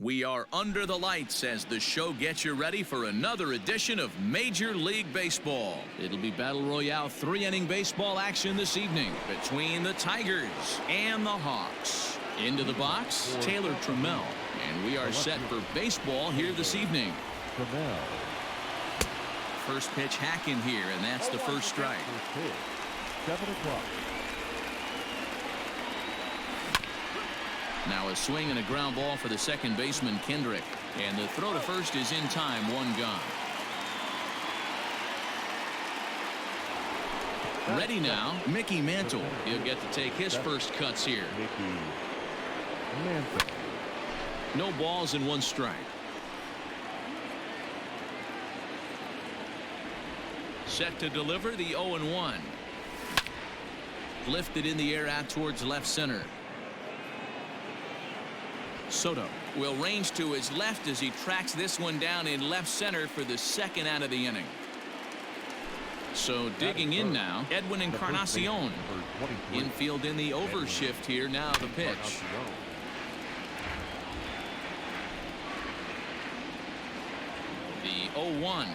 We are under the lights as the show gets you ready for another edition of Major League Baseball. It'll be Battle Royale 3-inning baseball action this evening between the Tigers and the Hawks. Into the box, Taylor Trammell. And we are set for baseball here this evening. First pitch hack in here, and that's the first strike. 7 o'clock. Now a swing and a ground ball for the second baseman, Kendrick. And the throw to first is in time, one gone. Ready now, Mickey Mantle. He'll get to take his first cuts here. No balls and one strike. Set to deliver the 0-1. Lifted in the air out towards left center. Soto will range to his left as he tracks this one down in left center for the second out of the inning. So digging in now, Edwin Encarnacion. Infield in the overshift here. Now the pitch. The 0-1.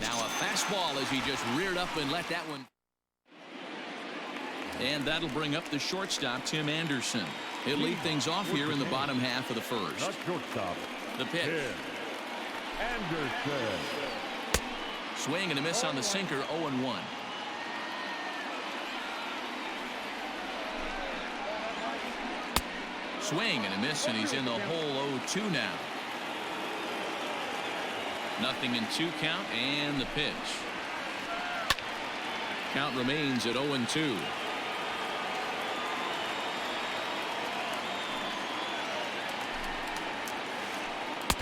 Now a fastball as he just reared up and let that one. And that'll bring up the shortstop, Tim Anderson. He'll lead things off here in the bottom half of the first. The pitch. Anderson. Swing and a miss on the sinker, 0-1. Swing and a miss, and he's in the hole 0-2 now. Nothing in 2 count, and the pitch. Count remains at 0-2.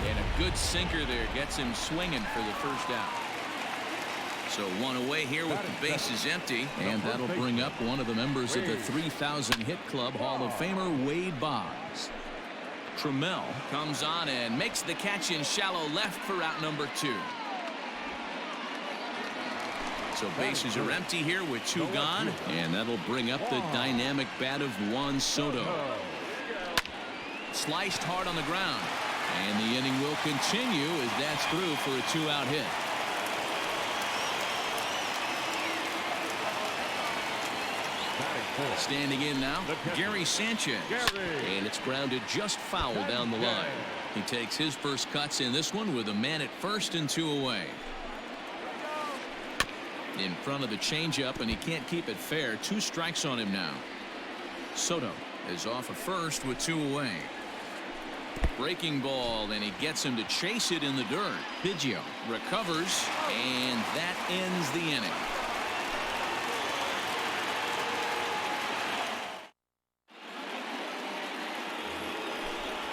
And a good sinker there gets him swinging for the first out. So one away here with the bases empty, and that'll bring up one of the members of the 3,000 hit club, Hall of Famer Wade Boggs. Trammell comes on and makes the catch in shallow left for out number 2. So bases are empty here with 2 gone, and that'll bring up the dynamic bat of Juan Soto. Sliced hard on the ground, and the inning will continue as that's through for a 2-out hit. Standing in now, Gary Sanchez. And it's grounded just foul down the line. He takes his first cuts in this one with a man at first and 2 away. In front of the changeup, and he can't keep it fair. 2 strikes on him now. Soto is off of first with 2 away. Breaking ball, and he gets him to chase it in the dirt. Biggio recovers, and that ends the inning.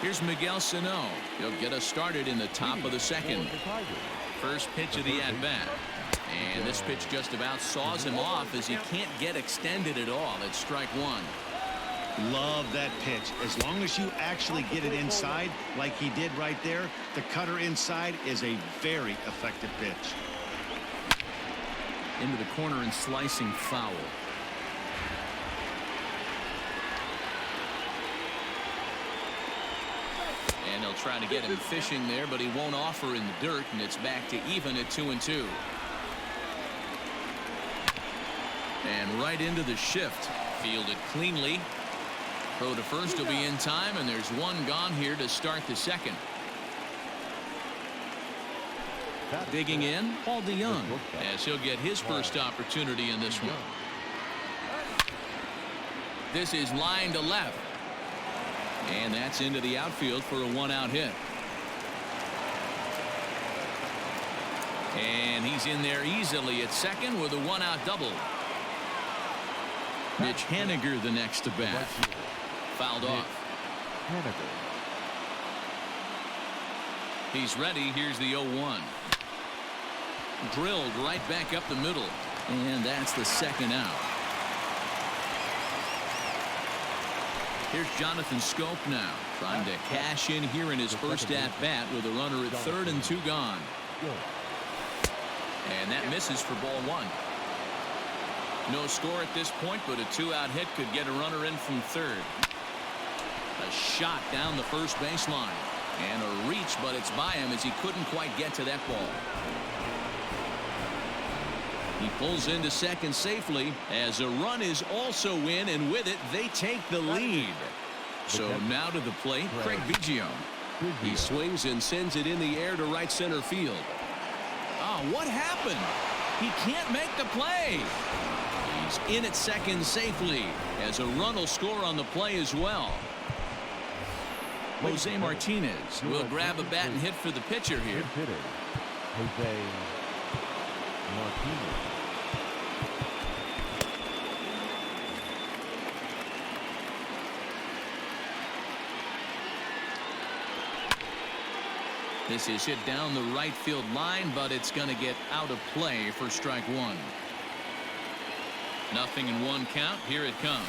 Here's Miguel Sano. He'll get us started in the top of the second. First pitch of the at-bat. And this pitch just about saws him off as he can't get extended at all. It's strike one. Love that pitch. As long as you actually get it inside like he did right there, the cutter inside is a very effective pitch. Into the corner and slicing foul. And they'll try to get him fishing there, but he won't offer in the dirt, and it's back to even at 2-2. And right into the shift. Fielded cleanly. Throw to first will be in time, and there's one gone here to start the second. Digging in, Paul DeYoung, as he'll get his first opportunity in this one. This is line to left. And that's into the outfield for a one-out hit. And he's in there easily at second with a one-out double. Mitch Haniger the next to bat. Fouled off. He's ready. Here's the 0-1. Drilled right back up the middle. And that's the second out. Here's Jonathan Scope now, trying to cash in here in his first at-bat with a runner at third and 2 gone. And that misses for ball one. No score at this point, but a 2-out hit could get a runner in from third. A shot down the first baseline. And a reach, but it's by him as he couldn't quite get to that ball. He pulls into second safely as a run is also in, and with it they take the lead. So now to the plate, Craig Biggio. He swings and sends it in the air to right center field. Oh, what happened? He can't make the play. He's in at second safely as a run will score on the play as well. Jose Martinez will grab a bat and hit for the pitcher here. Jose Martinez. This is hit down the right field line, but it's going to get out of play for strike one. 0-1 count. Here it comes.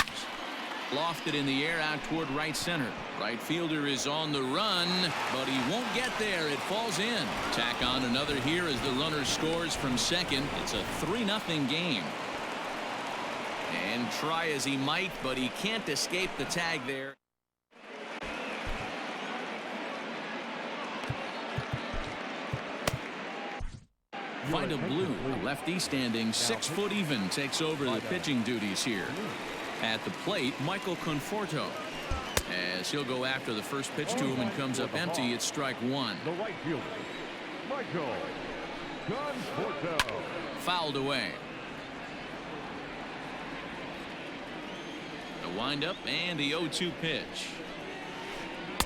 Lofted in the air out toward right center. Right fielder is on the run, but he won't get there. It falls in. Tack on another here as the runner scores from second. It's a 3-0 game. And try as he might, but he can't escape the tag there. Vida Blue, a lefty standing 6 foot even, takes over the pitching duties here. At the plate, Michael Conforto. As he'll go after the first pitch to him and comes up empty, it's strike one. The right fielder, Michael Conforto. Fouled away. The windup and the 0-2 pitch.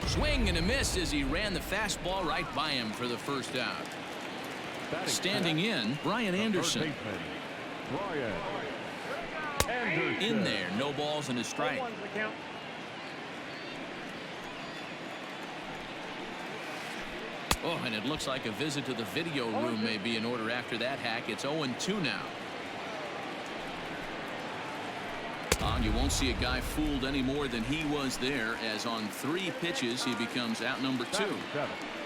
Swing and a miss as he ran the fastball right by him for the first out. Standing in, Brian Anderson. In there, no balls and a strike. Oh, and it looks like a visit to the video room may be in order after that hack. It's 0-2 now. You won't see a guy fooled any more than he was there, as on 3 pitches he becomes out number 2.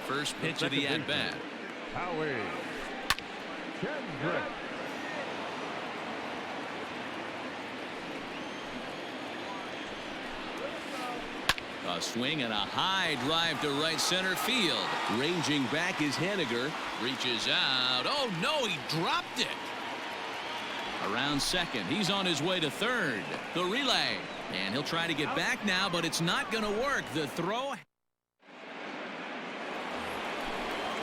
First pitch of the at-bat. A swing and a high drive to right center field. Ranging back is Haniger. Reaches out. Oh, no, he dropped it. Around second. He's on his way to third. The relay. And he'll try to get back now, but it's not going to work. The throw.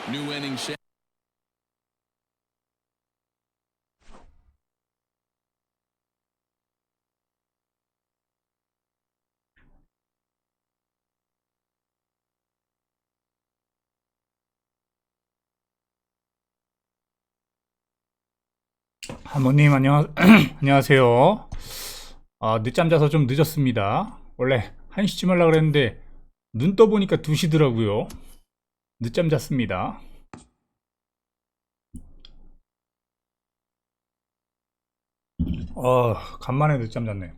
New inning set. 한모님 안녕하세요. 늦잠 자서 좀 늦었습니다. 원래 1시쯤 하려고 그랬는데 눈 떠보니까 2시더라고요. 늦잠 잤습니다. 간만에 늦잠 잤네.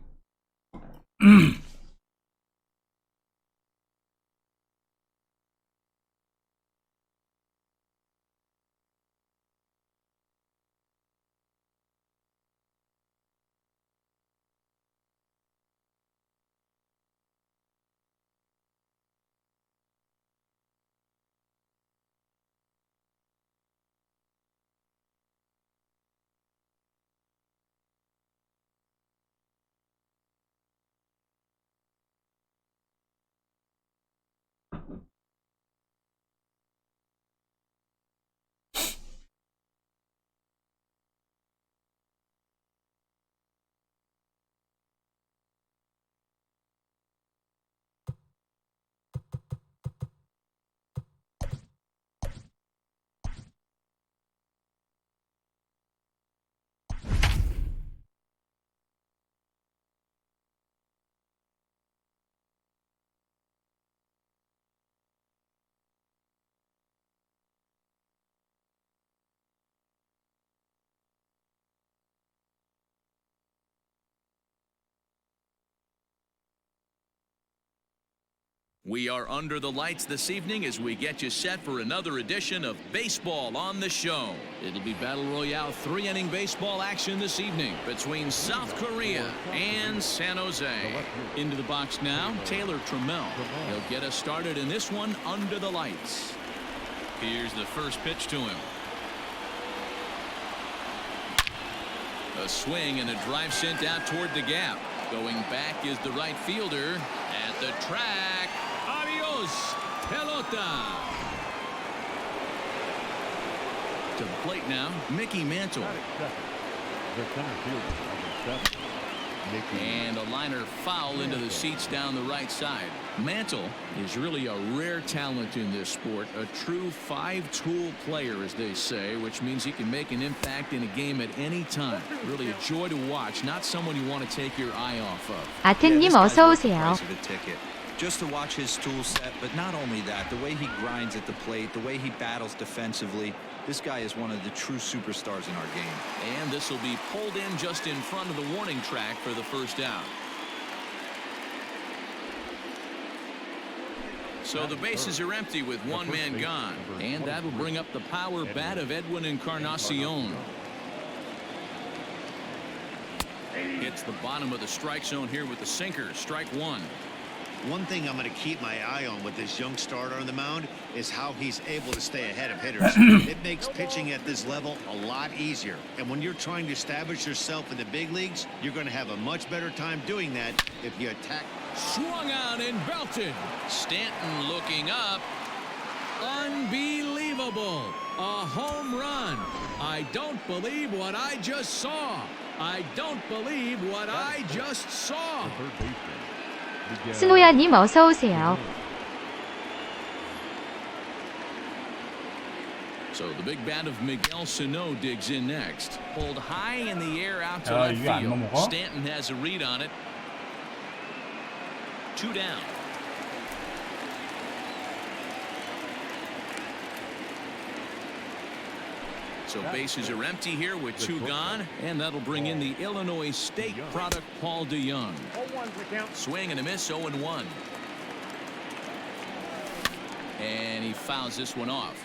We are under the lights this evening as we get you set for another edition of Baseball on the Show. It'll be Battle Royale 3-inning baseball action this evening between South Korea and San Jose. Into the box now, Taylor Trammell. He'll get us started in this one under the lights. Here's the first pitch to him. A swing and a drive sent out toward the gap. Going back is the right fielder at the track. Adios, pelota. To the plate now, Mickey Mantle. The center fielder, number 7, Mickey. And a liner foul into the seats down the right side. Mantle is really a rare talent in this sport, a true five-tool player, as they say, which means he can make an impact in a game at any time. Really a joy to watch, not someone you want to take your eye off of. 아트님 어서 오세요. Just to watch his tool set, but not only that, the way he grinds at the plate, the way he battles defensively, this guy is one of the true superstars in our game. And this will be pulled in just in front of the warning track for the first out. So the bases are empty with one man gone, and that will bring up the power bat of Edwin Encarnacion. Hits the bottom of the strike zone here with the sinker. Strike one. One thing I'm going to keep my eye on with this young starter on the mound is how he's able to stay ahead of hitters. It makes pitching at this level a lot easier. And when you're trying to establish yourself in the big leagues, you're going to have a much better time doing that if you attack. Swung out and belted. Stanton looking up. Unbelievable. A home run. I don't believe what I just saw. I don't believe what I just saw. Third baseman. 스노야님 어서 오세요. So the big bat of Miguel Sano digs in next. Pulled high in the air out to 야, left 이게 안 field. 넘어가? Stanton has a read on it. 2 down. So bases are empty here with 2 gone, and that'll bring in the Illinois State product Paul DeYoung. Swing and a miss, 0-1. And he fouls this one off.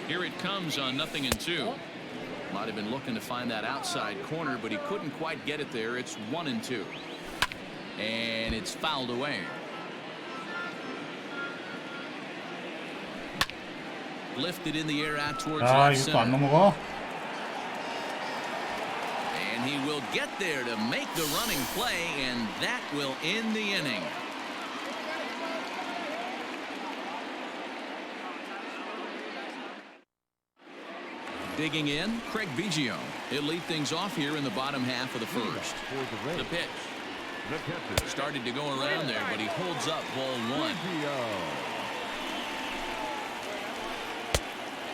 Here it comes on 0-2. Might have been looking to find that outside corner, but he couldn't quite get it there. It's 1-2. And it's fouled away. Lifted in the air out towards 아, left 이것도 안 center. 넘어가? And he will get there to make the running play, and that will end the inning. Digging in, Craig Biggio. He'll lead things off here in the bottom half of the first. The pitch. Started to go around there, but he holds up ball 1.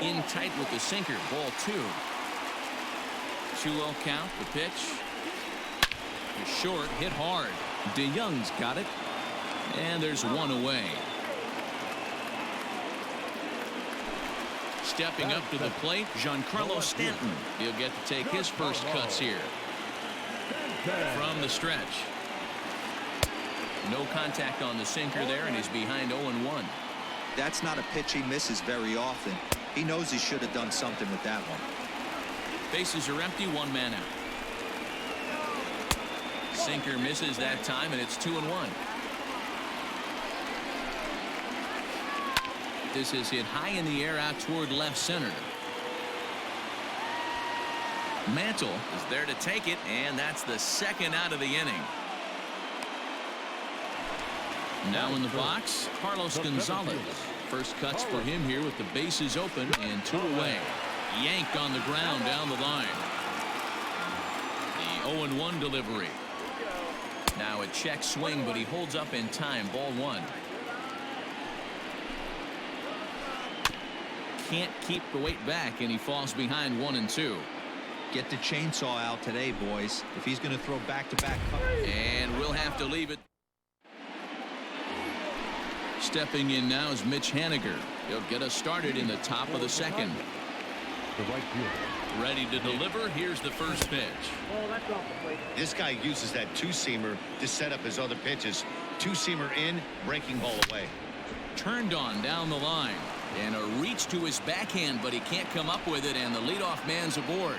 In tight with the sinker, ball 2. 2-0 count, the pitch. Is short, hit hard. DeYoung's got it. And there's 1 away. stepping up to the plate, Giancarlo Stanton. He'll get to take his first cuts here. From the stretch. No contact on the sinker there, and he's behind 0-1. That's not a pitch he misses very often. He knows he should have done something with that one. Bases are empty, 1 man out. Sinker misses that time, and it's 2-1. This is hit high in the air out toward left center. Mantle is there to take it, and that's the second out of the inning. Now in the box, Carlos Gonzalez. First cuts for him here with the bases open and 2 away. Yanked on the ground down the line. The 0-1 delivery. Now a check swing, but he holds up in time. Ball 1. Can't keep the weight back, and he falls behind 1-2. Get the chainsaw out today, boys, if he's going to throw back-to-back. And we'll have to leave it. Stepping in now is Mitch Haniger. He'll get us started in the top of the second. The right fielder. Ready to deliver. Here's the first pitch. This guy uses that two-seamer to set up his other pitches. Two-seamer in, breaking ball away. Turned on down the line. And a reach to his backhand, but he can't come up with it, and the leadoff man's aboard.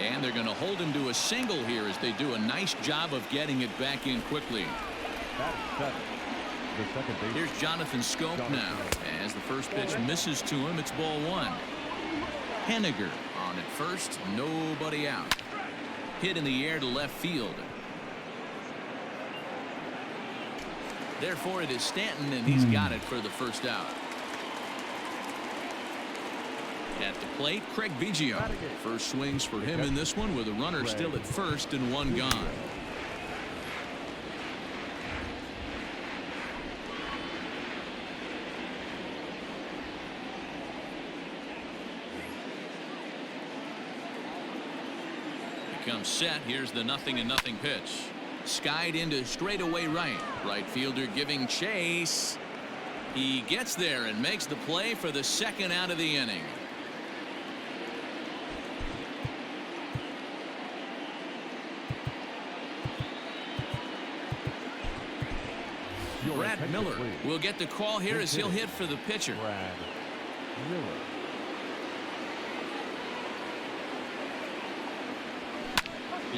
And they're going to hold him to a single here as they do a nice job of getting it back in quickly. Here's Jonathan Scope now. As the first pitch misses to him, it's ball 1. Haniger on at first, nobody out. Hit in the air to left field. Therefore, it is Stanton, and he's got it for the first out. At the plate, Craig Biggio. First swings for him in this one with a runner still at first and 1 gone. Comes set. Here's the 0-0 pitch. Skied into straightaway right. Right fielder giving chase. He gets there and makes the play for the second out of the inning. Brad Miller will get the call here as he'll hit for the pitcher. Brad Miller.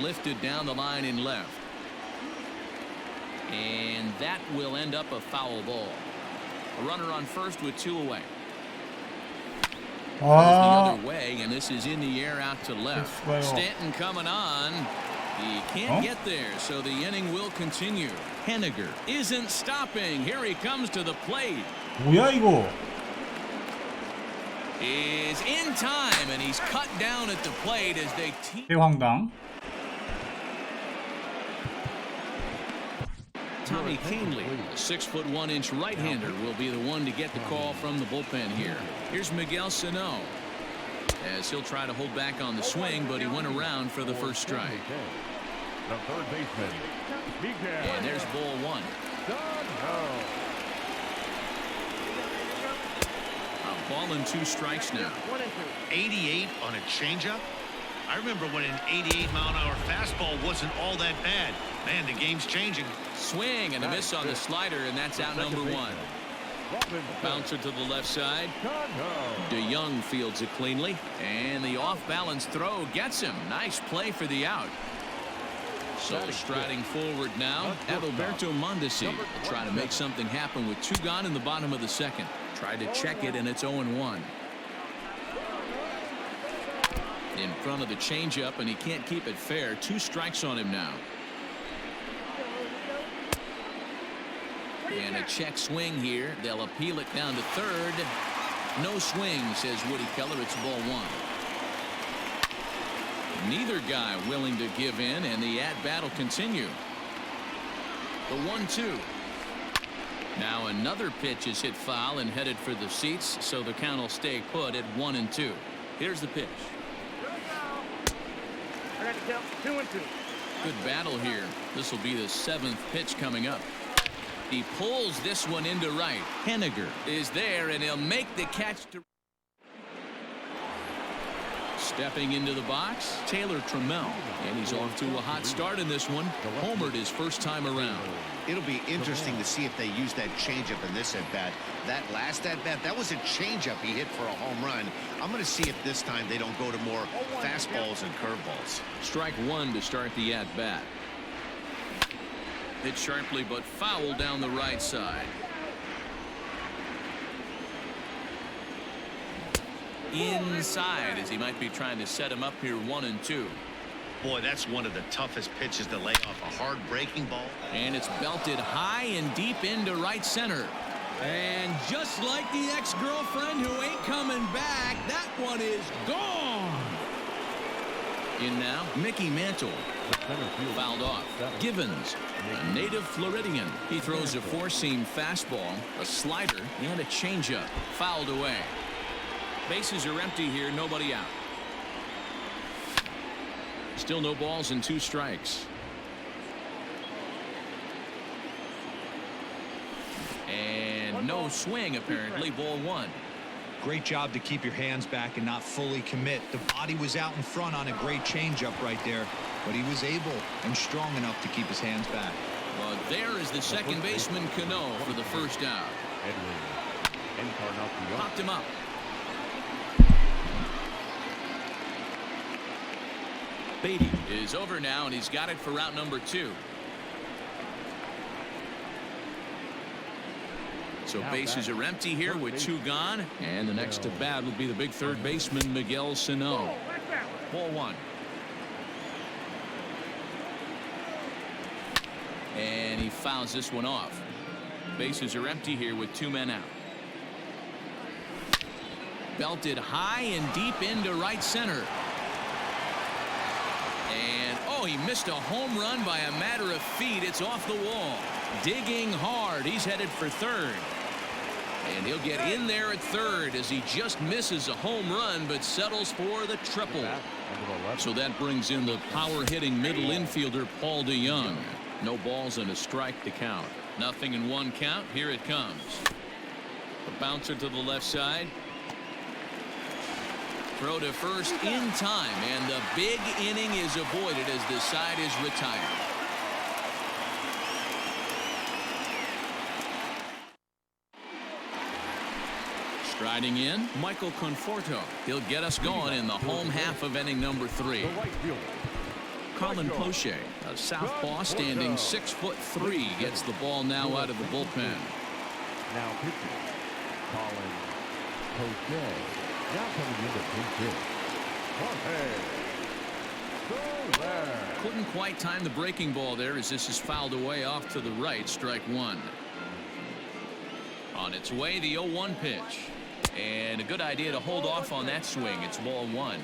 Lifted down the line in left. And that will end up a foul ball. A runner on first with 2 away. The other way, and this is in the air out to left. Stanton coming on. He can't get there, so the inning will continue. Haniger isn't stopping. Here he comes to the plate. 뭐야 이거? Is in time, and he's cut down at the plate as they 대황당. Tommy Kahnle, a 6'1" right-hander, will be the one to get the call from the bullpen here. Here's Miguel Sano, as he'll try to hold back on the swing, but he went around for the first strike. The third baseman. And there's ball 1. A ball and 2 strikes now. 88 on a changeup. I remember when an 88-mile-an-hour fastball wasn't all that bad. Man, the game's changing. Swing and a miss on the slider, and that's out number 1. Bouncer to the left side. DeYoung fields it cleanly, and the off-balance throw gets him. Nice play for the out. So striding forward now, Adalberto Mondesi will try to make something happen with 2 gone in the bottom of the second. Tried to check it, and it's 0-1. In front of the changeup, and he can't keep it fair. 2 strikes on him now. And a check swing here. They'll appeal it down to third. No swing, says Woody Keller. It's ball 1. Neither guy willing to give in, and the at-bat will continue. The 1-2. Now another pitch is hit foul and headed for the seats, so the count will stay put at 1-2. Here's the pitch. I got to count 2-2. Good battle here. This will be the 7th pitch coming up. He pulls this one into right. Henniger is there, and he'll make the catch to... Stepping into the box, Taylor Trammell, and he's off to a hot start in this one. Homered his first time around. It'll be interesting to see if they use that changeup in this at-bat. That last at-bat, that was a changeup he hit for a home run. I'm going to see if this time they don't go to more fastballs and curveballs. Strike one to start the at-bat. Hit sharply but foul down the right side. Inside, as he might be trying to set him up here 1-2. Boy, that's one of the toughest pitches to lay off, a hard breaking ball. And it's belted high and deep into right center. And just like the ex-girlfriend who ain't coming back, that one is gone. In now, Mickey Mantle. Fouled off. Givens, a native Floridian. He throws a four-seam fastball, a slider, and a changeup. Fouled away. Bases are empty here, nobody out. Still no balls and 2 strikes. And no swing, apparently. Ball 1. Great job to keep your hands back and not fully commit. The body was out in front on a great changeup right there, but he was able and strong enough to keep his hands back. Well, there is the second baseman, Cano, for the first out. Popped him up. Beatty is over now, and he's got it for route number 2. So bases are empty here with 2 gone, and the next to bat will be the big third baseman, Miguel Sano. Ball 1. And he fouls this one off. Bases are empty here with 2 men out. Belted high and deep into right center. And, oh, he missed a home run by a matter of feet. It's off the wall. Digging hard. He's headed for third. And he'll get in there at third as he just misses a home run but settles for the triple. So that brings in the power-hitting middle infielder, Paul DeYoung. No balls and a strike to count. Nothing in 1 count. Here it comes. The bouncer to the left side. Throw to first in time, and the big inning is avoided as the side is retired. Striding in, Michael Conforto. He'll get us going in the home half of inning number 3. Colin Poche, a southpaw standing 6'3", gets the ball now out of the bullpen. Now pitching, Colin Poche. Now coming into pinch hit. Couldn't quite time the breaking ball there as this is fouled away off to the right. Strike 1. On its way, the 0-1 pitch. And a good idea to hold off on that swing. It's ball 1.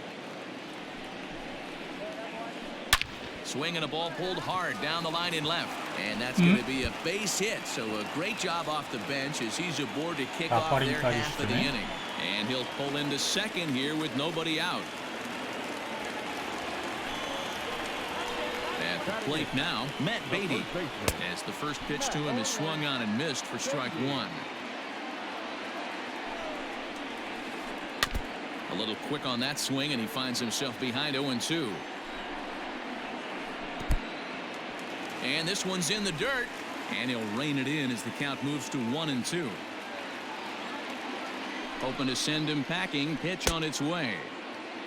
Swing and a ball pulled hard down the line in left. And that's going to be a base hit. So a great job off the bench as he's aboard to kick off their half of the inning. And he'll pull into second here with nobody out. At the plate now, Matt Beatty, as the first pitch to him is swung on and missed for strike 1. A little quick on that swing, and he finds himself behind 0-2. And this one's in the dirt, and he'll rein it in as the count moves to 1-2. Hoping to send him packing. Pitch on its way.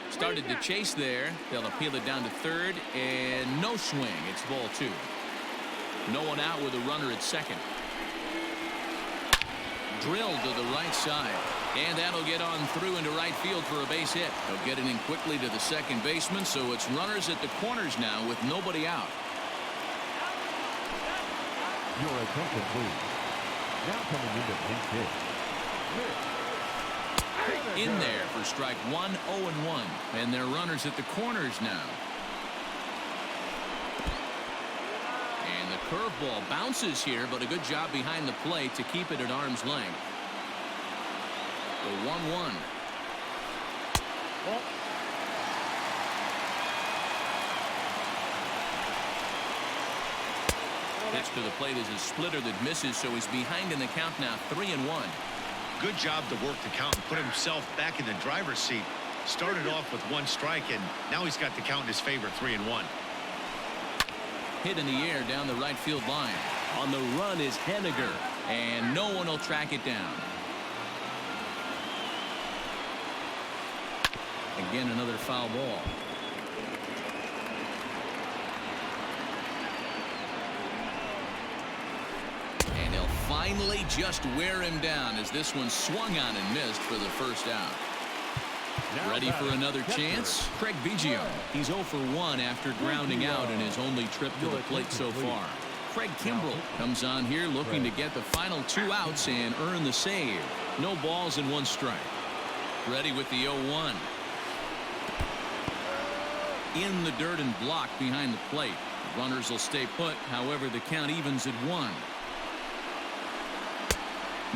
Started to chase there. They'll appeal it down to third, and no swing. It's ball 2. No one out with a runner at second. Drilled to the right side, and that'll get on through into right field for a base hit. They'll get it in quickly to the second baseman, so it's runners at the corners now with nobody out. Your attention, please. Now coming into pinch hit. In there for strike 1, 0-1. And they're runners at the corners now. And the curveball bounces here, but a good job behind the plate to keep it at arm's length. The 1-1. Pitch to the plate is a splitter that misses, so he's behind in the count now, 3-1. Good job to work the count and put himself back in the driver's seat. Started off with 1 strike, and now he's got the count in his favor, 3-1. Hit in the air down the right field line. On the run is Henniger, and no one will track it down. Again, another foul ball. And he'll finally just wear him down as this one swung on and missed for the first out. Ready for another chance? Craig Biggio. He's 0 for 1 after grounding out in his only trip to the plate so far. Craig Kimbrell comes on here looking to get the final 2 outs and earn the save. No balls and 1 strike. Ready with the 0-1. In the dirt and blocked behind the plate. Runners will stay put. However, the count evens at 1.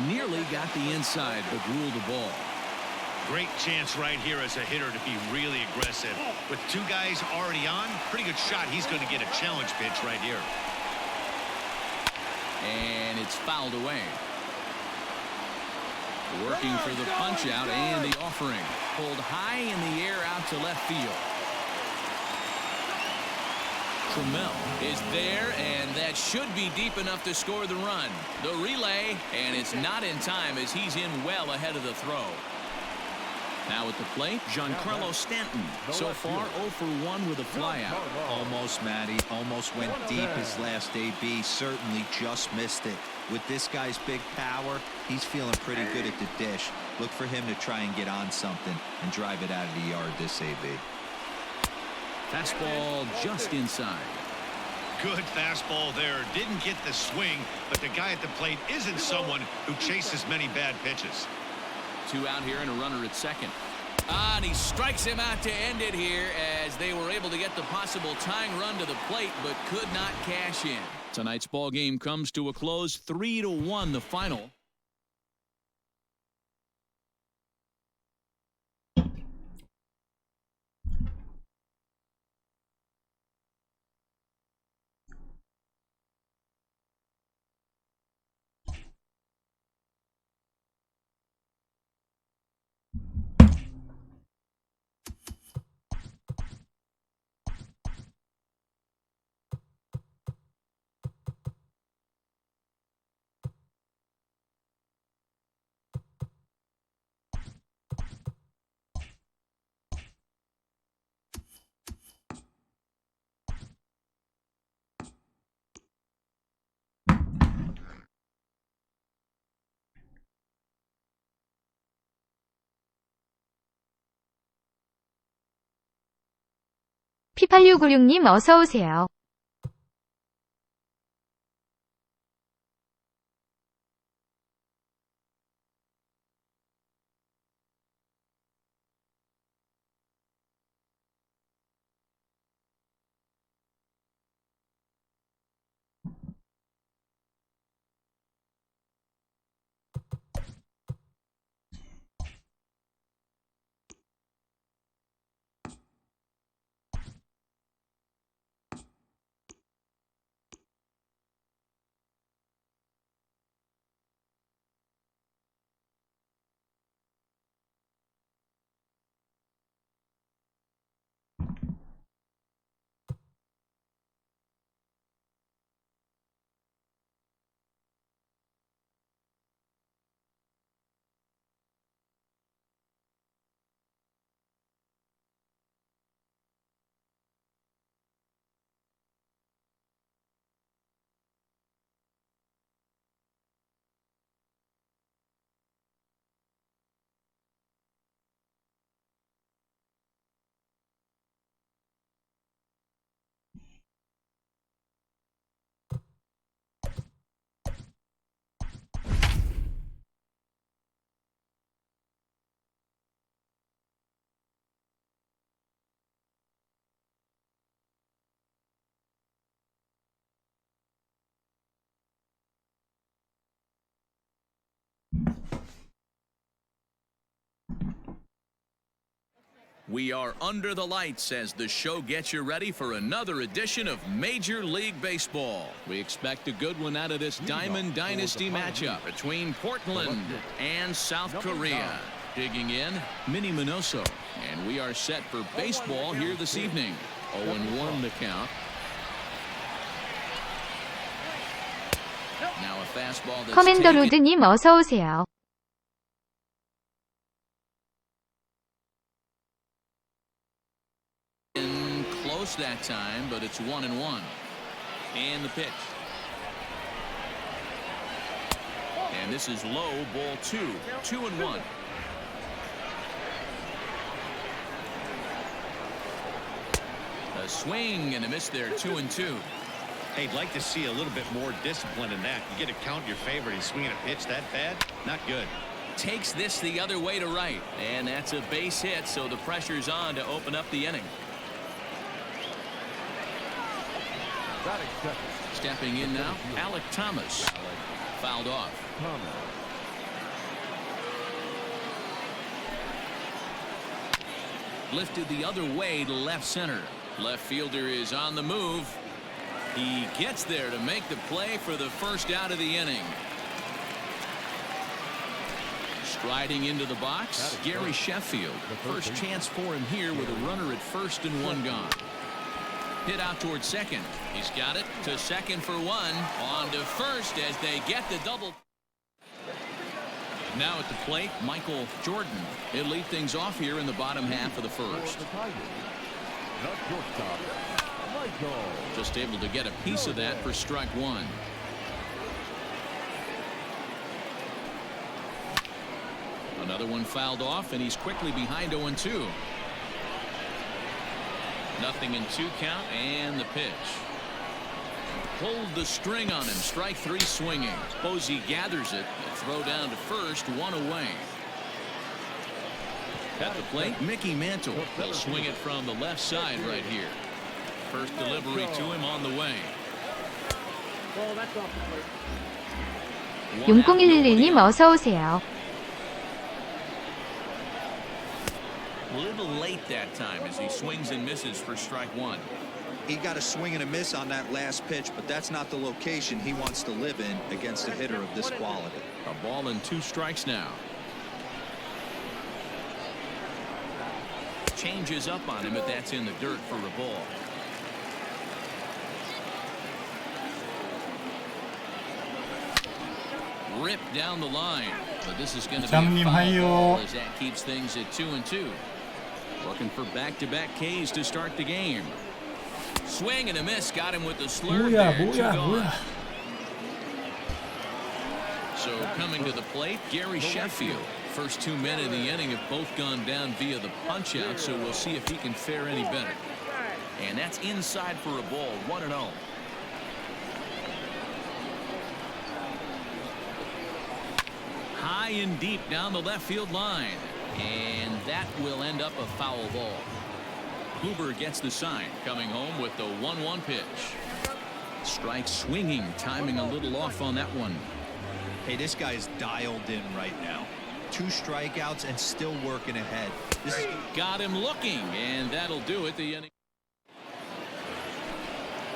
Nearly got the inside, but ruled the ball. Great chance right here as a hitter to be really aggressive. With 2 guys already on, pretty good shot. He's going to get a challenge pitch right here. And it's fouled away. Working for the punch out and the offering. Pulled high in the air out to left field. Trammell is there, and that should be deep enough to score the run. The relay, and it's not in time as he's in well ahead of the throw. Now at the plate, Giancarlo Stanton. So far, 0 for 1 with a flyout. Almost, Matty. Almost went deep his last AB. Certainly just missed it. With this guy's big power, he's feeling pretty good at the dish. Look for him to try and get on something and drive it out of the yard this AB. Fastball just inside. Good fastball there. Didn't get the swing, but the guy at the plate isn't someone who chases many bad pitches. 2 out here and a runner at second. And he strikes him out to end it here as they were able to get the possible tying run to the plate but could not cash in. Tonight's ball game comes to a close, 3-1 the final. P8696님 어서오세요. We are under the lights as the show gets you ready for another edition of Major League Baseball. We expect a good one out of this Diamond Dynasty matchup between Portland and South Korea. Digging in, Minnie Minoso. And we are set for baseball here this evening. 0-1 the count. Now a fastball that's 커맨더 taken. 로드님 어서 오세요. Close that time, but it's 1-1. And the pitch. And this is low, ball 2. 2-1. A swing and a miss there, 2-2. Hey, I'd like to see a little bit more discipline in that. You get to count your favorite. He's swinging a pitch that bad? Not good. Takes this the other way to right. And that's a base hit, so the pressure's on to open up the inning. Stepping in now, Alec Thomas. Fouled off. Lifted the other way to left center. Left fielder is on the move. He gets there to make the play for the first out of the inning. Striding into the box, Gary Sheffield. First chance for him here with a runner at first and one gone. Hit out towards second. He's got it to second for one. On to first as they get the double. Now at the plate, Michael Jordan. He'll lead things off here in the bottom half of the first. Just able to get a piece of that for strike one. Another one fouled off, and he's quickly behind 0-2. Nothing in 2 count, and the pitch. Pulled the string on him. Strike 3 swinging. Posey gathers it. The throw down to first, 1 away. At the plate, Mickey Mantle. They'll swing it from the left side right here. First delivery to him on the way. 용콩111님 어서 오세요. A little late that time as he swings and misses for strike one. He got a swing and a miss on that last pitch, but that's not the location he wants to live in against a hitter of this quality. A ball and 2 strikes now. Changes up on him, but that's in the dirt for a ball. Ripped down the line, but this is going to be a 장님 foul 하이요. ball as that keeps things at 2-2. Looking for back-to-back Ks to start the game. Swing and a miss, got him with the slurve there. 2 gone. So coming to the plate, Gary Sheffield. First 2 men of the inning have both gone down via the punch-out, so we'll see if he can fare any better. And that's inside for a ball, 1-0. High and deep down the left field line. And that will end up a foul ball. Huber gets the sign, coming home with the 1-1 pitch. Strike swinging, timing a little off on that one. Hey, this guy's dialed in right now. 2 strikeouts and still working ahead. This is Got him looking, and that'll do it. The inning.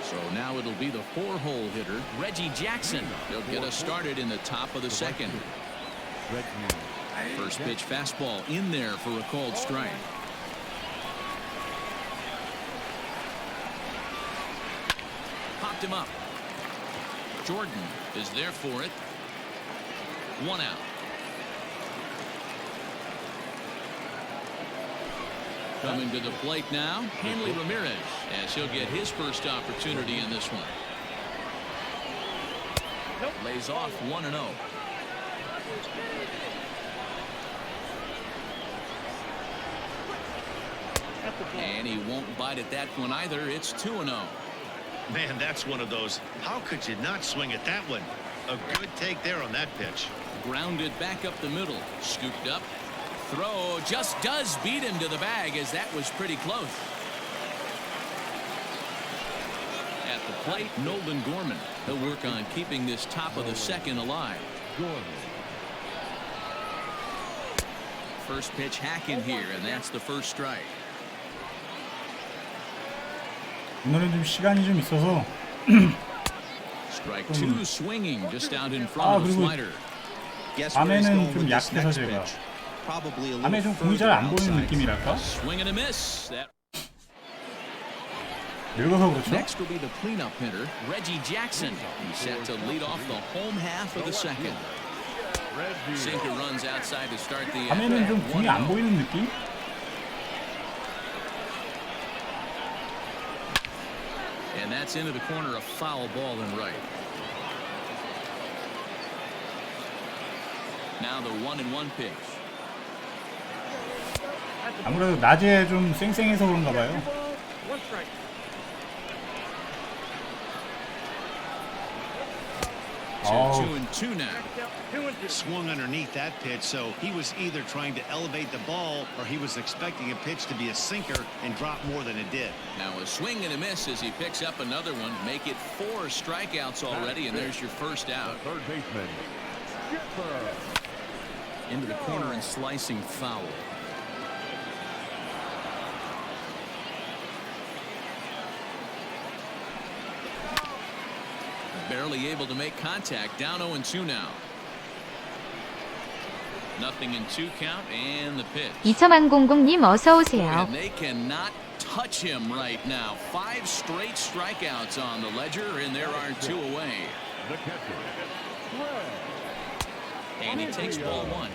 So now it'll be the 4-hole hitter, Reggie Jackson. He'll get us started in the top of the second. First pitch fastball in there for a called strike. Popped him up. Jordan is there for it. 1 out. Coming to the plate now, Hanley Ramirez, as he'll get his first opportunity in this one. Lays off 1-0. And he won't bite at that one either. It's 2-0. Man, that's one of those. How could you not swing at that one? A good take there on that pitch. Grounded back up the middle. Scooped up. Throw just does beat him to the bag, as that was pretty close. At the plate, Nolan Gorman. He'll work on keeping this top of the second alive. first pitch hack in here, and that's the first strike. 오늘은 좀 시간이 좀 있어서 Strike two, swinging just out in front of the 그리고 slider. Guess where he's 밤에는 going 좀 with this 약해서 next 제가 pitch. Probably a 밤에 little 좀 공이 잘 further 안 보이는 outside. 느낌이랄까? Swing and a miss. That 늙어서 그렇죠? next will be the cleanup hitter, Reggie Jackson. He's set to lead off the home half of the second. Sinker runs outside to start the 밤에는 좀 공이 안 1-0. 보이는 느낌? And that's into the corner, a foul ball in right. Now the 1-1 pitch. 아무래도 낮에 좀 쌩쌩해서 그런가 봐요. So Oh. 2-2 now. Swung underneath that pitch, so he was either trying to elevate the ball or he was expecting a pitch to be a sinker and drop more than it did. Now a swing and a miss as he picks up another one. Make it 4 strikeouts already, and there's your first out. Third baseman. Into the corner and slicing foul. Barely able to make contact. Down 0-2 now. Nothing in 2 count, and the pitch. 2000님 어서 오세요. And they cannot touch him right now. 5 straight strikeouts on the ledger, and there are 2 away. The catcher. And he takes ball 1.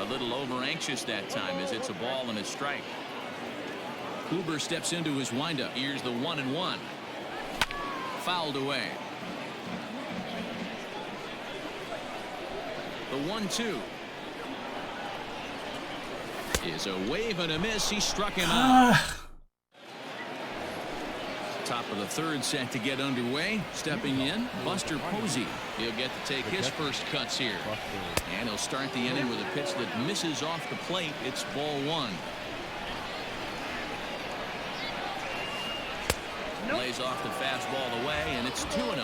A little over anxious that time as it's a ball and a strike. Kluber steps into his windup. Here's the 1-1. Fouled away. The 1-2 is a wave and a miss. He struck him out. Top of the third set to get underway. Stepping in, Buster Posey. He'll get to take his first cuts here. And he'll start the inning with a pitch that misses off the plate. It's ball 1. Lays off the fastball away, and it's 2-0.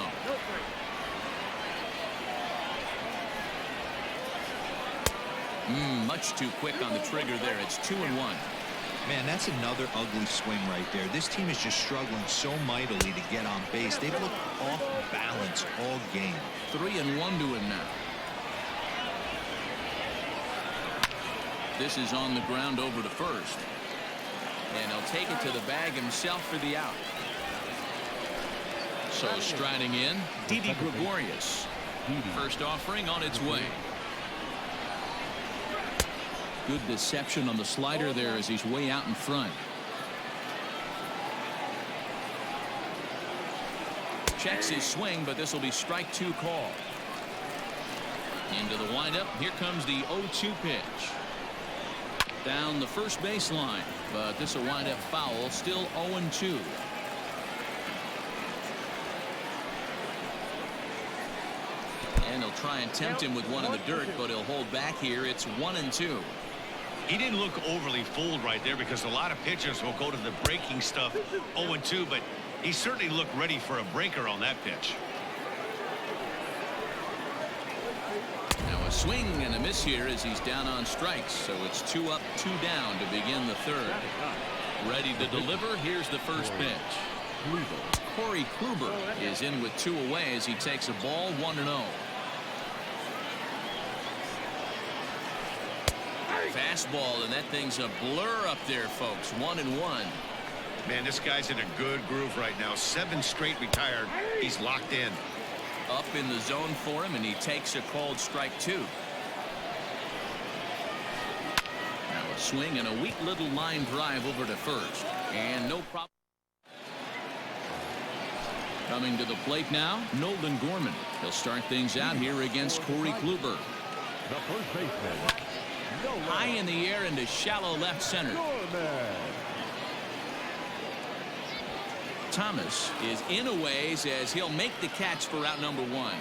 Much too quick on the trigger there. It's 2-1. Man, that's another ugly swing right there. This team is just struggling so mightily to get on base. They've looked off balance all game. 3-1 to him now. This is on the ground over to first. And he'll take it to the bag himself for the out. So striding in, Didi Gregorius. First offering on its way. Good deception on the slider there as he's way out in front. Checks his swing, but this will be strike 2 call. Into the windup. Here comes the 0-2 pitch. Down the first baseline, but this will wind up foul. Still 0-2. And he'll try and tempt him with one in the dirt, but he'll hold back here. It's 1-2. He didn't look overly fooled right there because a lot of pitchers will go to the breaking stuff 0-2, but he certainly looked ready for a breaker on that pitch. Now a swing and a miss here as he's down on strikes, so it's 2 up, 2 down to begin the third. Ready to deliver. Here's the first pitch. Corey Kluber is in with 2 away as he takes a ball 1-0. Fastball, and that thing's a blur up there, folks. 1-1. Man, this guy's in a good groove right now. 7 straight retired. He's locked in. Up in the zone for him, and he takes a called strike 2. Now a swing and a weak little line drive over to first, and no problem. Coming to the plate now, Nolan Gorman. He'll start things out here against Corey Kluber. The first baseman. High in the air into shallow left center. Thomas is in a ways as he'll make the catch for out number 1.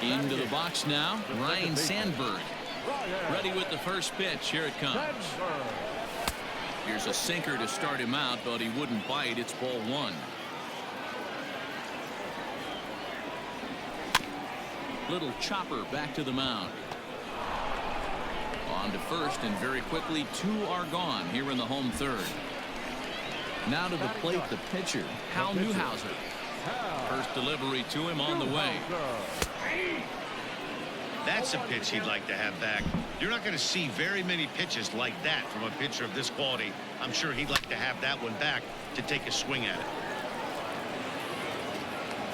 Into the box now, Ryan Sandberg. Ready with the first pitch. Here it comes. Here's a sinker to start him out, but he wouldn't bite. It's ball 1. Little chopper back to the mound. On to first, and very quickly 2 are gone here in the home third. Now to the plate, the pitcher, Hal Newhouser. First delivery to him on the way. That's a pitch he'd like to have back. You're not going to see very many pitches like that from a pitcher of this quality. I'm sure he'd like to have that one back to take a swing at it.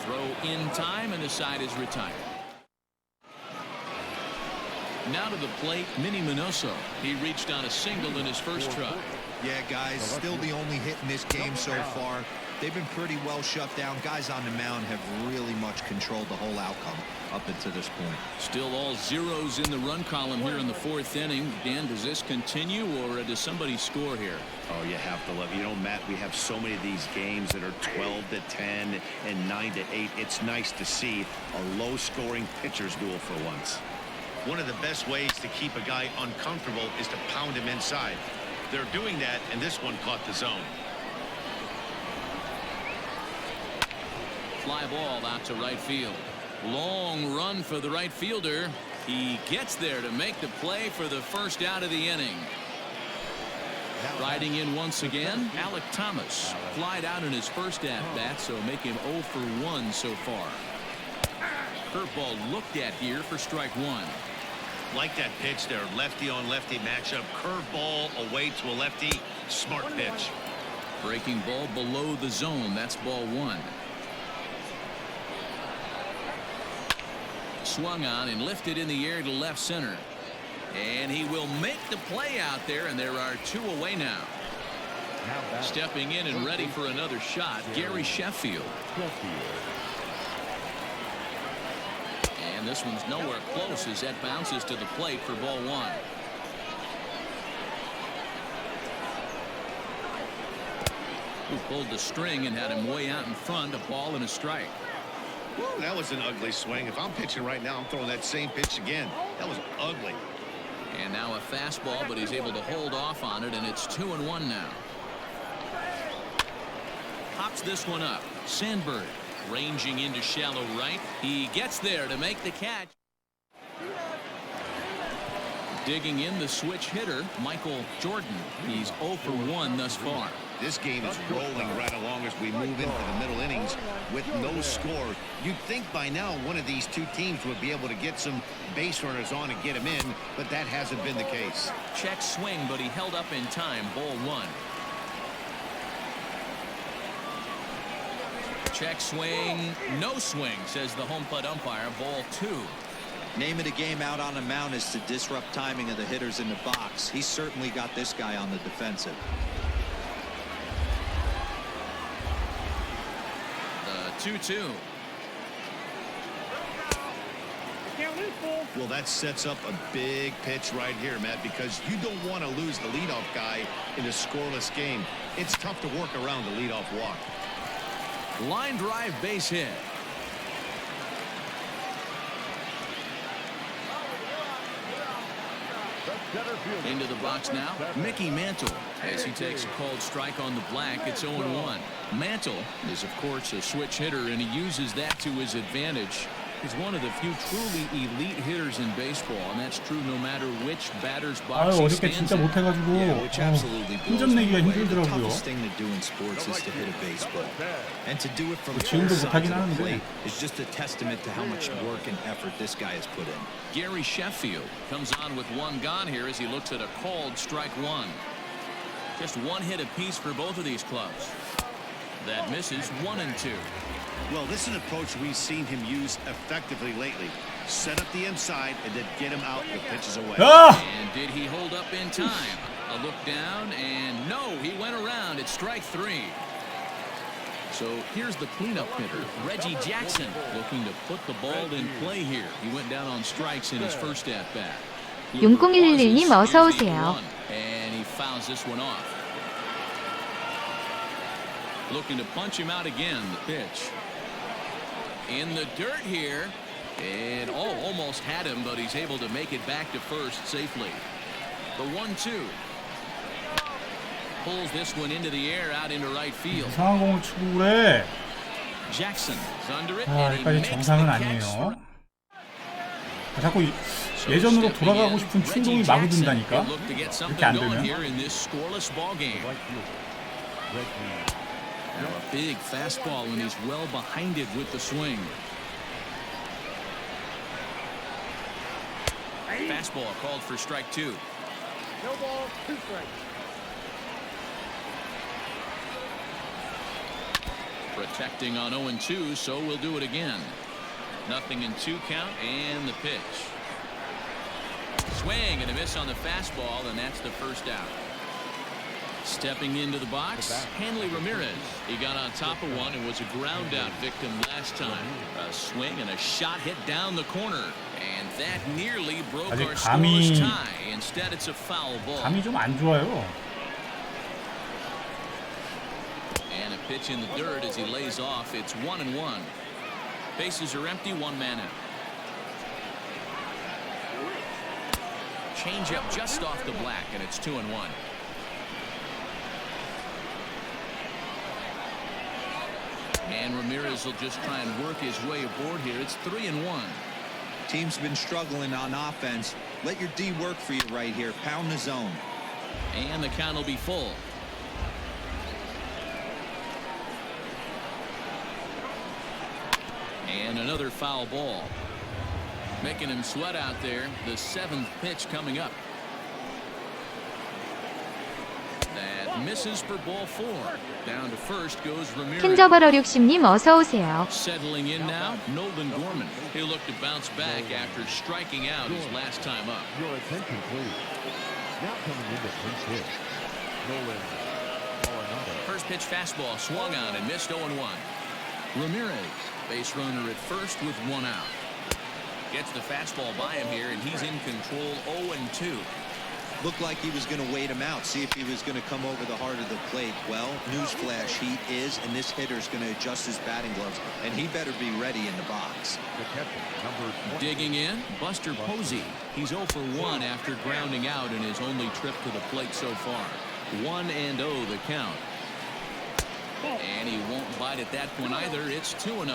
Throw in time, and the side is retired. Now to the plate, Minnie Minoso. He reached on a single in his first try. Yeah, guys, still the only hit in this game so far. They've been pretty well shut down. Guys on the mound have really much controlled the whole outcome up until this point. Still all zeros in the run column here in the 4th inning. Dan, does this continue, or does somebody score here? Oh, you have to love. You know, Matt, we have so many of these games that are 12-10 and 9-8. It's nice to see a low-scoring pitcher's duel for once. One of the best ways to keep a guy uncomfortable is to pound him inside. They're doing that, and this one caught the zone. Fly ball out to right field. Long run for the right fielder. He gets there to make the play for the first out of the inning. Riding in once again, Alec Thomas. Flied out in his first at-bat, so make him 0 for 1 so far. Curveball looked at here for strike 1. Like that pitch there, lefty on lefty matchup. Curveball away to a lefty. Smart pitch. Breaking ball below the zone. That's ball 1. Swung on and lifted in the air to left center. And he will make the play out there, and there are 2 away now. Stepping in and ready for another shot, Gary Sheffield. And this one's nowhere close as that bounces to the plate for ball 1. Who pulled the string and had him way out in front, a ball and a strike. Woo, that was an ugly swing. If I'm pitching right now, I'm throwing that same pitch again. That was ugly. And now a fastball, but he's able to hold off on it, and it's 2-1 now. Pops this one up. Sandberg ranging into shallow right. He gets there to make the catch. Digging in the switch hitter, Michael Jordan. He's 0 for 1 thus far. This game is rolling right along as we move into the middle innings with no score. You'd think by now one of these 2 teams would be able to get some base runners on and get them in, but that hasn't been the case. Check swing, but he held up in time. Ball 1. Check swing, no swing, says the home plate umpire. Ball 2. Name of the game out on the mound is to disrupt timing of the hitters in the box. He's certainly got this guy on the defensive. The 2-2. Well, that sets up a big pitch right here, Matt, because you don't want to lose the leadoff guy in a scoreless game. It's tough to work around the leadoff walk. Line drive base hit. Into the box now, Mickey Mantle, as he takes a called strike on the black. It's 0-1. Mantle is, of course, a switch hitter, and he uses that to his advantage. He's one of the few truly elite hitters in baseball, and that's true no matter which batter's box he 어저께 stands 진짜 in. 못해가지고 힘좀 내기가 힘들더라고요. The toughest thing to do in sports is to hit a baseball, and to do it from 지금도 both sides 못하긴 of the 하는데. plate is just a testament to how much work and effort this guy has put in. Gary Sheffield comes on with 1 gone here as he looks at a called strike 1. Just 1 hit apiece for both of these clubs. That misses. 1-2. Well, this is an approach we've seen him use effectively lately. Set up the inside and then get him out with pitches away. And did he hold up in time? A look down, and no, he went around. It's strike 3. So here's the cleanup hitter, Reggie Jackson, looking to put the ball in play here. He went down on strikes in his first at-bat. 6011님 어서 오세요. And he fouls this one off. Looking to punch him out again. The pitch. In the dirt here. And almost had him, but he's able to make it back to first safely. The 1-2. Pulls this one into the air out into right field. 이상한 공을 치고 그래. Jackson is under it, 아, and he 여기까지 makes the 정상은 catch. 아니에요. 자꾸 예전으로 돌아가고 싶은 충동이 마구 든다니까. 이렇게 안 되면. Now a big fastball and he's well behind it with the swing. Fastball called for strike two. No ball, 2 strikes. Protecting on 0-2, so we'll do it again. 0-2 count and the pitch. Swing and a miss on the fastball, and that's the first out. Stepping into the box, Hanley Ramirez. He got on top of one and was a ground out victim last time. A swing and a shot hit down the corner, and that nearly broke our scoreless tie. Instead, it's a foul ball. 감이 좀 안 좋아요. And a pitch in the dirt as he lays off. It's 1-1. Bases are empty, 1 man out. Change up just off the black, and it's 2-1. And Ramirez will just try and work his way aboard here. It's 3-1. Team's been struggling on offense. Let your D work for you right here. Pound the zone. And the count will be full. And another foul ball. Making him sweat out there. The 7th pitch coming up. That misses for ball 4. Down to first goes Ramirez. 킨저버러60님 어서 오세요. Settling in now, Nolan Gorman. He'll look to bounce back after striking out his last time up. Your attention, please. Now coming into pinch hit. Nolan Arenado. First pitch fastball swung on and missed 0-1. Ramirez, base runner at first with 1 out. Gets the fastball by him here, and he's in control 0-2. Looked like he was going to wait him out, see if he was going to come over the heart of the plate. Well, newsflash, he is, and this hitter's going to adjust his batting gloves, and he better be ready in the box. The catcher, number 20. Digging in, Buster Posey. He's 0 for 1 after grounding out in his only trip to the plate so far. 1-0 the count. And he won't bite at that point either. It's 2-0.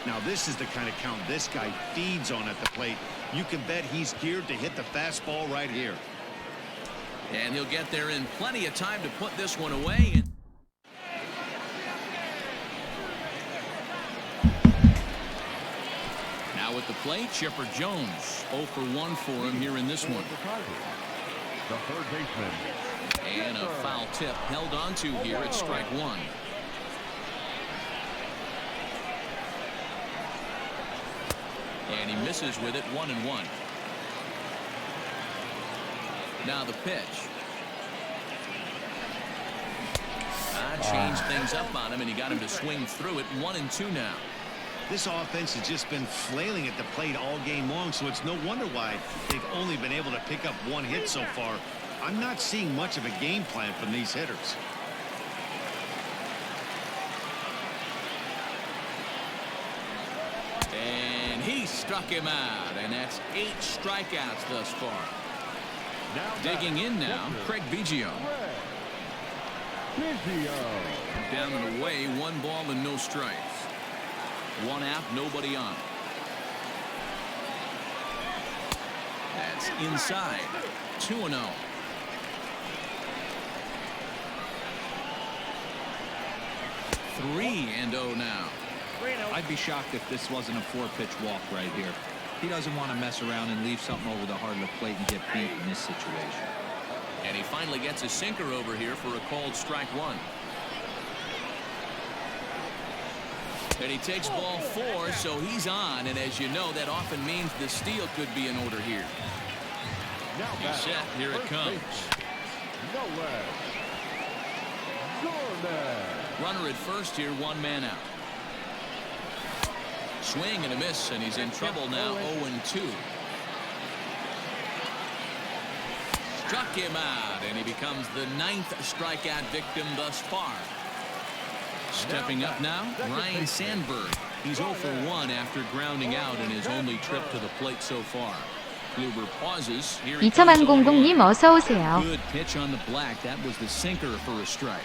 Now this is the kind of count this guy feeds on at the plate. You can bet he's geared to hit the fastball right here. And he'll get there in plenty of time to put this one away. Now at the plate, Chipper Jones. 0 for 1 for him here in this one. The third baseman. And a foul tip held onto here at strike 1. And he misses with it, 1-1. Now the pitch. Changed things up on him, and he got him to swing through it. 1-2 now. This offense has just been flailing at the plate all game long, so it's no wonder why they've only been able to pick up 1 hit so far. I'm not seeing much of a game plan from these hitters. And he struck him out, and that's 8 strikeouts thus far. Digging in now, Craig Biggio. Down and away, 1 ball and no strikes. 1 out, nobody on. That's inside. 2-0. 3-0 now. I'd be shocked if this wasn't a 4-pitch walk right here. He doesn't want to mess around and leave something over the heart of the plate and get beat in this situation. And he finally gets a sinker over here for a called strike 1. And he takes ball 4, so he's on. And as you know, that often means the steal could be in order here. He's set. Here it comes. Runner at first here, 1 man out. Swing and a miss, and he's in trouble now. 0-2. Struck him out, and he becomes the 9th strikeout victim thus far. Stepping up now, Ryan Sandberg. He's 0 for 1 after grounding out in his only trip to the plate so far. Kluber pauses. Here he comes. 2000님 어서 오세요. Good pitch on the black. That was the sinker for a strike.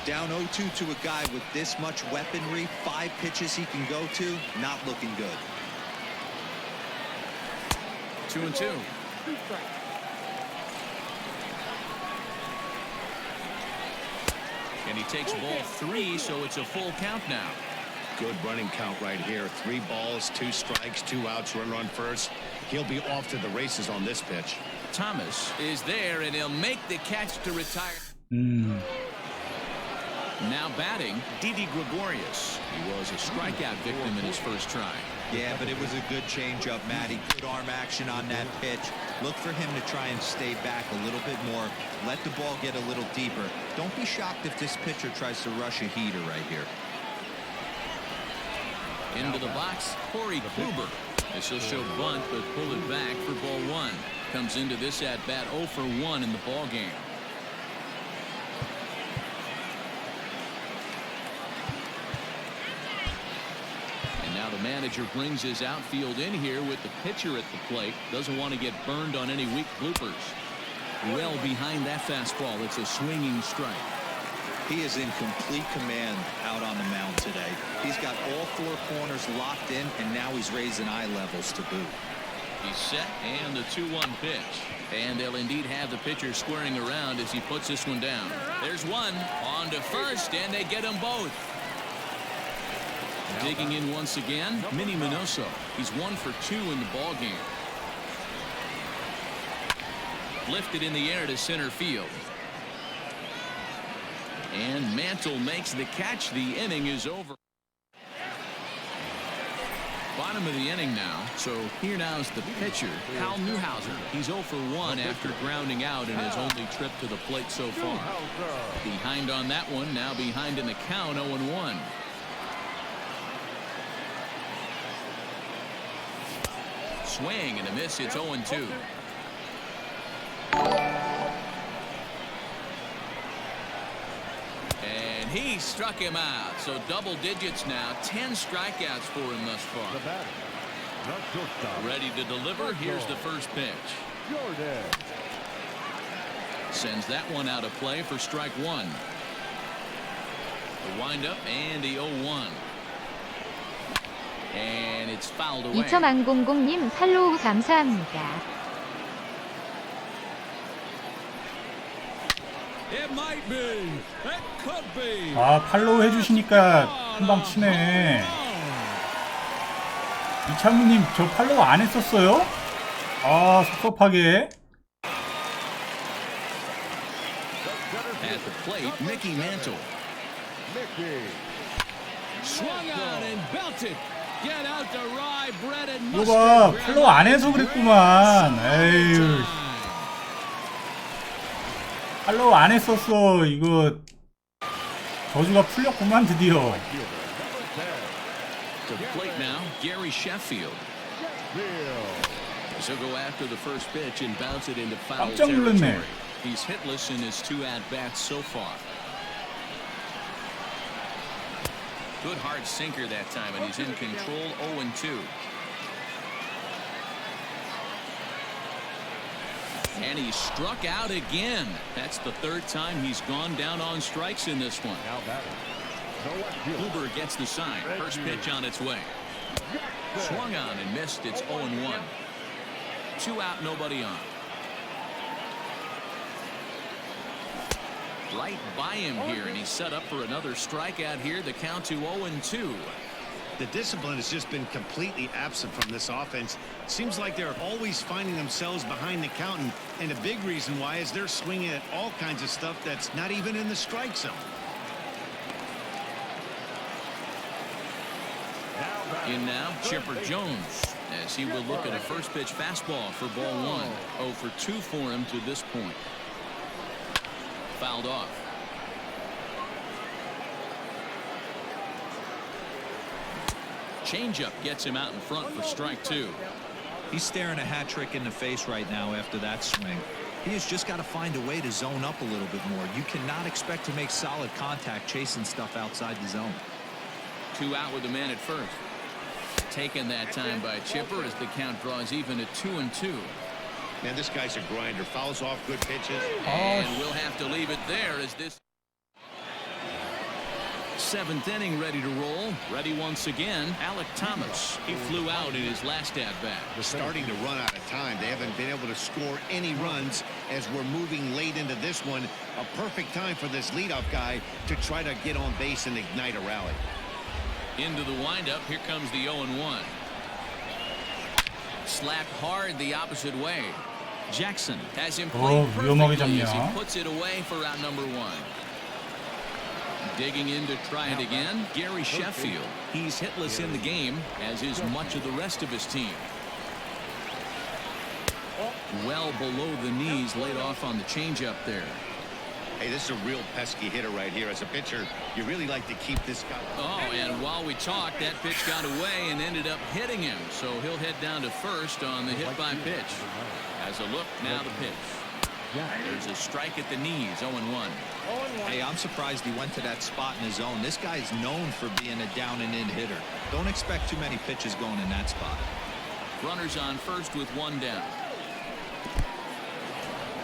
Down 0-2 to a guy with this much weaponry, 5 pitches he can go to, not looking good. 2-2. And he takes ball 3, so it's a full count now. Good running count right here. 3 balls, 2 strikes, 2 outs, runner on first. He'll be off to the races on this pitch. Thomas is there, and he'll make the catch to retire. Now batting, Didi Gregorius. He was a strikeout victim in his first try. Yeah, but it was a good changeup, Matty. Good arm action on that pitch. Look for him to try and stay back a little bit more. Let the ball get a little deeper. Don't be shocked if this pitcher tries to rush a heater right here. Into the box, Corey Kluber. This will show bunt, but pull it back for ball 1. Comes into this at bat 0 for 1 in the ball game. And now the manager brings his outfield in here with the pitcher at the plate. Doesn't want to get burned on any weak bloopers. Well behind that fastball. It's a swinging strike. He is in complete command out on the mound today. He's got all 4 corners locked in, and now he's raising eye levels to boot. He's set, and the 2-1 pitch. And they'll indeed have the pitcher squaring around as he puts this one down. There's one on to first, and they get them both. Digging in once again, Minnie Minoso. He's 1 for 2 in the ball game. Lifted in the air to center field. And Mantle makes the catch. The inning is over. Bottom of the inning now. So here now is the pitcher, Cal Newhouser. He's 0 for 1 after grounding out in his only trip to the plate so far. Behind on that one. Now behind in the count, 0-1. Swing and a miss. It's 0-2. And he struck him out. So double digits now. 10 strikeouts for him thus far. Ready to deliver. Here's the first pitch. Sends that one out of play for strike 1. The windup and the 0-1. And it's fouled away. 2000님 팔로우 감사합니다. 아, 팔로우 해주시니까 금방 치네. 이창무님, 저 팔로우 안 했었어요? 아, 섭섭하게. At the plate, Mickey Mantle. Swung on and belted. Get out the rye bread and 이거 봐, 팔로우 안 해서 그랬구만. 에휴. 팔로우 안 했었어. 이거 저주가 풀렸구만 드디어. To the plate now, Gary Sheffield. So go after the first pitch and bounce it into foul 깜짝 놀랐네. territory. He's hitless in his 2 at-bats so far. Good hard sinker that time, and he's in control. 0-2. And he struck out again. That's the 3rd time he's gone down on strikes in this one. Kluber gets the sign. First pitch on its way. Swung on and missed. It's 0-1. 2 out, nobody on. Right by him here, and he's set up for another strikeout here. The count to 0-2. The discipline has just been completely absent from this offense. Seems like they're always finding themselves behind the count, and a big reason why is they're swinging at all kinds of stuff that's not even in the strike zone. In now, Chipper Jones, as he will look at a first pitch fastball for ball 1. 0 for 2 for him to this point. Fouled off. Changeup gets him out in front for strike 2. He's staring a hat trick in the face right now after that swing. He has just got to find a way to zone up a little bit more. You cannot expect to make solid contact chasing stuff outside the zone. 2 out with the man at first. Taken that time by Chipper as the count draws even at 2-2. Man, this guy's a grinder. Fouls off good pitches. And we'll have to leave it there as this seventh inning ready to roll. Ready once again, Alec Thomas. He flew out in his last at-bat. We're starting to run out of time. They haven't been able to score any runs as we're moving late into this one. A perfect time for this leadoff guy to try to get on base and ignite a rally. Into the windup. Here comes the 0-1. Slapped hard the opposite way. Jackson has him played perfectly as he puts it away for out number 1. Digging in to try it again, Gary Sheffield. He's hitless in the game, as is much of the rest of his team. Well below the knees, laid off on the changeup there. Hey, this is a real pesky hitter right here. As a pitcher, you really like to keep this guy. Oh, and while we talked, that pitch got away and ended up hitting him. So he'll head down to first on the hit by pitch. As a look, now the pitch. There's a strike at the knees, 0-1. Hey, I'm surprised he went to that spot in his zone. This guy's known for being a down and in hitter. Don't expect too many pitches going in that spot. Runners on first with 1 down.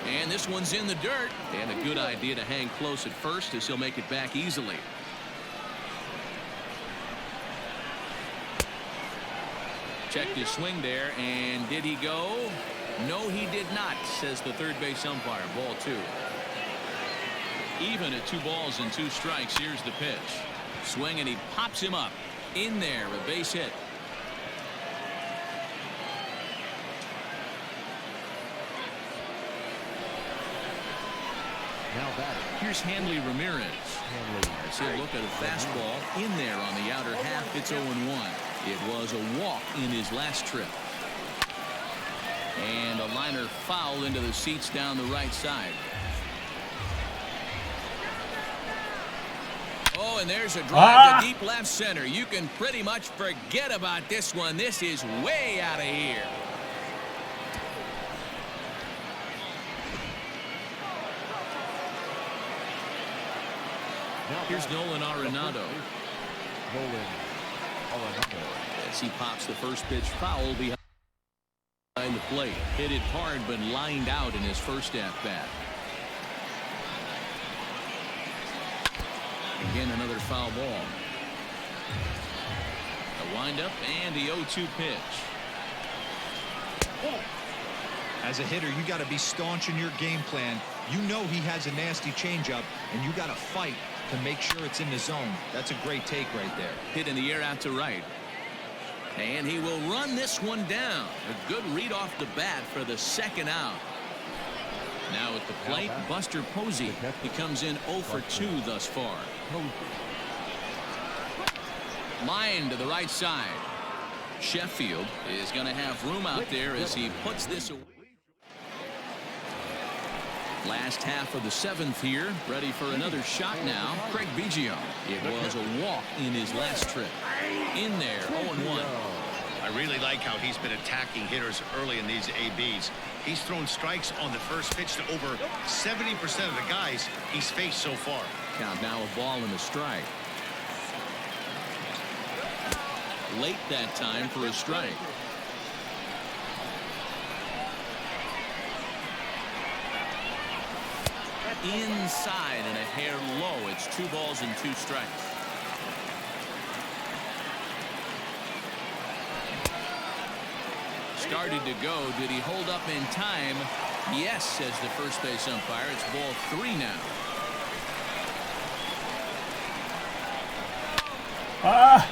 And this one's in the dirt. And a good idea to hang close at first as he'll make it back easily. Checked his swing there, and did he go? No, he did not, says the third base umpire. Ball 2. Even at 2 balls and 2 strikes. Here's the pitch. Swing, and he pops him up. In there, a base hit. Now batting. Here's Hanley Ramirez. As he'll look at a fastball in there on the outer half. It's 0-1. It was a walk in his last trip. And a liner foul into the seats down the right side. Oh, and there's a drive to deep left center. You can pretty much forget about this one. This is way out of here. Here's Nolan Arenado. As he pops the first pitch foul behind the plate. Hit it hard, but lined out in his first at-bat. Again, another foul ball. A windup and the 0-2 pitch. As a hitter, you got to be staunch in your game plan. You know he has a nasty changeup, and you got to fight to make sure it's in the zone. That's a great take right there. Hit in the air out to right. And he will run this one down. A good read off the bat for the second out. Now at the plate, Buster Posey. He comes in 0 for 2 thus far. Line to the right side. Sheffield is going to have room out there as he puts this away. Last half of the 7th here. Ready for another shot now. Craig Biggio. It was a walk in his last trip. In there, 0-1. I really like how he's been attacking hitters early in these ABs. He's thrown strikes on the first pitch to over 70% of the guys he's faced so far. Count now a ball and a strike. Late that time for a strike. Inside and a hair low. It's 2 balls and 2 strikes. Started to go. Did he hold up in time? Yes, says the first base umpire. It's ball 3 now.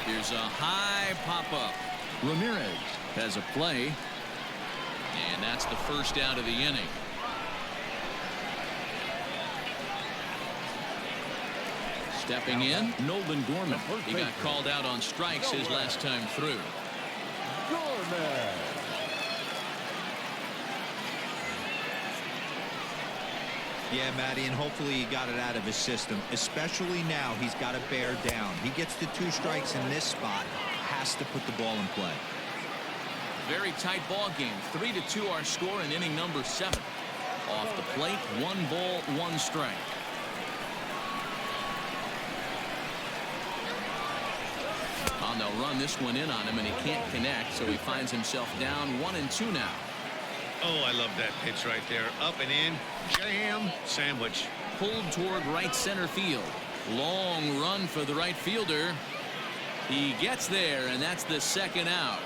Here's a high pop-up. Ramirez has a play. And that's the first out of the inning. Stepping in, Nolan Gorman. He got called out on strikes his last time through. Yeah, Matty, and hopefully he got it out of his system. Especially now, he's got to bear down. He gets the 2 strikes in this spot. Has to put the ball in play. Very tight ball game. 3-2 our score in inning number 7. Off the plate, 1 ball, 1 strike. And they'll run this one in on him, and he can't connect, so he finds himself down 1-2 now. Oh, I love that pitch right there. Up and in. Jam sandwich. Pulled toward right center field. Long run for the right fielder. He gets there, and that's the second out.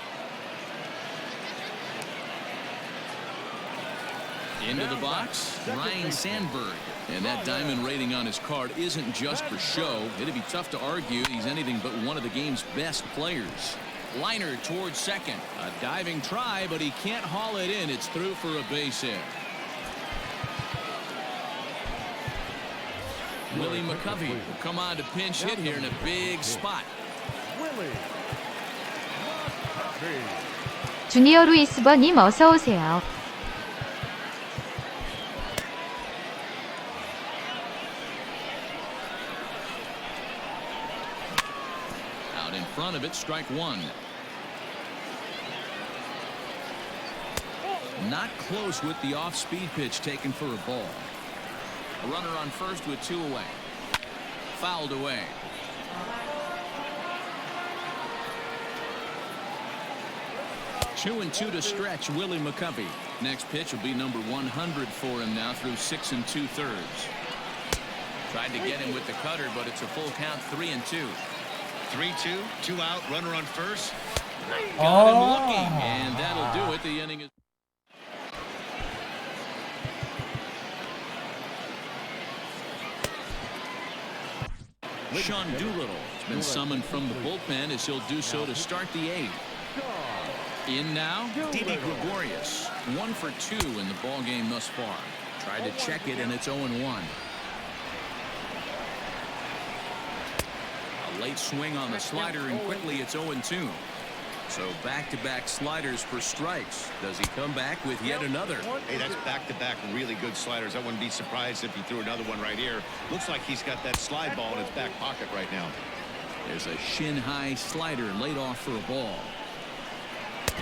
Into the box, Ryan Sandberg. And that diamond rating on his card isn't just for show. It'd be tough to argue he's anything but one of the game's best players. Liner towards second. A diving try, but he can't haul it in. It's through for a base hit. Willie McCovey will come on to pinch hit here in a big spot. 주니어 루이스버님 어서 오세요. Out in front of it, strike one. Not close with the off-speed pitch taken for a ball. A runner on first with two away. Fouled away. 2-2 to stretch Willie McCovey. Next pitch will be number 100 for him now through 6 2/3. Tried to get him with the cutter, but it's a full count, 3-2. 3-2, 2 out, runner on first. Got him looking, and that'll do it. The inning is. Sean Doolittle has been summoned from the bullpen as he'll do so to start the 8th. In now, Didi Gregorius, 1 for 2 in the ball game thus far. Tried to check it, and it's 0-1. A late swing on the slider, and quickly it's 0-2. So back-to-back sliders for strikes. Does he come back with yet another? Hey, that's back-to-back really good sliders. I wouldn't be surprised if he threw another one right here. Looks like he's got that slide ball in his back pocket right now. There's a shin-high slider laid off for a ball.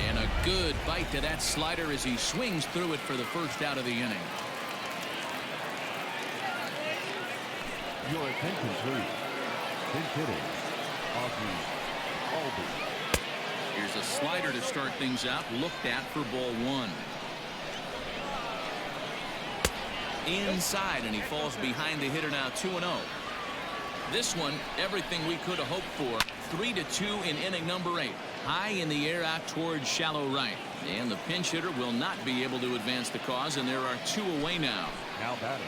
And a good bite to that slider as he swings through it for the first out of the inning. Your attention, please. Pinch hitting. Albee. Here's a slider to start things out, looked at for ball 1. Inside, and he falls behind the hitter now, 2-0. This one, everything we could have hoped for. 3-2 in inning number 8. High in the air out towards shallow right. And the pinch hitter will not be able to advance the cause, and there are 2 away now. Now batting.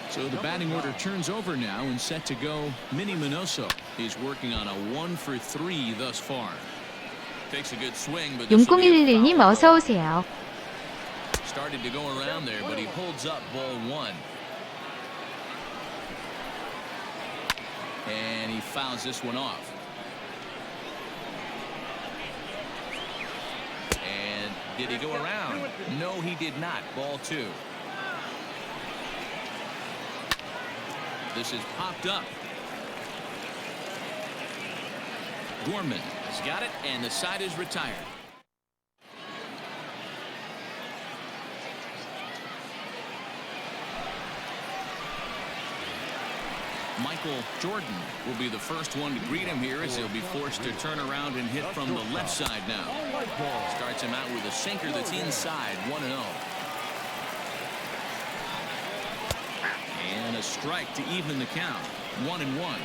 So the batting order turns over now and set to go Minnie Minoso. He's working on a 1 for 3 thus far. Takes a good swing, but this will be a 용공일일님 foul. 어서 오세요. Started to go around there, but he holds up ball 1. And he fouls this one off. And did he go around? No, he did not. Ball 2. This is popped up. Gorman has got it, and the side is retired. Michael Jordan will be the first one to greet him here as he'll be forced to turn around and hit from the left side now. Starts him out with a sinker that's inside, 1-0. And a strike to even the count, 1-1.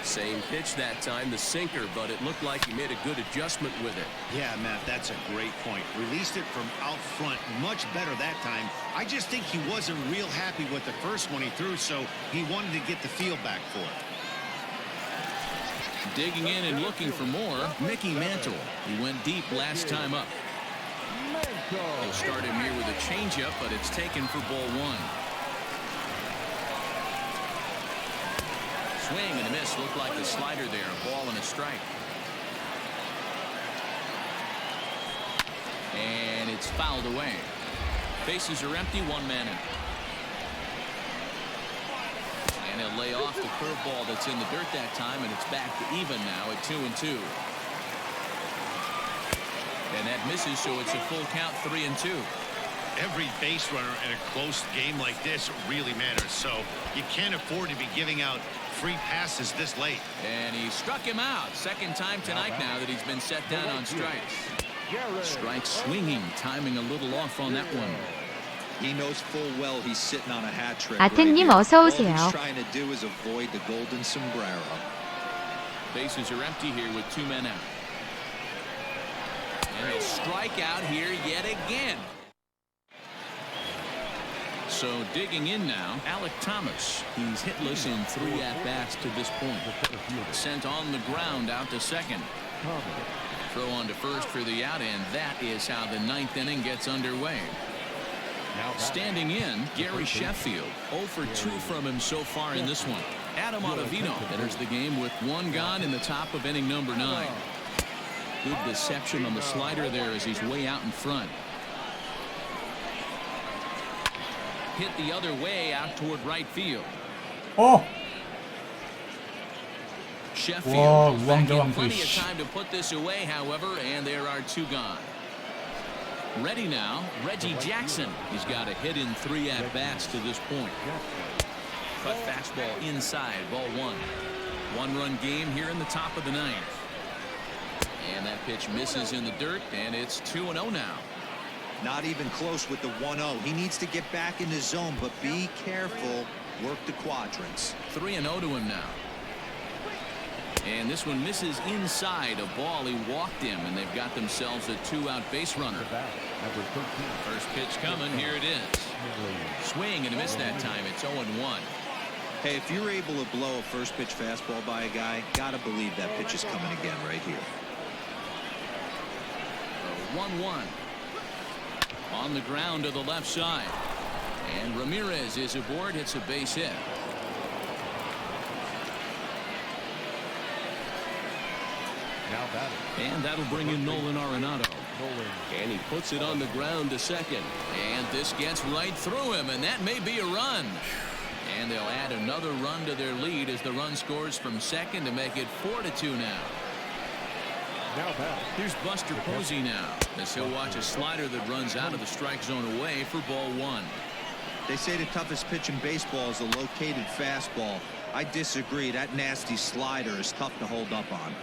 Same pitch that time, the sinker, but it looked like he made a good adjustment with it. Yeah, Matt, that's a great point. Released it from out front much better that time. I just think he wasn't real happy with the first one he threw, so he wanted to get the feel back for it. Digging in and looking for more, Mickey Mantle. He went deep last time up. They'll start him here with a changeup, but it's taken for ball 1. Swing and a miss. Looked like the slider there. A ball and a strike. And it's fouled away. Bases are empty. 1 man in. And he'll lay off the curveball that's in the dirt that time, and it's back to even now at 2-2. And that misses, so it's a full count, 3-2. Every base runner in a close game like this really matters, so you can't afford to be giving out free passes this late. And he struck him out. Second time tonight now that he's been set down on strikes. Strike swinging, timing a little off on that one. He knows full well he's sitting on a hat trick. 아트님 어서 All 오세요. he's trying to do is avoid the golden sombrero. Bases are empty here with 2 men out. And he'll strike out here yet again. So digging in now, Alec Thomas. He's hitless in 3 at-bats to this point. Sent on the ground out to second. Throw on to first for the out, and that is how the 9th inning gets underway. Standing in, Gary Sheffield. 0 for 2 from him so far in this one. Adam Ottavino enters the game with 1 gone in the top of inning number 9. Good deception on the slider there as he's way out in front. Hit the other way out toward right field. 어! Sheffield 와, back in 우왕좌왕 plenty of 씨. time to put this away, however, and there are 2 gone. Ready now, Reggie Jackson. He's got a hit in 3 at-bats to this point. Cut fastball inside, ball 1. 1-run game here in the top of the 9th. And that pitch misses in the dirt, and it's 2-0 now. Not even close with the 1-0. He needs to get back in the zone, but be careful. Work the quadrants. 3-0 to him now. And this one misses inside a ball. He walked him, and they've got themselves a 2-out base runner. First pitch coming. Here it is. Swing and a miss that time. It's 0-1. Hey, if you're able to blow a first pitch fastball by a guy, gotta believe that pitch is coming again right here. 1-1. On the ground to the left side. And Ramirez is aboard. Hits a base hit. And that'll bring in Nolan Arenado. And he puts it on the ground to second. And this gets right through him, and that may be a run. And they'll add another run to their lead as the run scores from second to make it 4-2 now. Here's Buster Posey now, as he'll watch a slider that runs out of the strike zone away for ball 1. They say the toughest pitch in baseball is a located fastball. I disagree. That nasty slider is tough to hold up on.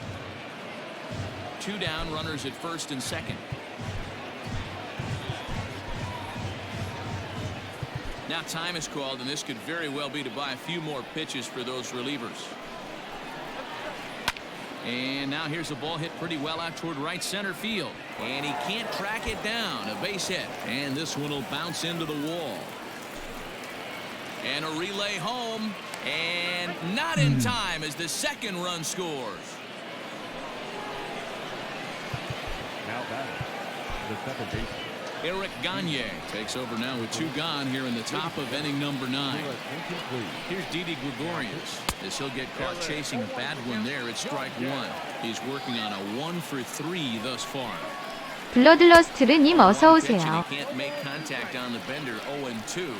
2 down, runners at first and second. Now time is called, and this could very well be to buy a few more pitches for those relievers. And now here's a ball hit pretty well out toward right center field. And he can't track it down. A base hit. And this one will bounce into the wall. And a relay home. And not in time as the second run scores. Now batting, the second baseman. Eric Gagne takes over now with 2 gone here in the top of inning number 9. Here's Didi Gregorius as he'll get caught chasing a bad one there at strike 1. He's working on a 1 for 3 thus far. 블러들러스트르님 어서 오세요. He can't make contact on the bender. 0-2.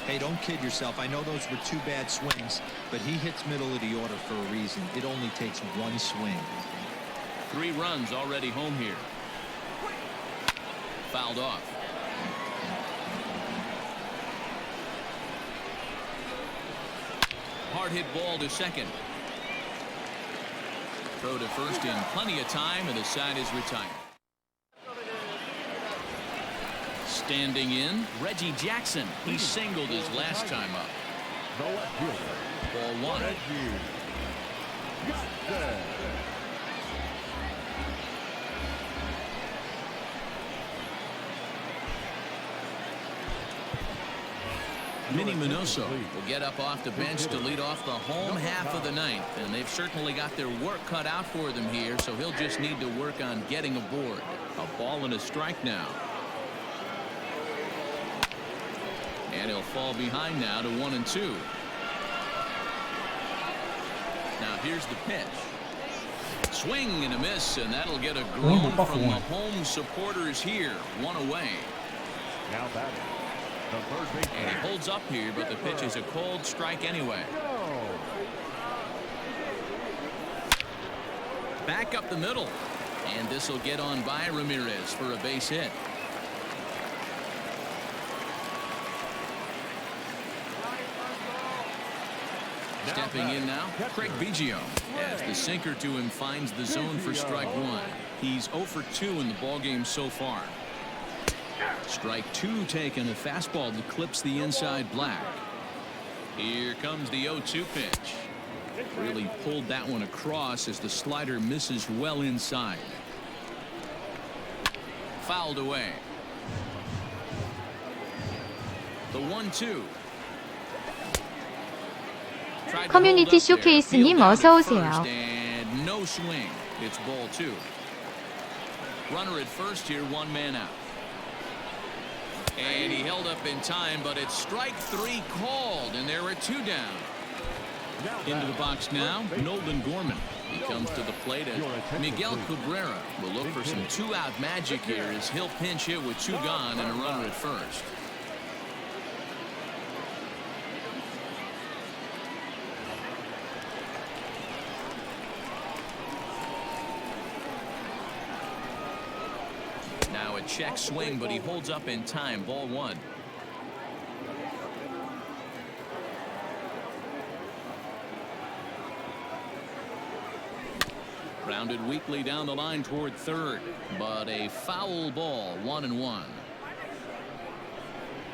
Hey, don't kid yourself. I know those were 2 bad swings, but he hits middle of the order for a reason. It only takes 1 swing. 3 runs already home here. Fouled off. Hard hit ball to second. Throw to first in plenty of time, and the side is retired. Standing in, Reggie Jackson. He singled his last time up. The left fielder. Ball 1. Minnie Minoso will get up off the bench to lead off the home half of the 9th, and they've certainly got their work cut out for them here, so he'll just need to work on getting aboard. A ball and a strike now. And he'll fall behind now to 1-2. Now here's the pitch. Swing and a miss, and that'll get a groan from the home supporters here. 1 away. Now batting, the third baseman. And he holds up here, but the pitch is a cold strike anyway. Back up the middle. And this will get on by Ramirez for a base hit. Stepping in now, Craig Biggio, as the sinker to him finds the zone for strike 1. He's 0 for 2 in the ballgame so far. Strike two taken. A fastball that clips the inside black. Here comes the 0-2 pitch. Really pulled that one across as the slider misses well inside. Fouled away. The 1-2. 커뮤니티 쇼케이스님 어서 오세요. No swing. It's ball two. Runner at first here, one man out. And he held up in time, but it's strike three called, and there are two down. Into the box now, Nolan Gorman. He comes to the plate as Miguel Cabrera will look for some two-out magic here as he'll pinch hit with two gone and a runner at first. Now a check swing, but he holds up in time. Ball one. Grounded weakly down the line toward third, but a foul ball. 1-1.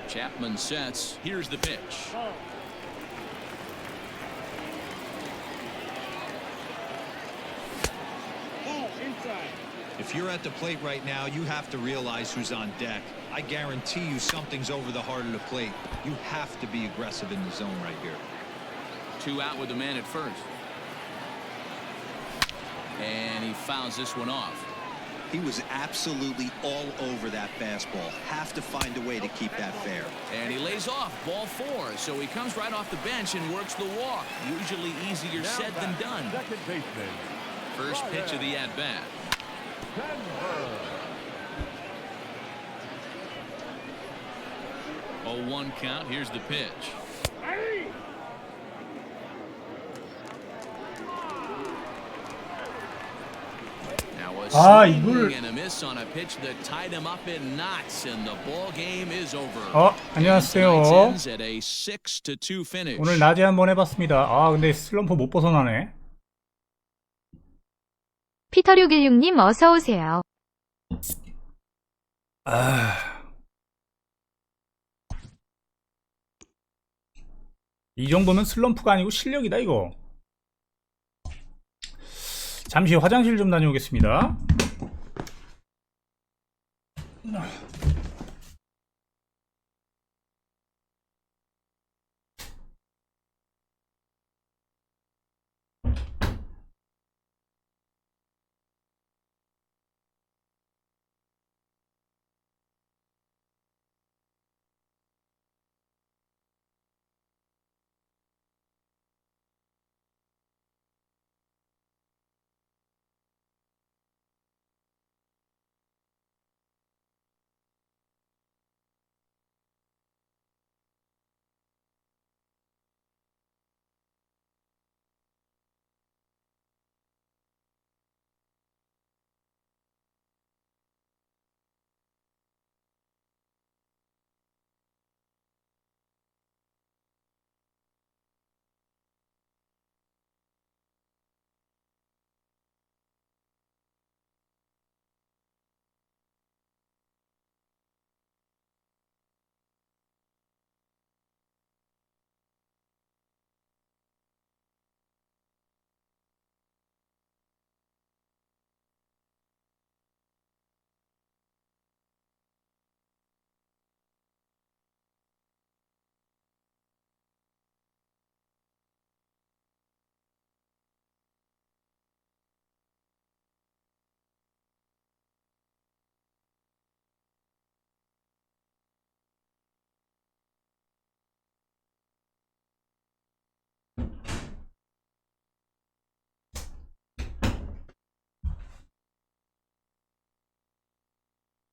Chapman sets. Here's the pitch. If you're at the plate right now, you have to realize who's on deck. I guarantee you something's over the heart of the plate. You have to be aggressive in the zone right here. Two out with the man at first. And he fouls this one off. He was absolutely all over that fastball. Have to find a way to keep that fair. And he lays off. Ball four. So he comes right off the bench and works the walk. Usually easier said than done. Second baseman. First pitch of the at-bat. 0-1 count. Here's the pitch. Now a swing and a miss on a pitch that tied him up in knots, and the ball game is over. 안녕하세요. Tonight's ends at a 6-2 finish. 오늘 낮에 한번 해봤습니다. 근데 슬럼프 못 벗어나네. 피터616님 어서 오세요. 이 정도면 슬럼프가 아니고 실력이다 이거. 잠시 화장실 좀 다녀오겠습니다.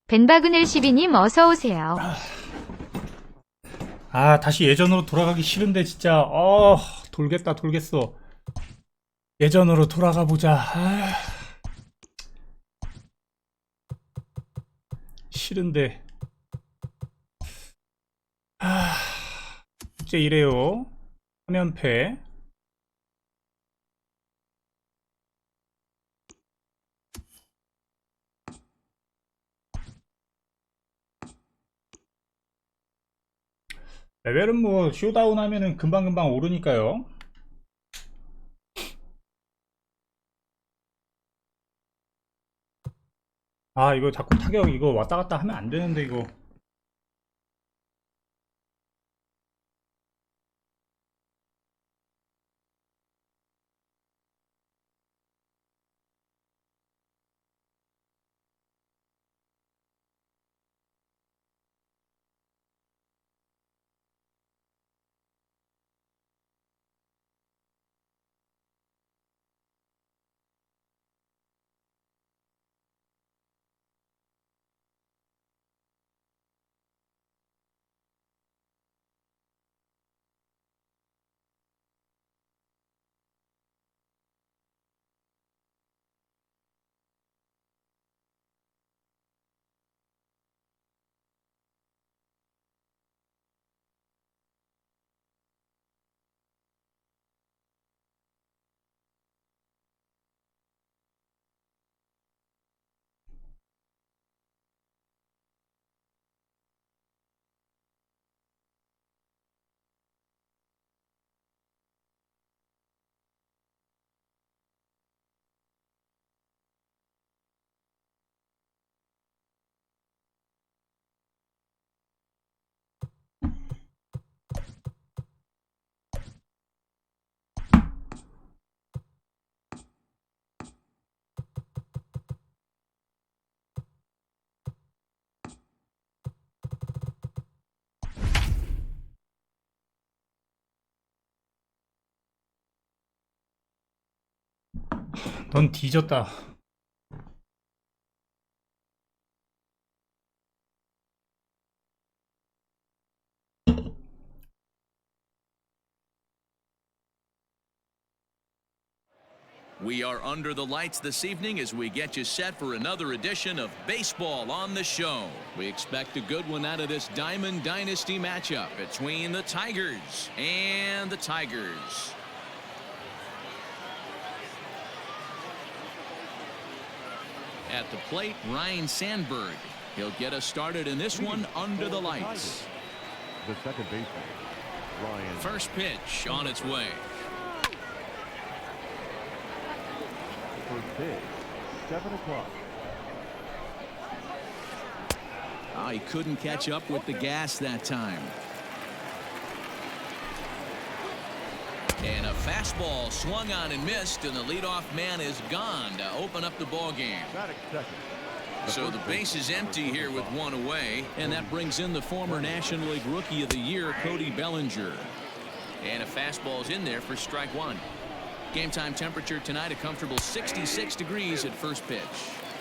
벤바그넬 12님 어서 오세요. 다시 예전으로 돌아가기 싫은데 진짜 돌겠어. 예전으로 돌아가 보자. 싫은데. 이제 이래요. 화면패. 레벨은 뭐 쇼다운 하면은 금방금방 오르니까요. 아, 이거 자꾸 타격 이거 왔다 갔다 하면 안 되는데 이거. 넌 뒤졌다. We are under the lights this evening as we get you set for another edition of Baseball on the Show. We expect a good one out of this Diamond Dynasty matchup between the Tigers and the Tigers. At the plate, Ryan Sandberg. He'll get us started in this one under the lights. The second baseman, Ryan. First pitch on its way. First pitch, 7 o'clock. Oh, he couldn't catch up with the gas that time. And a fastball swung on and missed, and the leadoff man is gone to open up the ball game. Batting second. So the base is empty here with one away, and that brings in the former National League Rookie of the Year, Cody Bellinger. And a fastball's in there for strike one. Game time temperature tonight a comfortable 66 degrees at first pitch.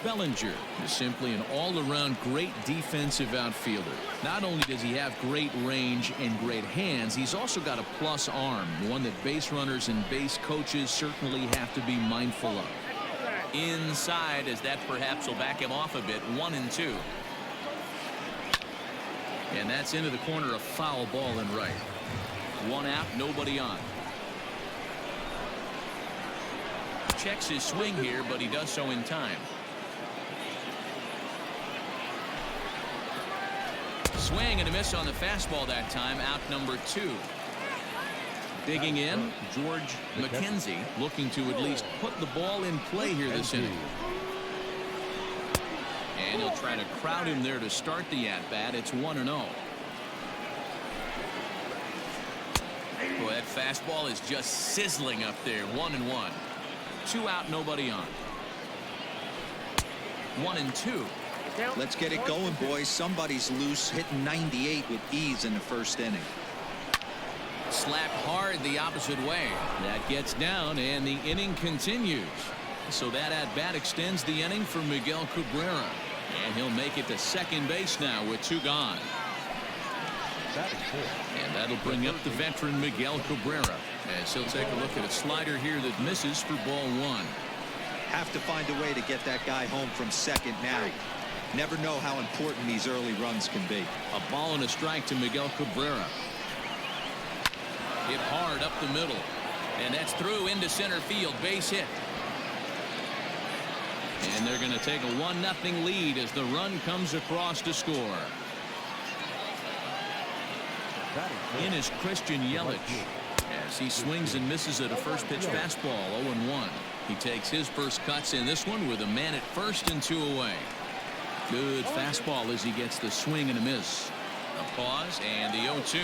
Bellinger is simply an all-around great defensive outfielder. Not only does he have great range and great hands, he's also got a plus arm, one that base runners and base coaches certainly have to be mindful of. Inside, as that perhaps will back him off a bit, 1-2. And that's into the corner, a foul ball and right. One out, nobody on. Checks his swing here, but he does so in time. Swing and a miss on the fastball that time, out number 2. Digging in, George McKenzie, looking to at least put the ball in play here this inning. And he'll try to crowd him there to start the at-bat. It's 1-0. Boy, that fastball is just sizzling up there. 1-1. 2 out, nobody on. 1-2. Let's get it going, boys. Somebody's loose, hitting 98 with ease in the first inning. Slapped hard the opposite way. That gets down, and the inning continues. So that at-bat extends the inning for Miguel Cabrera. And he'll make it to second base now with 2 gone. And that'll bring up the veteran Miguel Cabrera, as he'll take a look at a slider here that misses for ball 1. Have to find a way to get that guy home from second now. Never know how important these early runs can be. A ball and a strike to Miguel Cabrera. Hit hard up the middle. And that's through into center field. Base hit. And they're going to take a 1-0 lead as the run comes across to score. In is Christian Yelich as he swings and misses at a first pitch fastball. 0-1. He takes his first cuts in this one with a man at first and 2 away. Good fastball as he gets the swing and a miss. A pause and the 0-2.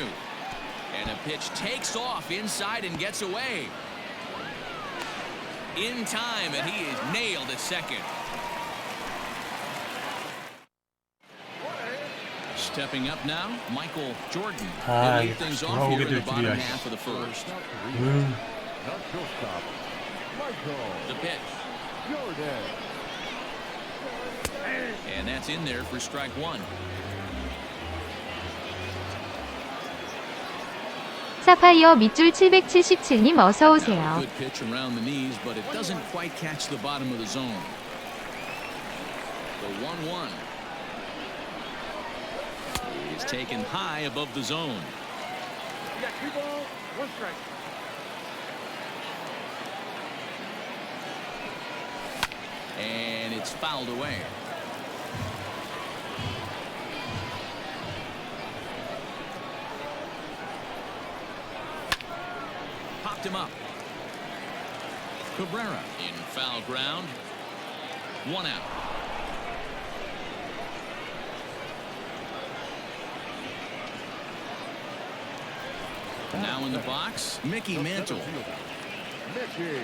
And a pitch takes off inside and gets away. In time, and he is nailed at second. Stepping up now, Michael Jordan. He'll lead things off here in the bottom half of the first. The pitch. And that's in there for strike one. 사파이어 밑줄 777님 어서 오세요. Good pitch around the knees, but it doesn't quite catch the bottom of the zone. The 1-1 is taken high above the zone. You got 2 balls, 1 strike. And it's fouled away. Popped him up. Cabrera in foul ground. 1 out. Now in the box, Mickey Mantle. Mickey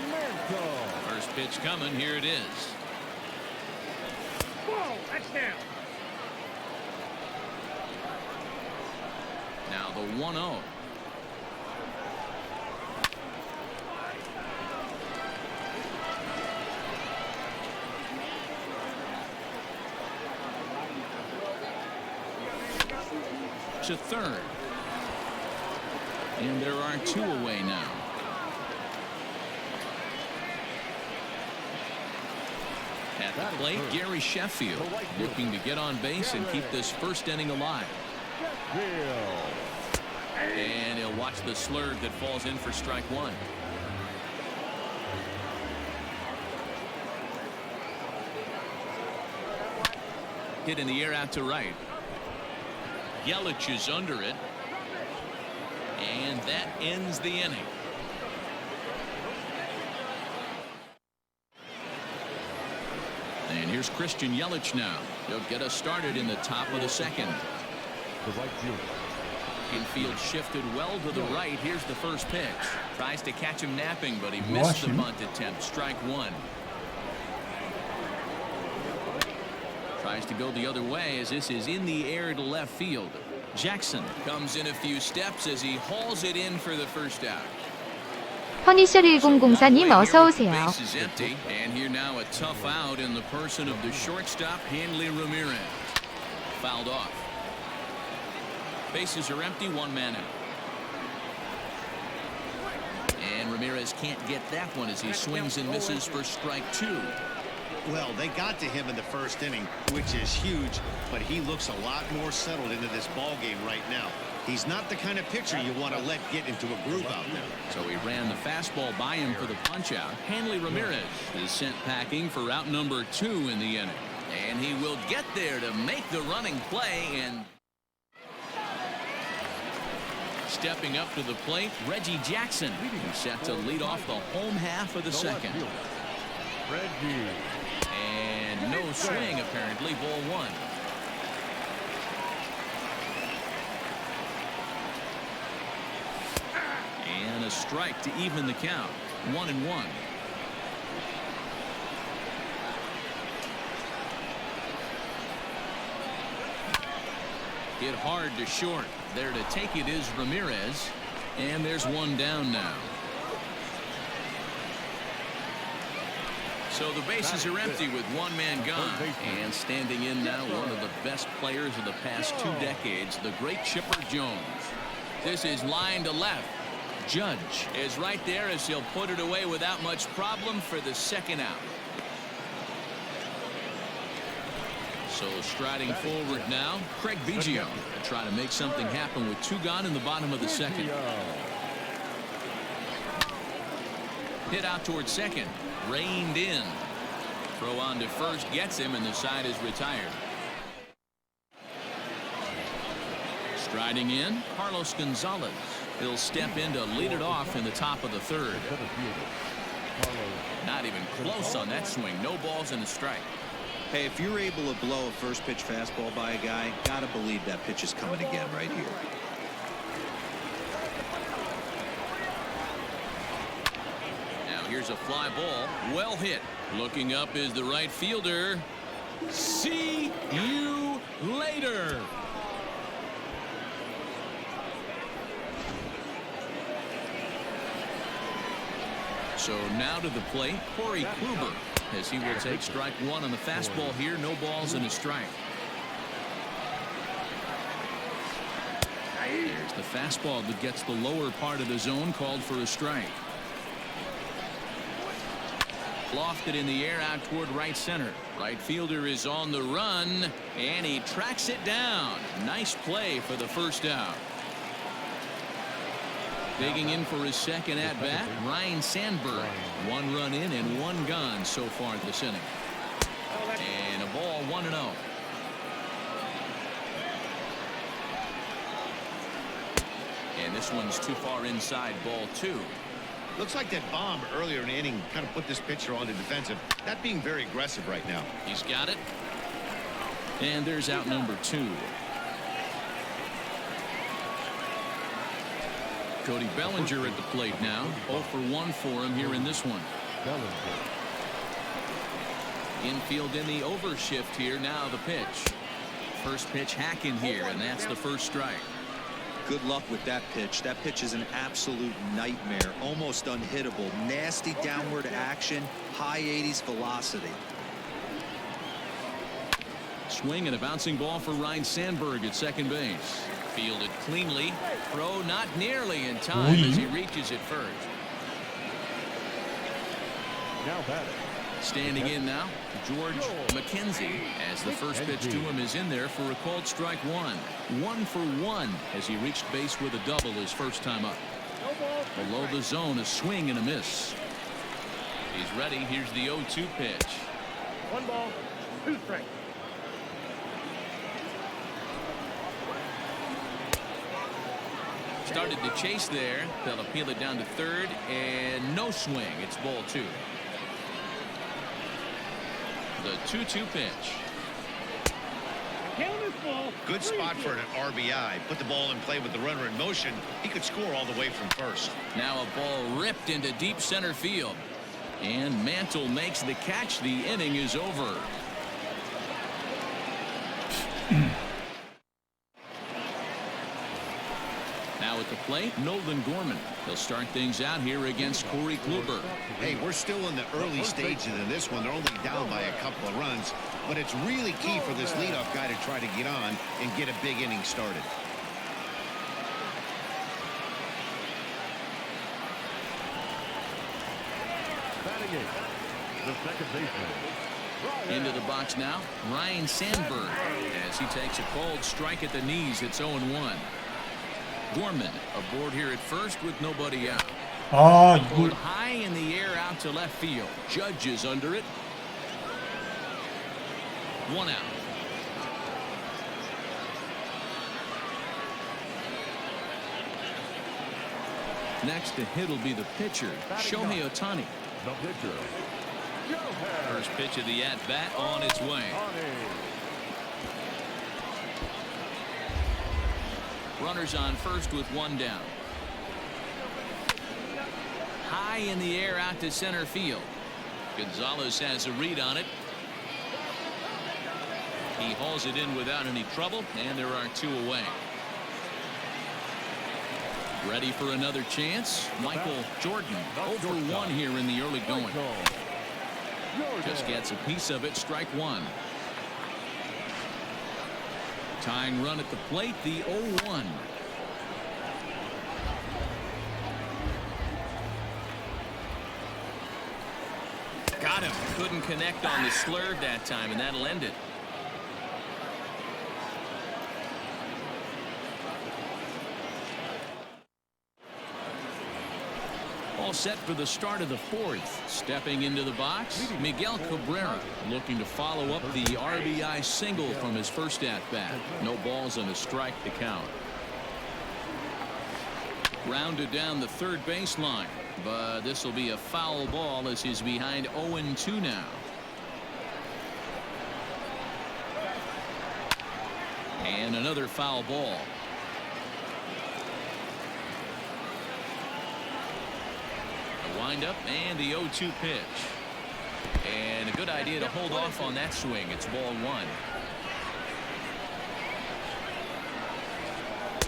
Mantle. First pitch coming. Here it is. Whoa, that's down. Now the 1-0. To third. And there are 2 away now. At the plate, Gary Sheffield looking to get on base and keep this first inning alive. And he'll watch the slurve that falls in for strike one. Hit in the air out to right. Yelich is under it. And that ends the inning. And here's Christian Yelich now. He'll get us started in the top of the second. The right fielder. Infield shifted well to the right. Here's the first pitch. Tries to catch him napping, but he missed the bunt attempt. Strike one. Tries to go the other way as this is in the air to left field. Jackson comes in a few steps as he hauls it in for the first out. 퍼니셔 1004님 어서 오세요. Base is empty, and here now a tough out in the person of the shortstop, Hanley Ramirez. Fouled off. Bases are empty, 1 man out. And Ramirez can't get that one as he swings and misses for strike 2. Well, they got to him in the first inning, which is huge, but he looks a lot more settled into this ball game right now. He's not the kind of pitcher you want to let get into a groove out there. So he ran the fastball by him for the punch out. Hanley Ramirez is sent packing for out number 2 in the inning. And he will get there to make the running play. And stepping up to the plate, Reggie Jackson, who's set to lead off the home half of the second. Reggie. And no swing, apparently. Ball 1. And a strike to even the count. 1-1. Hit hard to short. There to take it is Ramirez. And there's 1 down now. So the bases are empty with 1 man gone. And standing in now, one of the best players of the past 2 decades, the great Chipper Jones. This is line to left. Judge is right there as he'll put it away without much problem for the second out. So striding forward now, Craig Biggio trying to make something happen with 2 gone in the bottom of the second. Hit out towards second. Reined in. Throw on to first gets him, and the side is retired. Striding in, Carlos Gonzalez. He'll step in to lead it off in the top of the third. Not even close on that swing. No balls and a strike. Hey, if you're able to blow a first pitch fastball by a guy, gotta believe that pitch is coming again right here. Now here's a fly ball. Well hit. Looking up is the right fielder. See you later. So now to the plate, Corey Kluber, as he will take strike one on the fastball here. No balls and a strike. Here's the fastball that gets the lower part of the zone, called for a strike. Lofted in the air out toward right center. Right fielder is on the run, and he tracks it down. Nice play for the first out. Digging in for his second at-bat, Ryan Sandberg. 1 run in and 1 gone so far this inning. And a ball 1-0. And this one's too far inside, ball 2. Looks like that bomb earlier in the inning kind of put this pitcher on the defensive. Not being very aggressive right now. He's got it. And there's out number 2. Cody Bellinger at the plate now. 0 for 1 for him here in this one. Infield in the overshift here. Now the pitch. First pitch hacking here, and that's the first strike. Good luck with that pitch. That pitch is an absolute nightmare. Almost unhittable. Nasty downward action. High 80s velocity. Swing and a bouncing ball for Ryan Sandberg at second base. Fielded cleanly. Throw not nearly in time as he reaches it first. Now batting. Standing in now, George McKenzie, as the first pitch to him is in there for a called strike 1. 1 for 1 as he reached base with a double his first time up. Below the zone, a swing and a miss. He's ready. Here's the 0-2 pitch. 1 ball, 2 strikes. Started to chase there. They'll appeal it down to third, and no swing. It's ball 2. The 2-2 pitch. Good spot for an RBI. Put the ball in play with the runner in motion. He could score all the way from first. Now a ball ripped into deep center field. And Mantle makes the catch. The inning is over. Now at the plate, Nolan Gorman. He'll start things out here against Corey Kluber. Hey, we're still in the early stages of this one. They're only down by a couple of runs, but it's really key for this leadoff guy to try to get on and get a big inning started. Batting in, the second baseman. Into the box now, Ryan Sandberg, as he takes a called strike at the knees. It's 0-1. Gorman aboard here at first with nobody out. 이걸 High in the air out to left field. Judge is under it. 1 out. Next to hit will be the pitcher, Shohei Ohtani. The pitcher. First pitch of the at-bat on its way. Runners on first with 1 down. High in the air out to center field. Gonzalez has a read on it. He hauls it in without any trouble, and there are 2 away. Ready for another chance. Michael Jordan 0 for 1 here in the early going. Just gets a piece of it. Strike 1. Tying run at the plate, the 0-1. Got him. Couldn't connect on the slurve that time, and that'll end it. All set for the start of the 4th. Stepping into the box, Miguel Cabrera looking to follow up the RBI single from his first at-bat. No balls and a strike to count. Grounded down the third baseline, but this will be a foul ball as he's behind 0-2 now. And another foul ball. The windup and the 0-2 pitch. And a good idea to hold off on that swing. It's ball one.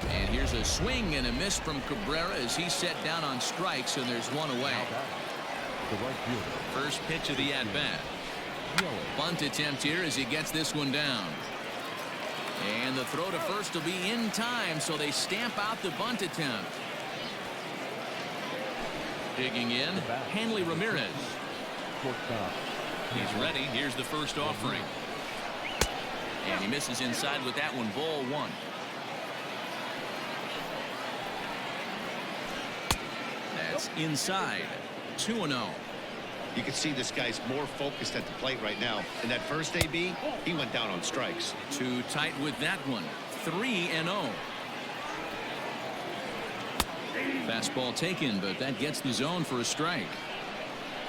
And here's a swing and a miss from Cabrera as he's set down on strikes, and there's one away. First pitch of the at-bat. Bunt attempt here as he gets this one down. And the throw to first will be in time, so they stamp out the bunt attempt. Digging in, Hanley Ramirez. He's ready. Here's the first offering. And he misses inside with that one. Ball one. That's inside. 2-0. You can see this guy's more focused at the plate right now. In that first AB, he went down on strikes. Too tight with that one. 3-0. Fastball taken, but that gets the zone for a strike.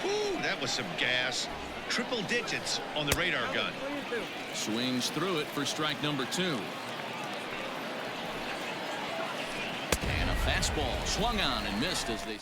Ooh, that was some gas. Triple digits on the radar gun. Swings through it for strike number 2. And a fastball swung on and missed as they...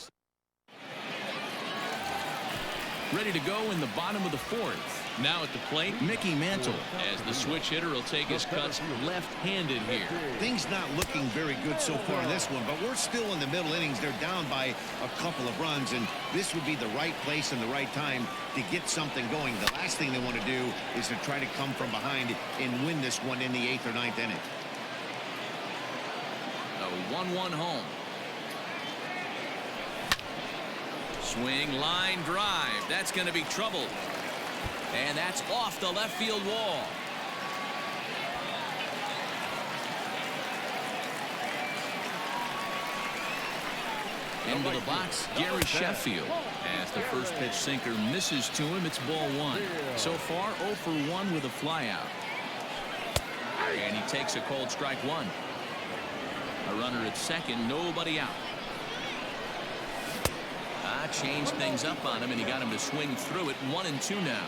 Ready to go in the bottom of the fourth. Now at the plate, Mickey Mantle, as the switch hitter will take his cuts left-handed here. Things not looking very good so far in this one, but we're still in the middle innings. They're down by a couple of runs, and this would be the right place and the right time to get something going. The last thing they want to do is to try to come from behind and win this one in the 8th or 9th inning. A 1-1 home. Swing, line drive. That's going to be trouble. And that's off the left field wall. Into the box, Gary Sheffield. As the first pitch sinker misses to him, it's ball one. So far, 0 for 1 with a flyout. And he takes a cold strike one. A runner at second, nobody out. Changed things up on him, and he got him to swing through it. 1-2 now.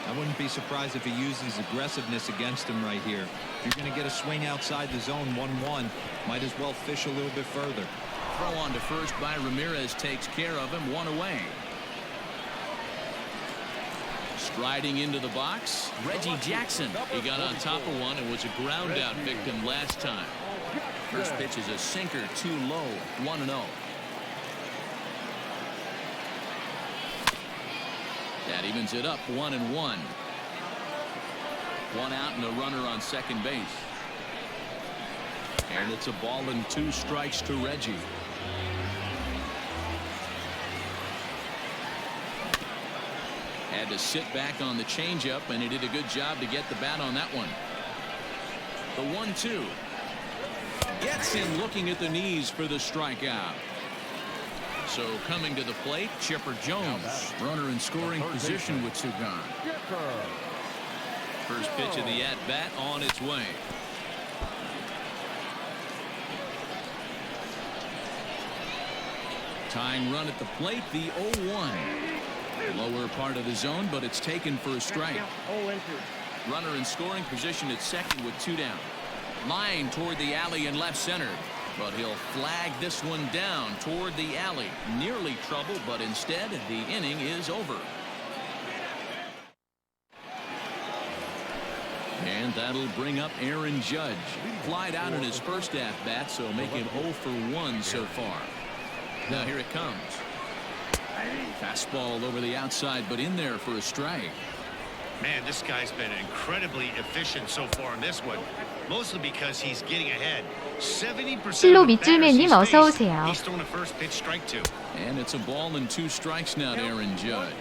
I wouldn't be surprised if he used his aggressiveness against him right here. If you're going to get a swing outside the zone 1-1, might as well fish a little bit further. Throw on to first by Ramirez takes care of him. 1 away. Striding into the box, Reggie Jackson. He got on top of one and was a ground out victim last time. First pitch is a sinker, too low. 1-0. That evens it up. 1-1. 1 out and a runner on second base. And it's a ball and 2 strikes to Reggie. Had to sit back on the changeup, and he did a good job to get the bat on that one. The 1-2. Gets him looking at the knees for the strikeout. So coming to the plate, Chipper Jones, runner in scoring position with 2 gone. First pitch of the at-bat on its way. Tying run at the plate, the 0-1. Lower part of the zone, but it's taken for a strike. Runner in scoring position at second with 2 down. Line toward the alley in left center. But he'll flag this one down toward the alley. Nearly trouble, but instead the inning is over. And that'll bring up Aaron Judge. Flied out in his first at-bat, so make him 0 for 1 so far. Now here it comes. Fastball over the outside, but in there for a strike. Man, this guy's been incredibly efficient so far in this one. Mostly because he's getting ahead. 70% 실로 밑줄매님 어서 오세요. he's thrown a first pitch strike to. And it's a ball and 2 strikes now to Aaron Judge.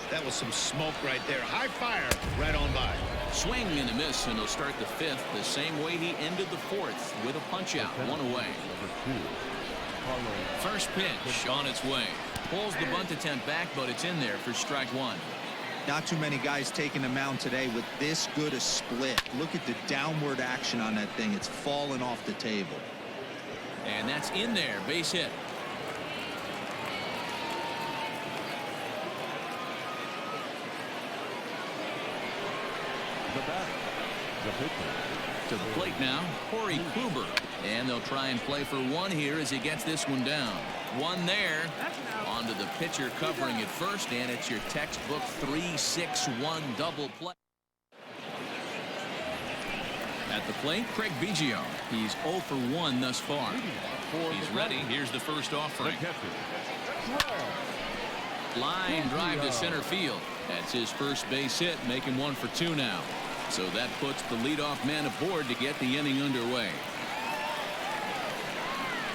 That was some smoke right there. High fire right on by. Swing and a miss, and he'll start the 5th the same way he ended the 4th with a punch out. 1 away. First pitch on its way. Pulls the bunt attempt back, but it's in there for strike 1. Not too many guys taking the mound today with this good a split. Look at the downward action on that thing. It's fallen off the table. And that's in there, base hit. The batter, the pitcher. To the plate now, Corey Kluber. And they'll try and play for one here as he gets this one down. One there. Onto the pitcher covering it first, and it's your textbook 3-6-1 double play. At the plate, Craig Biggio. He's 0 for 1 thus far. He's ready. Here's the first offering. Line drive to center field. That's his first base hit, making 1 for 2 now. So that puts the leadoff man aboard to get the inning underway.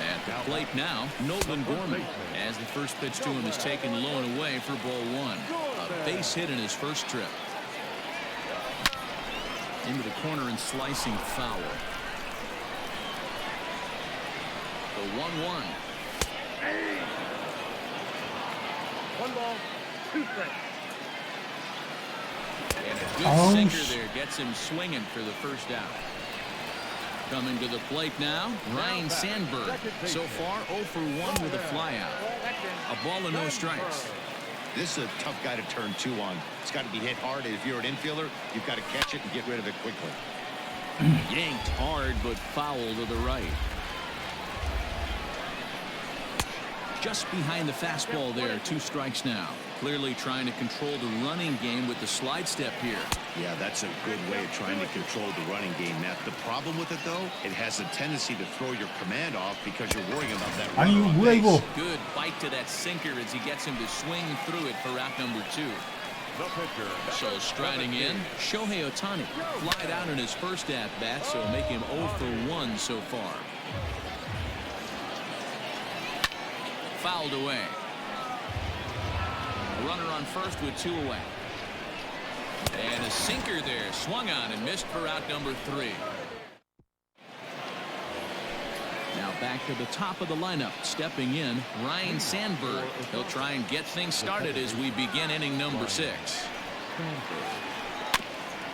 At the plate now, Nolan Gorman, as the first pitch to him is taken low and away for ball 1. A base hit in his first trip. Into the corner and slicing foul. The 1-1. 1 ball, 2 strikes. And a good sinker there gets him swinging for the first out. Coming to the plate now, Ryan Sandberg. So far, 0 for 1 with a flyout. A ball and no strikes. This is a tough guy to turn 2 on. It's got to be hit hard, and if you're an infielder, you've got to catch it and get rid of it quickly. Yanked hard, but foul to the right. Just behind the fastball there, 2 strikes now. Clearly trying to control the running game with the slide step here. Yeah, that's a good way of trying to control the running game, Matt. The problem with it, though, it has a tendency to throw your command off because you're worrying about that 아니 runner 이거 on 뭐야 base. 이거. Good bite to that sinker as he gets him to swing through it for out number 2. The pitcher. So striding in, Shohei Ohtani. Flied out in his first at-bat, so make him 0 for 1 so far. Fouled away. A runner on first with 2 away. And a sinker there, swung on and missed for out number 3. Now back to the top of the lineup, stepping in, Ryan Sandberg. He'll try and get things started as we begin inning number 6.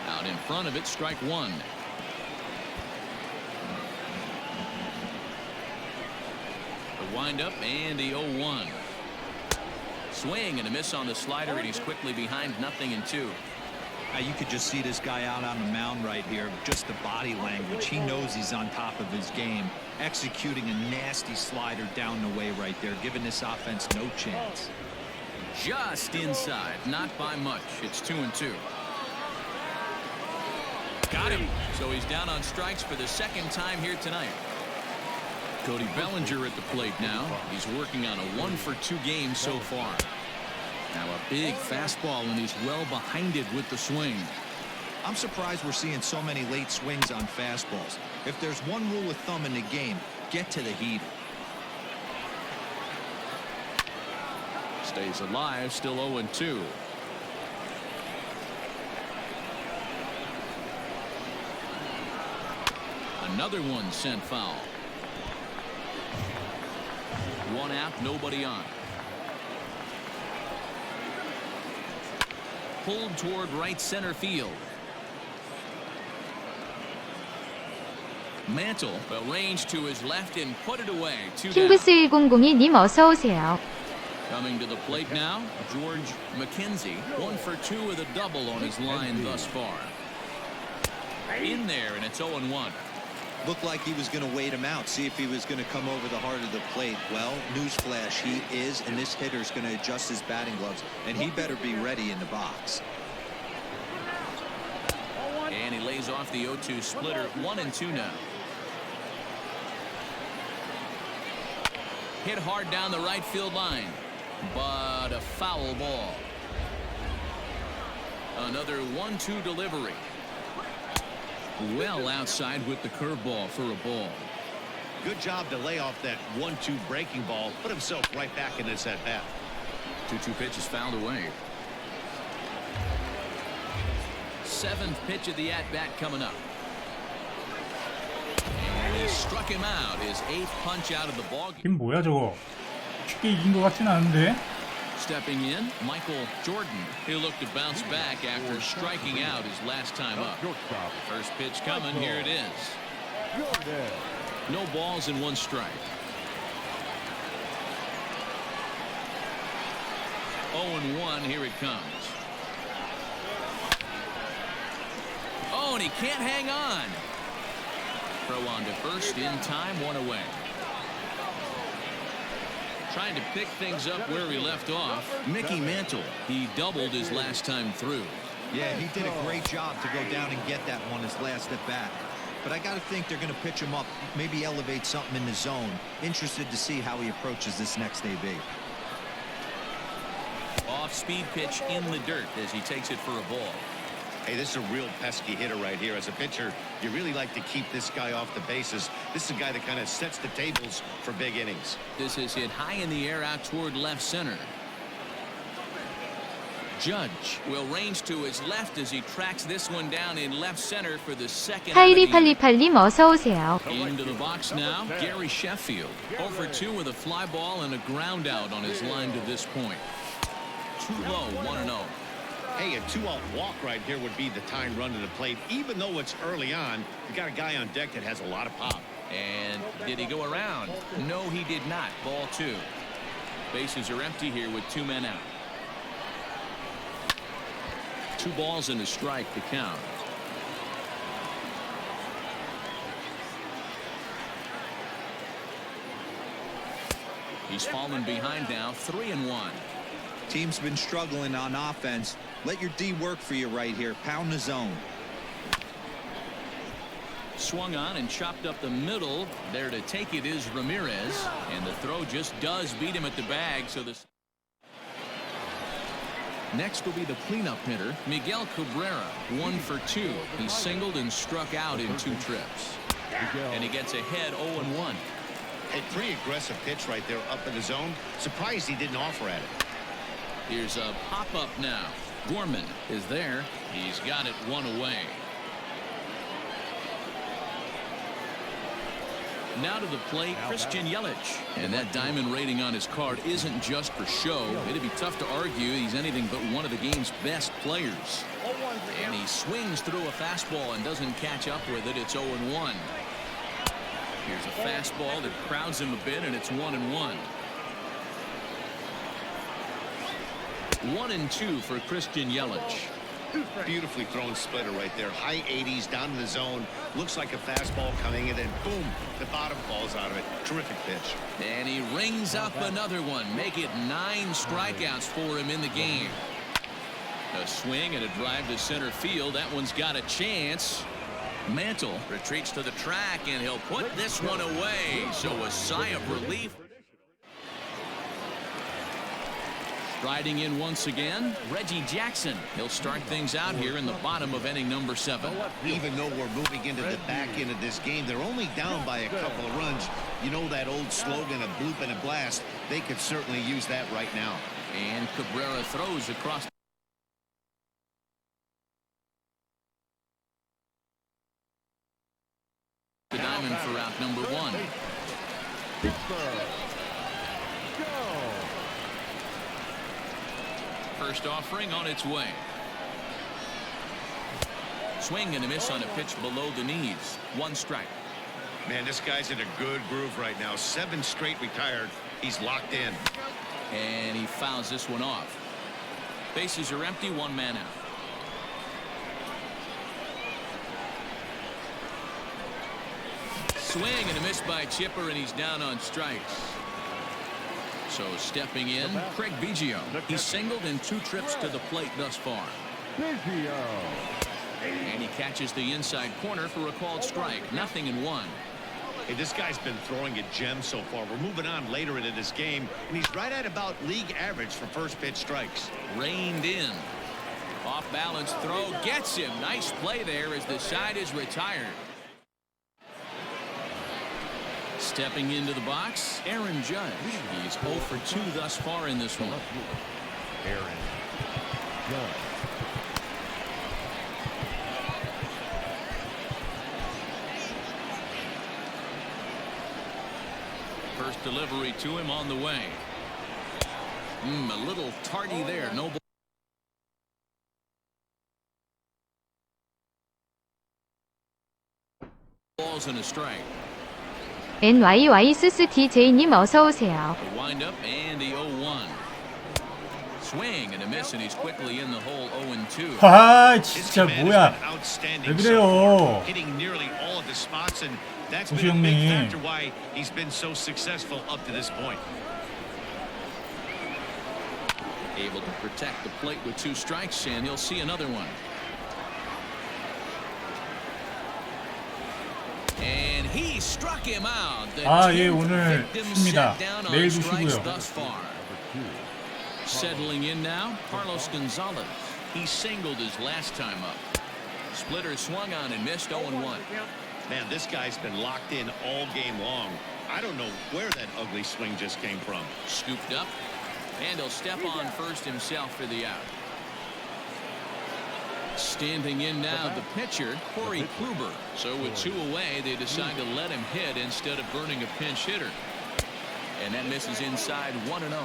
Out in front of it, strike 1. The windup and the 0-1. Swing and a miss on the slider, and he's quickly behind 0-2. Now you could just see this guy out on the mound right here. Just the body language. He knows he's on top of his game. Executing a nasty slider down the way right there, giving this offense no chance. Just inside, not by much. It's 2-2. Got him. So he's down on strikes for the second time here tonight. Cody Bellinger at the plate now. He's working on a 1 for 2 game so far. Now a big fastball, and he's well behind it with the swing. I'm surprised we're seeing so many late swings on fastballs. If there's one rule of thumb in the game, get to the heater. Stays alive, still 0-2. Another one sent foul. 1 out, nobody on. Pulled toward right center field. Mantle arranged to his left and put it away. 2 down. 킹브스 1002님 어서 오세요. Coming to the plate now, George McKenzie. 1 for 2 with a double on his line thus far. In there, and it's 0-1. Looked like he was going to wait him out, see if he was going to come over the heart of the plate. Well, newsflash, he is, and this hitter's going to adjust his batting gloves, and he better be ready in the box. And he lays off the 0-2 splitter. 1-2 now. Hit hard down the right field line, but a foul ball. Another 1-2 delivery. Well outside with the curveball for a ball. Good job to lay off that 1-2 breaking ball. Put himself right back in this at bat. 2-2 pitch is fouled away. 7th pitch of the at bat coming up. And he struck him out. His 8th punch out of the ball game. 이게 뭐야 저거? 쉽게 이긴 것 같진 않은데. Stepping in, Michael Jordan. He'll look to bounce back after striking out his last time up. First pitch coming. Here it is. No balls and 1 strike. 0-1. Here it comes. Oh, and he can't hang on. Throw on to first in time, 1 away. Trying to pick things up where he left off. Mickey Mantle. He doubled his last time through. Yeah, he did a great job to go down and get that one his last at bat. But I got to think they're going to pitch him up, maybe elevate something in the zone. Interested to see how he approaches this next AB. Off-speed pitch in the dirt as he takes it for a ball. Hey, this is a real pesky hitter right here. As a pitcher, you really like to keep this guy off the bases. This is a guy that kind of sets the tables for big innings. This is hit high in the air out toward left center. Judge will range to his left as he tracks this one down in left center for the second. 8288님 어서 오세요. Into the box now, Gary Sheffield. 0 for 2 with a fly ball and a ground out on his line to this point. Too low, 1-0. Hey, a 2-out walk right here would be the time run to the plate. Even though it's early on, you got a guy on deck that has a lot of pop. And did he go around? No, he did not. Ball 2. Bases are empty here with 2 men out. 2 balls and a strike to count. He's fallen behind now, 3-1. Team's been struggling on offense. Let your D work for you right here. Pound the zone. Swung on and chopped up the middle. There to take it is Ramirez. And the throw just does beat him at the bag. So this. Next will be the cleanup hitter, Miguel Cabrera. 1 for 2. He singled and struck out in 2 trips. And he gets ahead 0-1. A pretty aggressive pitch right there up in the zone. Surprised he didn't offer at it. Here's a pop-up now. Gorman is there. He's got it 1 away. Now to the plate, Christian Yelich. And that diamond rating on his card isn't just for show. It'd be tough to argue he's anything but one of the game's best players. And he swings through a fastball and doesn't catch up with it. It's 0-1. Here's a fastball that crowds him a bit, and it's 1-1. 1-2 for Christian Yelich. Beautifully thrown splitter right there. High 80s down in the zone. Looks like a fastball coming in, and boom, the bottom falls out of it. Terrific pitch. And he rings up another one. Make it 9 strikeouts for him in the game. A swing and a drive to center field. That one's got a chance. Mantle retreats to the track, and he'll put this one away. So a sigh of relief. Riding in once again, Reggie Jackson. He'll start things out here in the bottom of inning number 7. Even though we're moving into the back end of this game, they're only down by a couple of runs. You know that old slogan, a bloop and a blast. They could certainly use that right now. And Cabrera throws across the diamond for out number 1. First offering on its way. Swing and a miss on a pitch below the knees. 1 strike. Man, this guy's in a good groove right now. 7 straight retired. He's locked in. And he fouls this one off. Bases are empty, 1 man out. Swing and a miss by Chipper, and he's down on strikes. So stepping in, Craig Biggio. He's singled in 2 trips to the plate thus far. And he catches the inside corner for a called strike. 0-1. Hey, this guy's been throwing a gem so far. We're moving on later into this game, and he's right at about league average for first pitch strikes. Reined in. Off balance throw gets him. Nice play there as the side is retired. Stepping into the box, Aaron Judge. He's 0 for 2 thus far in this one. Aaron Judge. First delivery to him on the way. A little tardy there. No balls and a strike. NYYSSDJ님 어서오세요. The windup and the 0-1. Swing and a miss, and he's quickly in the hole 0-2. 아, His 진짜 command has 뭐야. been outstanding 왜 so 그래요? far, hitting nearly all of the spots, and that's 도시 been a big 형님. factor why he's been so successful up to this point. Able to protect the plate with 2 strikes, and he'll see another one. And he struck him out. The 아, 예, 10th 오늘 victim 쉽니다. set down on 내일도 strikes 쉬고요. thus far. Settling in now, Carlos Gonzalez. He singled his last time up. Splitter swung on and missed 0-1. Man, this guy's been locked in all game long. I don't know where that ugly swing just came from. Scooped up, and he'll step on first himself for the out. Standing in now, the pitcher, Corey Kluber. So with 2 away, they decide to let him hit instead of burning a pinch hitter. And that misses inside 1-0.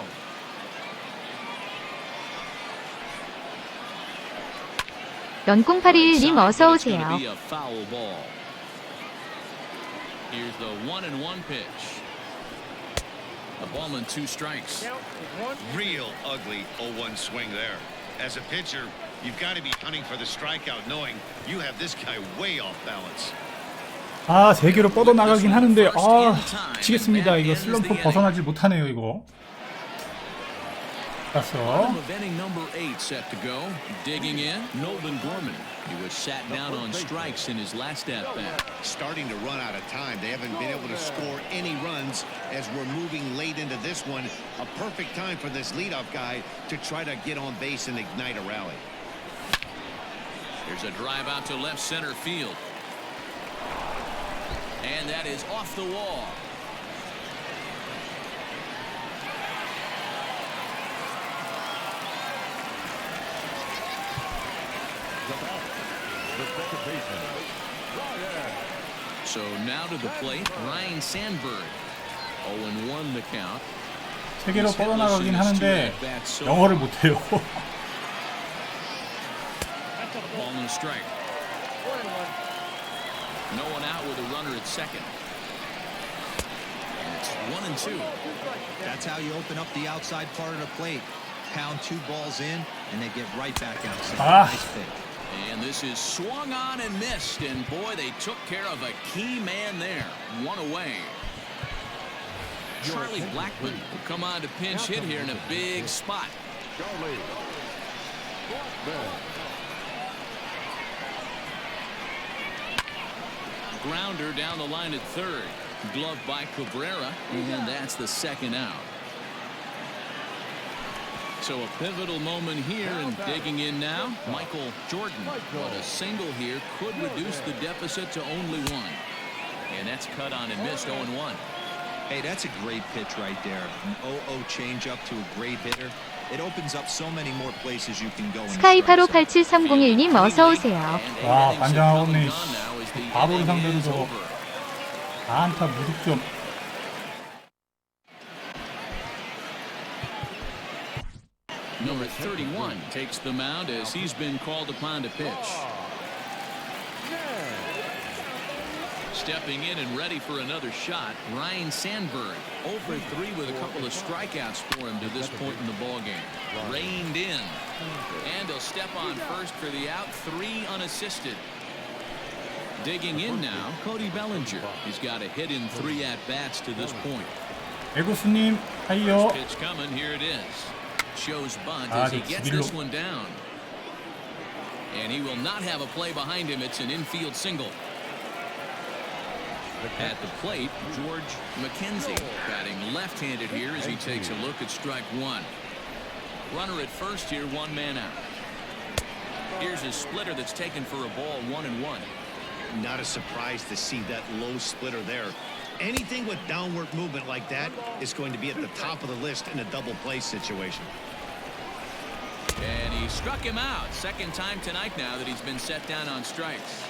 연콩821님 어서오세요. Be a foul ball. Here's the 1-1 pitch. A ball and 2 strikes. Real ugly 0-1 swing there. As a pitcher, you've got to be hunting for the strikeout, knowing you have this guy way off balance. 아, 3개로 뻗어나가긴 하는데 아, 미치겠습니다. 이거 슬럼프 벗어나질 못하네요, 이거. 갔어. Bottom of inning number 8 set to go. Digging in, Nolan Gorman. He was sat down on strikes in his last at-bat. Starting to run out of time. They haven't been able to score any runs as we're moving late into this one. A perfect time for this leadoff guy to try to get on base and ignite a rally. There's a drive out to left center field. And that is off the wall. So now to the plate, Ryan Sandberg. 0-1 the count. 3개로 뻗어나가긴 하는데 영어를 못해요. Ball and strike. No one out with a runner at second. And it's 1-2. That's how you open up the outside part of the plate. Pound 2 balls in, and they get right back outside. Nice pitch. And this is swung on and missed, and boy, they took care of a key man there. 1 away. Charlie Blackmon will come on to pinch hit here in a big spot. Grounder down the line at third. Glove by Cabrera, and that's the second out. So a pivotal moment here, and digging in now, Michael Jordan. But a single here could reduce the deficit to only 1. And that's cut on and missed 0-1. Hey, that's a great pitch right there. An 0-0 changeup to a great hitter. It opens up so many more places you can go. 스카이858731님 어서오세요. 와, 반장하고는 바보를 상대로 저거 안타 무득점. Number 31 takes the mound as he's been called upon to pitch. Stepping in and ready for another shot, Ryan Sandberg. 0 for 3 with a couple of strikeouts for him to this point in the ballgame. Reined in. And he'll step on first for the out, 3 unassisted. Digging in now, Cody Bellinger. He's got a hit in 3 at-bats to this point. 에구스님, 하이요. Pitch coming, here it is. Shows bunt as he gets this one down. And he will not have a play behind him. It's an infield single. At the plate, George McKenzie batting left-handed here as he takes a look at strike 1. Runner at first here, 1 man out. Here's his splitter that's taken for a ball, 1-1. Not a surprise to see that low splitter there. Anything with downward movement like that is going to be at the top of the list in a double play situation. And he struck him out. Second time tonight now that he's been set down on strikes.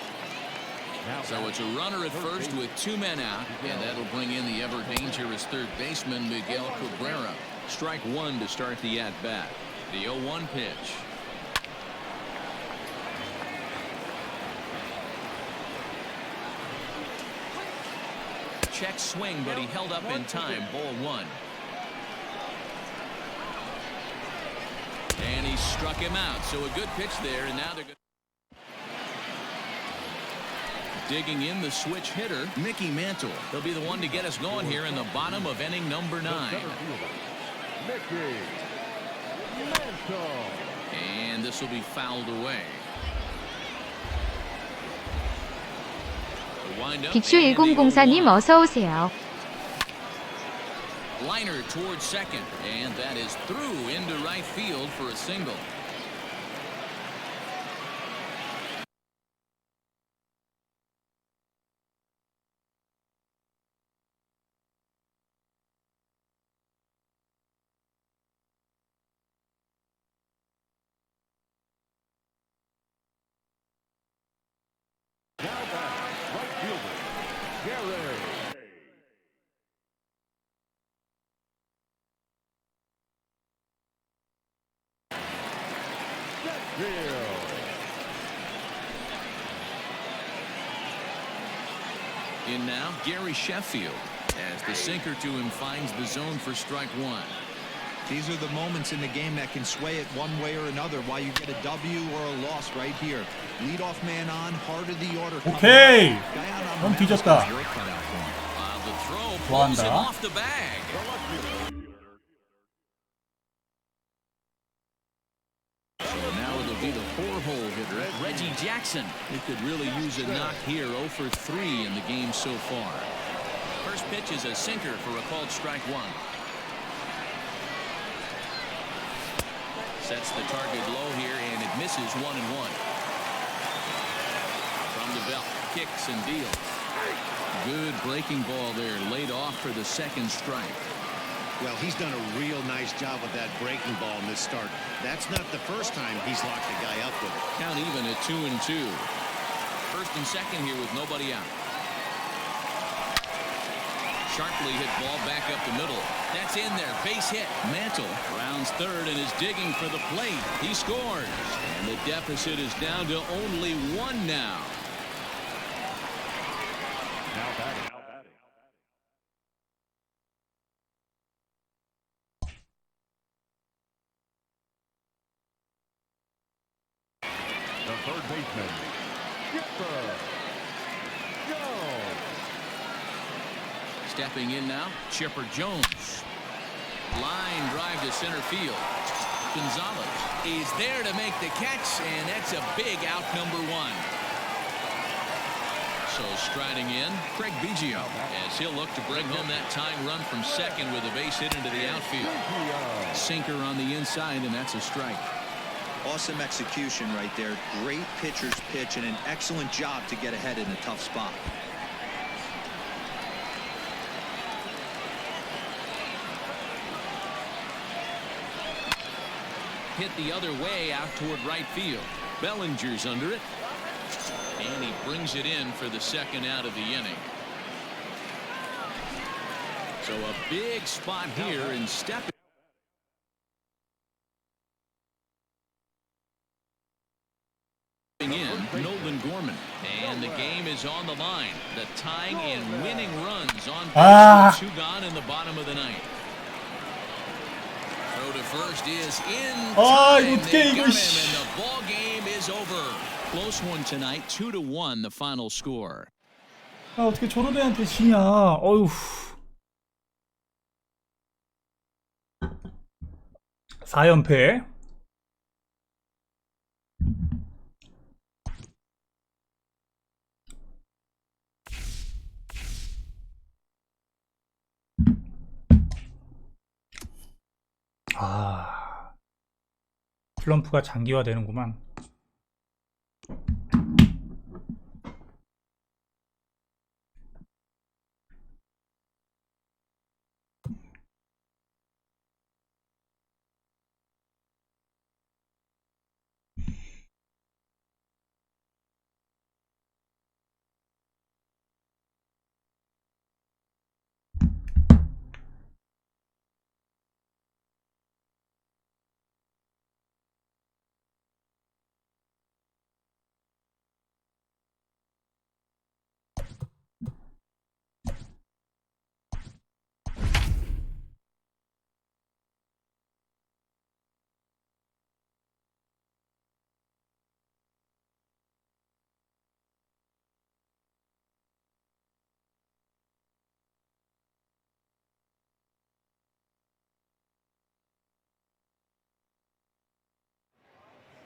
So it's a runner at first with 2 men out, and that'll bring in the ever dangerous third baseman Miguel Cabrera. Strike 1 to start the at-bat. The 0-1 pitch. check swing, but he held up in time. Ball one. And he struck him out. So a good pitch there, and now they're good. Digging in the switch hitter, Mickey Mantle. He'll be the one to get us going here in the bottom of inning number 9. Mickey Mantle. And this will be fouled away. The windup, 빅슈 and the 1004님 0-1. 어서 오세요. Liner towards second, and that is through into right field for a single. Now back, right fielder, Gary. In now, Gary Sheffield, as the sinker to him finds the zone for strike one. These are the moments in the game that can sway it one way or another. Why you get a W or a loss right here. Leadoff man on, heart of the order. 오케이. Guy out on 넌 the mound 뒤졌다. is your cutout for him. The throw pulls him 좋아한다. off the bag. So now it'll be the 4-hole hitter, Reggie Jackson. He could really use a knock here. 0 for 3 in the game so far. First pitch is a sinker for a called strike one. Sets the target low here, and it misses 1-1. From the belt, kicks and deals. Good breaking ball there, laid off for the second strike. Well, he's done a real nice job with that breaking ball in this start. That's not the first time he's locked a guy up with it. Count even at 2-2. First and second here with nobody out. Sharply hit ball back up the middle. That's in there. Base hit. Mantle rounds third and is digging for the plate. He scores. And the deficit is down to only 1 now. Now batting. The third baseman, Skipper Jones. Stepping in now, Chipper Jones. Line drive to center field. Gonzalez is there to make the catch, and that's a big out, number 1. So striding in, Craig Biggio, as he'll look to bring home that tying run from second with a base hit into the outfield. Sinker on the inside, and that's a strike. Awesome execution right there. Great pitcher's pitch and an excellent job to get ahead in a tough spot. Hit the other way out toward right field. Bellinger's under it. And he brings it in for the second out of the inning. So a big spot here and stepping in, Nolan Gorman. And the game is on the line. The tying and winning runs on base with 2 gone in the bottom of the 9th. Throw to first is in time. 이거 어떡해, They 이거, got him, 씨. and the ball game is over. Close one tonight, 2-1 the final score. 아, 어떻게 저런 애한테 지냐. 어휴. 4연패. 슬럼프가 장기화되는구만.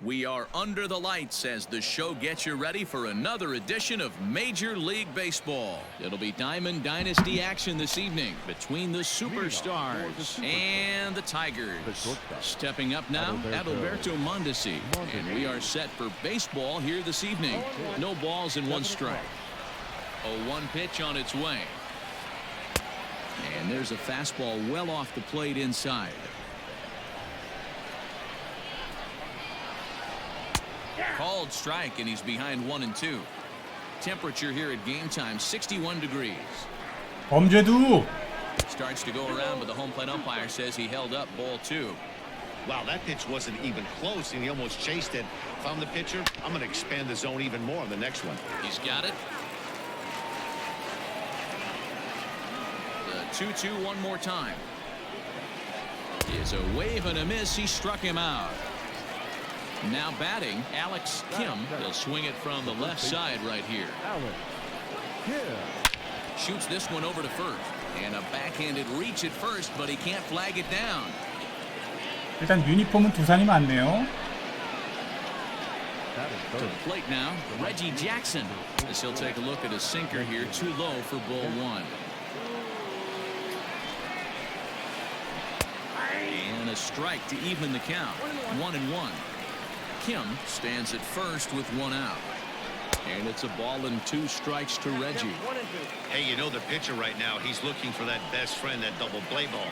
We are under the lights as the show gets you ready for another edition of Major League Baseball. It'll be Diamond Dynasty action this evening between the Superstars and the Tigers. Stepping up now, Adalberto Mondesi. And we are set for baseball here this evening. No balls and one strike. A 1 pitch on its way. And there's a fastball well off the plate inside. Called strike, and he's behind 1-2. Temperature here at game time 61 degrees. 범죄도. Starts to go around, but the home plate umpire says he held up ball 2. Wow, that pitch wasn't even close, and he almost chased it. If I'm the pitcher, I'm going to expand the zone even more on the next one. He's got it. The 2-2 one more time. Is a wave and a miss. He struck him out. Now batting, Alex Kim. He'll swing it from the left side right here. Shoots this one over to first. And a backhanded reach at first, but he can't flag it down. 일단 유니폼은 두산이 많네요. To the plate now, Reggie Jackson. As he'll take a look at a sinker here, too low for ball 1. And a strike to even the count. 1-1. Kim stands at first with 1 out. And it's a ball and 2 strikes to Reggie. Hey, you know the pitcher right now, he's looking for that best friend, that double play ball.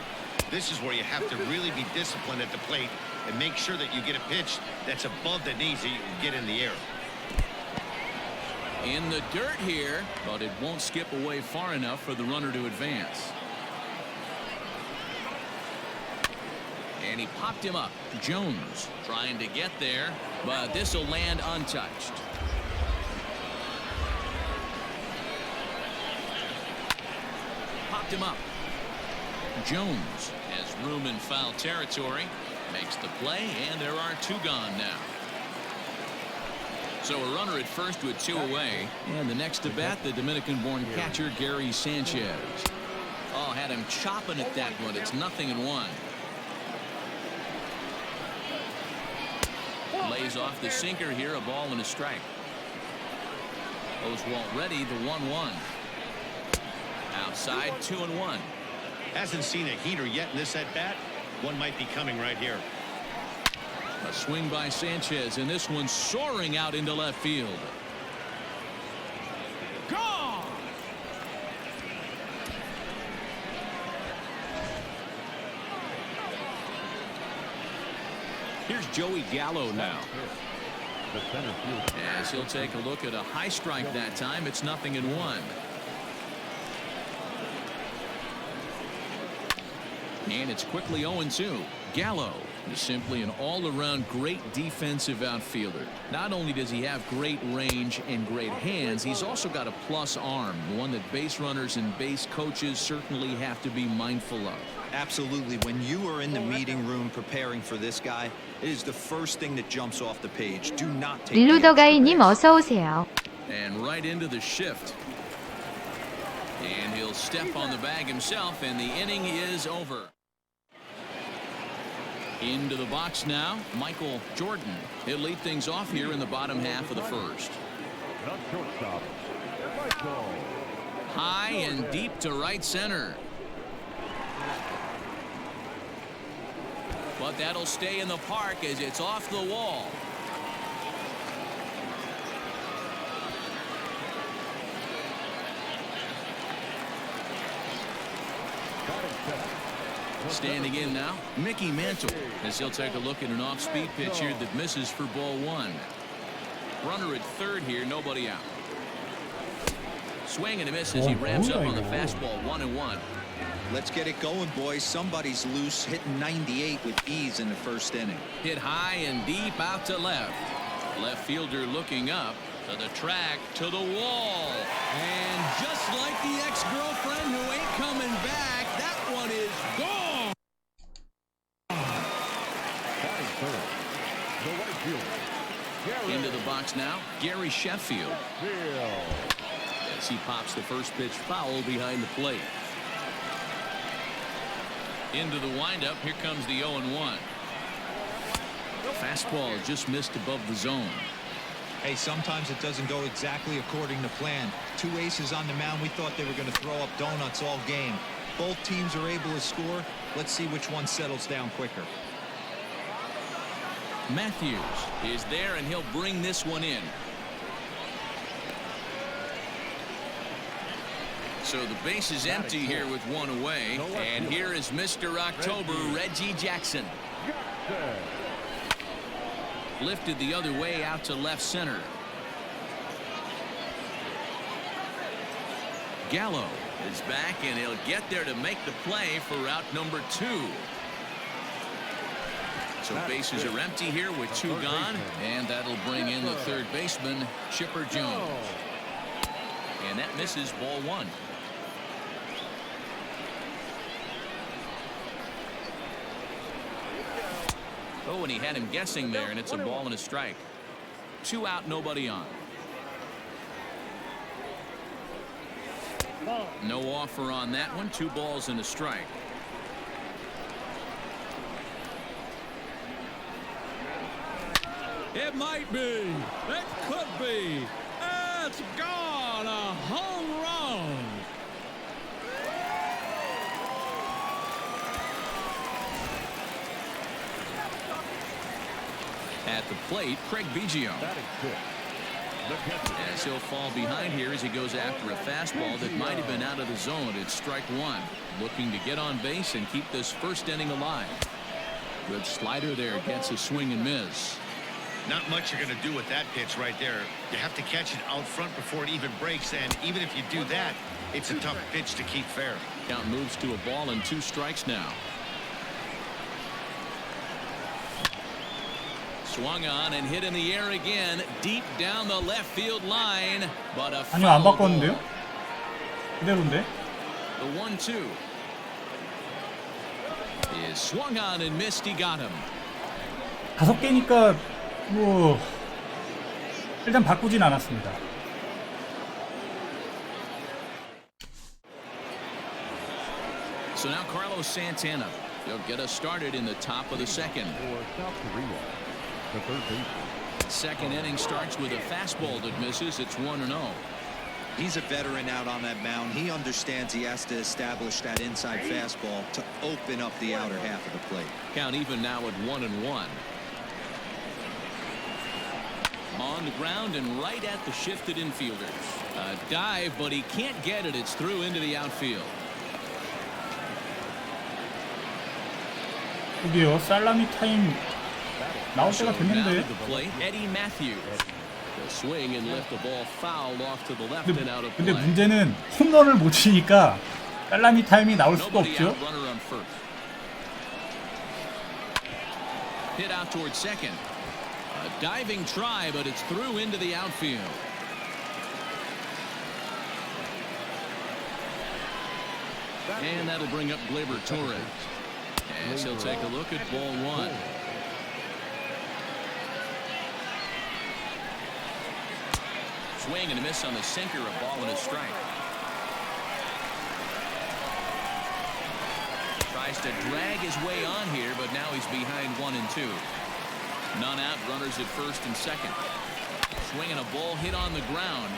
This is where you have to really be disciplined at the plate and make sure that you get a pitch that's above the knees that you can get in the air. In the dirt here, but it won't skip away far enough for the runner to advance. And he popped him up. Jones trying to get there, but this will land untouched. Popped him up. Jones has room in foul territory, makes the play, and there are 2 gone now. So a runner at first with 2 away, and the next to bat, the Dominican-born catcher Gary Sanchez. Oh, had him chopping at that one. It's 0-1. Lays off the sinker here, a ball and a strike. Oswalt ready, the 1-1. Outside, 2-1. Hasn't seen a heater yet in this at-bat. One might be coming right here. A swing by Sanchez, and this one soaring out into left field. Gone! Here's Joey Gallo now. As he'll take a look at a high strike that time, it's 0-1. And it's quickly 0-2. Gallo is simply an all-around great defensive outfielder. Not only does he have great range and great hands, he's also got a plus arm, one that base runners and base coaches certainly have to be mindful of. Absolutely. When you are in the meeting room preparing for this guy, it is the first thing that jumps off the page. Do not take 릴루더가이님 어서 오세요. And right into the shift. And he'll step on the bag himself, and the inning is over. Into the box now, Michael Jordan. He'll lead things off here in the bottom half of the first. High and deep to right center. But that'll stay in the park as it's off the wall. Standing in now, Mickey Mantle, as he'll take a look at an off-speed pitch here that misses for ball 1. Runner at third here, nobody out. Swing and a miss as he ramps up on the fastball, 1-1. Let's get it going, boys. Somebody's loose, hitting 98 with ease in the first inning. Hit high and deep out to left. Left fielder looking up to the track, to the wall. And just like the ex-girlfriend who ain't coming back, that one is gone. Into the box now, Gary Sheffield. As he pops the first pitch foul behind the plate. Into the windup, here comes the 0-1. Fastball just missed above the zone. Hey, sometimes it doesn't go exactly according to plan. Two aces on the mound. We thought they were going to throw up donuts all game. Both teams are able to score. Let's see which one settles down quicker. Matthews is there, and he'll bring this one in. So the base is empty here with one away. And here is Mr. October, Reggie Jackson. Lifted the other way out to left center. Gallo is back, and he'll get there to make the play for route number 2. So bases are empty here with 2 gone, and that'll bring in the third baseman, Chipper Jones. And that misses, ball 1. Oh, and he had him guessing there, and it's a ball and a strike. 2 out, nobody on. No offer on that one. 2 balls and a strike. It might be. It could be. It's gone. A home run. At the plate, Craig Biggio. As he'll fall behind here as he goes after a fastball that might have been out of the zone. It's strike 1. Looking to get on base and keep this first inning alive. Good slider there. Gets a swing and miss. Not much you're going to do with that pitch right there. You have to catch it out front before it even breaks, and even if you do that, it's a tough pitch to keep fair. Count moves to a ball and 2 strikes now. Swung on and hit in the air again, deep down the left field line, but a 아니요, 안 foul 바꿨는데요? ball. 그대로인데? The 1-2 is swung on and missed. He got him. 5개니까 뭐 일단 바꾸진 않았습니다. So now Carlos Santana. He'll get us started in the top of the second. The third baseman. Second inning starts with a fastball that misses. It's 1-0. He's a veteran out on that mound. He understands he has to establish that inside fastball to open up the outer half of the plate. Count even now at 1-1. On the ground and right at the shifted infielders. A dive, but he can't get it. It's through into the outfield. 드디어 살라미 타임 나올 So 때가 now to 됐는데. the plate, Eddie Matthews. He'll swing and lift the ball foul off to the left and out of 근데 play. 문제는 홈런을 못 치니까 살라미 타임이 나올 수가 Nobody 없죠. out, runner on first. Hit out towards second. A diving try, but it's through into the outfield. And that'll bring up Gleyber Torres. As he'll take a look at ball 1. Swing and a miss on the sinker, a ball and a strike. Tries to drag his way on here, but now he's behind 1-2. None out, runners at first and second. Swinging a ball hit on the ground.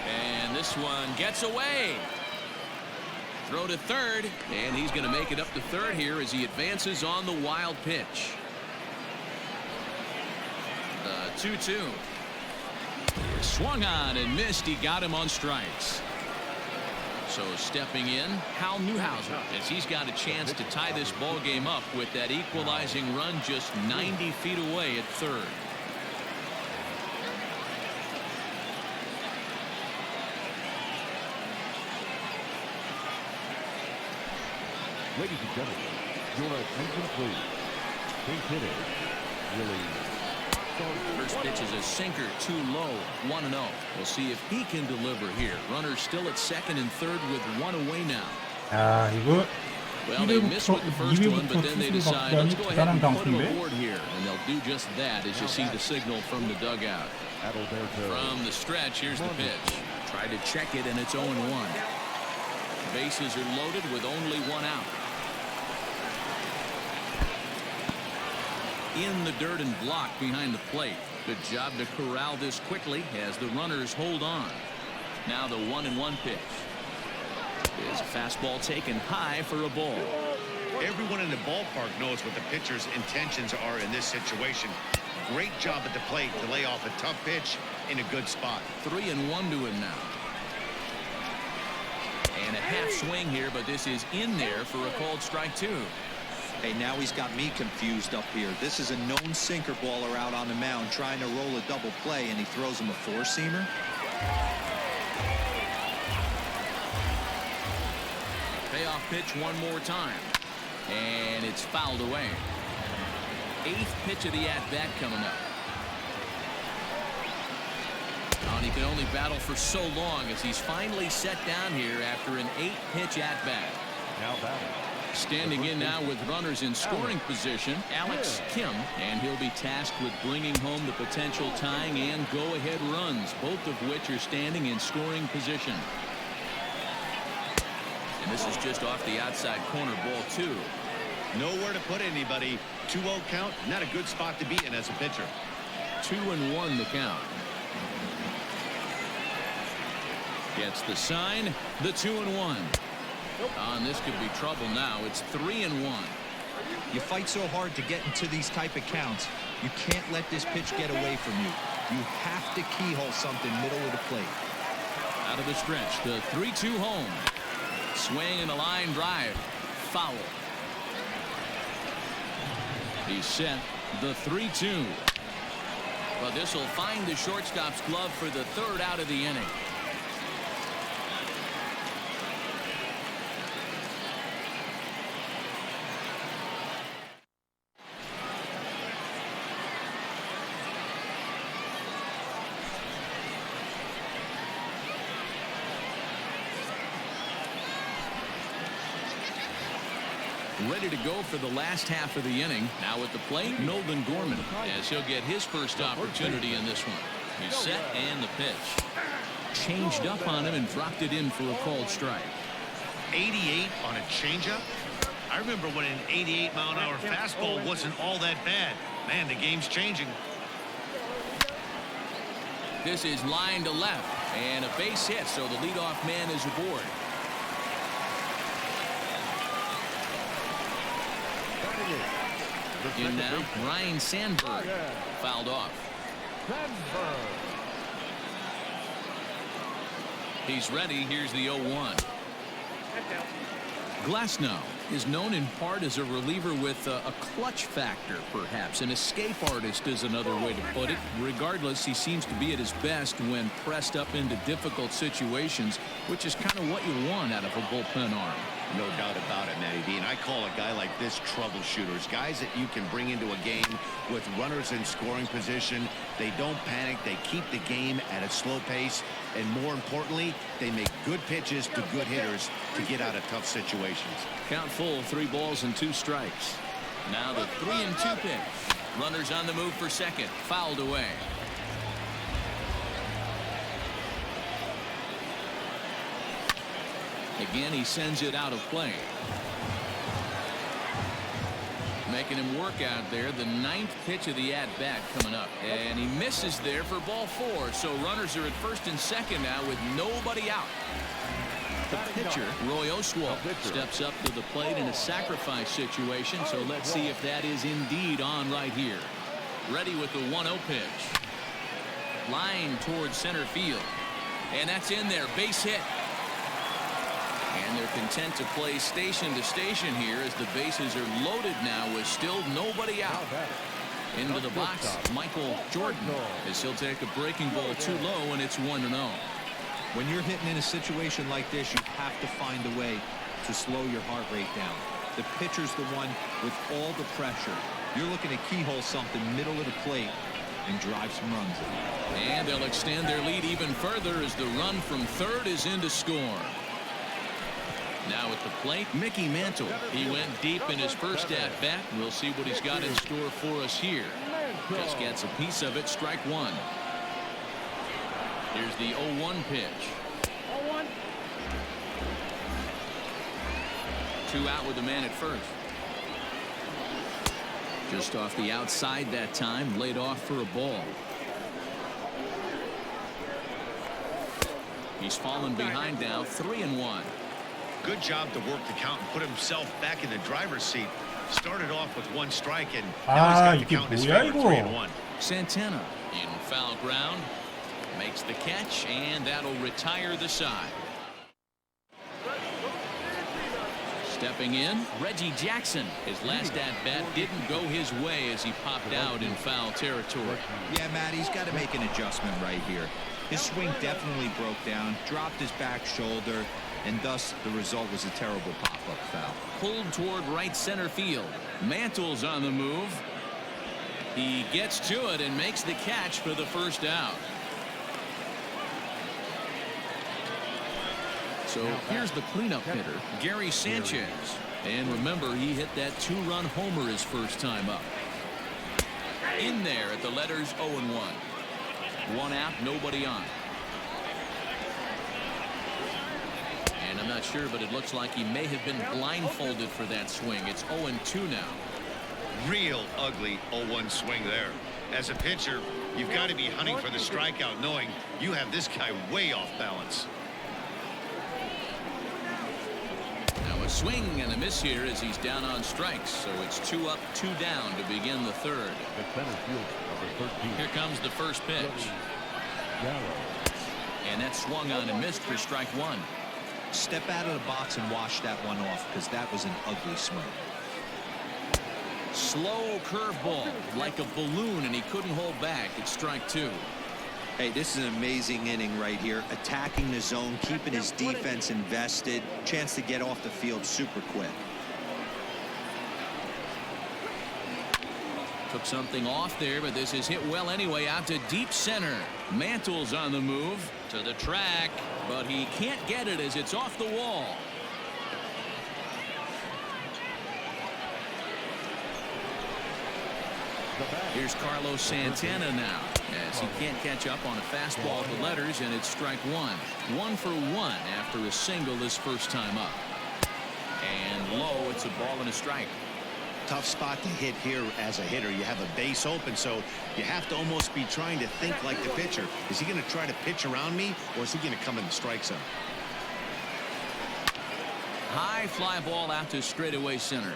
And this one gets away. Throw to third, and he's going to make it up to third here as he advances on the wild pitch. The 2-2. Swung on and missed. He got him on strikes. So stepping in, Hal Newhouser, as he's got a chance to tie this ball game up with that equalizing run just 90 feet away at third. Ladies and gentlemen, your attention please. Base hitter, Willie. First pitch is a sinker, too low, 1-0. We'll see if he can deliver here. Runners still at second and third with one away now. 야, 이거 Well, they missed with the first one, but then they 투수를 decide, 바꾸다니 let's go ahead 대단한 and put him 강수인데. aboard here. And they'll do just that as you see the signal from the dugout. Adalberto. From the stretch, here's the pitch. Try to check it, and it's 0-1. Bases are loaded with only one out. in the dirt and blocked behind the plate. Good job to corral this quickly as the runners hold on. Now the 1-1 pitch. Is a fastball taken high for a ball. Everyone in the ballpark knows what the pitcher's intentions are in this situation. Great job at the plate to lay off a tough pitch in a good spot. 3-1 to him now. And a half swing here, but this is in there for a called strike 2. Hey, now he's got me confused up here. This is a known sinker baller out on the mound trying to roll a double play, and he throws him a four-seamer. Payoff pitch one more time. And it's fouled away. 8th pitch of the at-bat coming up. And he can only battle for so long as he's finally set down here after an 8-pitch at-bat. Now batting. Standing in now with runners in scoring position, Alex Kim, and he'll be tasked with bringing home the potential tying and go-ahead runs, both of which are standing in scoring position. And this is just off the outside corner, ball 2. Nowhere to put anybody. 2-0 count, not a good spot to be in as a pitcher. 2-1 the count. Gets the sign, the 2-1. And this could be trouble now. It's 3-1. You fight so hard to get into these type of counts. You can't let this pitch get away from you. You have to keyhole something middle of the plate. Out of the stretch, the 3-2 home. Swing and a line drive. Foul. He's set, the 3-2. But this will find the shortstop's glove for the 3rd out of the inning. Ready to go for the last half of the inning. Now at the plate, Nolan Gorman, as he'll get his first opportunity in this one. He's set and the pitch. Changed up on him and dropped it in for a called strike. 88 on a changeup? I remember when an 88-mile-an-hour fastball wasn't all that bad. Man, the game's changing. This is line to left, and a base hit, so the leadoff man is aboard. In now, Ryan Sandberg, fouled off. He's ready. Here's the 0-1. Glasnow is known in part as a reliever with a clutch factor, perhaps. An escape artist is another way to put it. Regardless, he seems to be at his best when pressed up into difficult situations, which is kind of what you want out of a bullpen arm. No doubt about it, Matty B. And I call a guy like this troubleshooters. Guys that you can bring into a game with runners in scoring position. They don't panic. They keep the game at a slow pace. And more importantly, they make good pitches to good hitters to get out of tough situations. Count full, 3 balls and 2 strikes. Now the 3-2 pitch. Runners on the move for second. Fouled away. Again, he sends it out of play. Making him work out there. The 9th pitch of the at-bat coming up. And he misses there for ball 4. So runners are at first and second now with nobody out. The pitcher, Roy Oswalt, steps up to the plate in a sacrifice situation. So let's see if that is indeed on right here. Ready with the 1-0 pitch. Line towards center field. And that's in there. Base hit. And they're content to play station to station here as the bases are loaded now with still nobody out. Into the box, Michael Jordan, as he'll take a breaking ball too low, and it's 1-0. When you're hitting in a situation like this, you have to find a way to slow your heart rate down. The pitcher's the one with all the pressure. You're looking to keyhole something middle of the plate and drive some runs in. And they'll extend their lead even further as the run from third is in to score. Now at the plate, Mickey Mantle. He went deep in his first at-bat. We'll see what he's got in store for us here. Just gets a piece of it, strike 1. Here's the 0-1 pitch. 2 out with the man at first. Just off the outside that time, laid off for a ball. He's fallen behind now, 3-1. Good job to work the count and put himself back in the driver's seat. Started off with 1 strike and now he's got the 이게 count in his 뭐야, favor, 이거? 3-1. Santana in foul ground. Makes the catch, and that'll retire the side. Stepping in, Reggie Jackson. His last at-bat didn't go his way as he popped out in foul territory. Yeah, Matt, he's got to make an adjustment right here. His swing definitely broke down, dropped his back shoulder, and thus the result was a terrible pop-up foul. Pulled toward right center field. Mantle's on the move. He gets to it and makes the catch for the first out. So here's the cleanup hitter, Gary Sanchez. And remember, he hit that 2-run homer his first time up. In there at the letters 0-1. 1 out, nobody on. And I'm not sure, but it looks like he may have been blindfolded for that swing. It's 0-2 now. Real ugly 0-1 swing there. As a pitcher, you've got to be hunting for the strikeout, knowing you have this guy way off balance. Now a swing and a miss here as he's down on strikes. So it's 2 up, 2 down to begin the third. The center field, number 13. Here comes the first pitch. And that swung on and missed for strike 1. Step out of the box and wash that one off, because that was an ugly swing. Slow curveball like a balloon, and he couldn't hold back. It's strike 2. Hey, this is an amazing inning right here. Attacking the zone, keeping his defense invested. Chance to get off the field super quick. Took something off there, but this is hit well anyway, out to deep center. Mantle's on the move to the track, but he can't get it as it's off the wall. Here's Carlos Santana now, as he can't catch up on a fastball at the letters, and it's strike 1. 1 for 1 after a single this first time up. And low, it's a ball and a strike. Tough spot to hit here as a hitter. You have a base open, so you have to almost be trying to think like the pitcher. Is he going to try to pitch around me, or is he going to come in the strike zone? High fly ball out to straightaway center.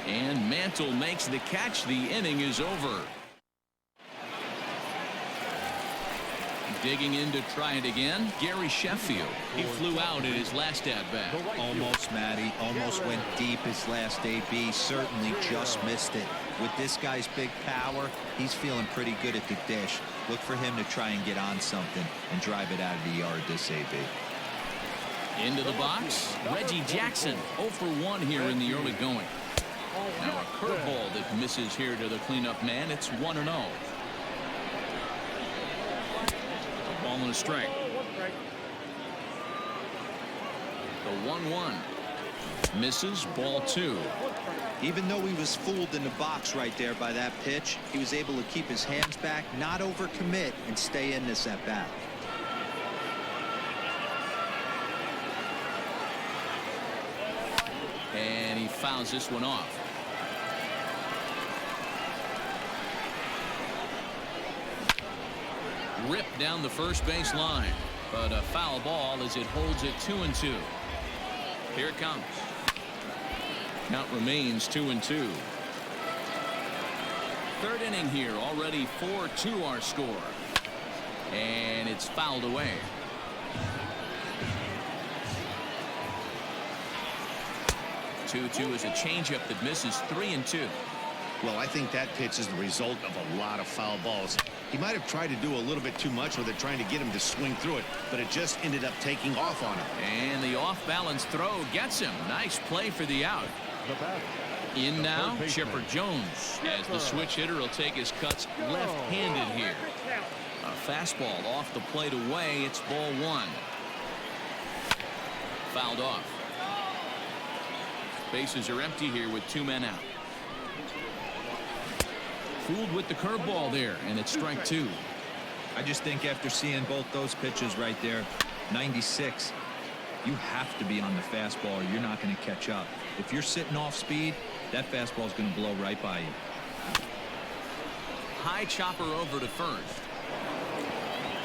And Mantle makes the catch. The inning is over. Digging in to try it again, Gary Sheffield. He flew out in his last at-bat. Almost, Matty. Almost went deep his last AB. Certainly just missed it. With this guy's big power, he's feeling pretty good at the dish. Look for him to try and get on something and drive it out of the yard this AB. Into the box, Reggie Jackson. 0 for 1 here in the early going. Now a curveball that misses here to the cleanup man. It's 1-0. A ball and a strike. The 1-1 misses, ball 2. Even though he was fooled in the box right there by that pitch, he was able to keep his hands back, not overcommit, and stay in this at bat. And he fouls this one off. Ripped down the first base line, but a foul ball as it holds it 2-2. Here it comes. Count remains 2-2. Third inning here, already 4-2 our score, and it's fouled away. Two is a changeup that misses. 3-2. Well, I think that pitch is the result of a lot of foul balls. He might have tried to do a little bit too much with it, trying to get him to swing through it, but it just ended up taking off on him. And the off-balance throw gets him. Nice play for the out. In now, Chipper Jones, as the switch hitter will take his cuts left-handed here. A fastball off the plate away. It's ball 1. Fouled off. Bases are empty here with 2 men out. Fooled with the curveball there, and it's strike 2. I just think after seeing both those pitches right there, 96, you have to be on the fastball or you're not going to catch up. If you're sitting off speed, that fastball is going to blow right by you. High chopper over to first.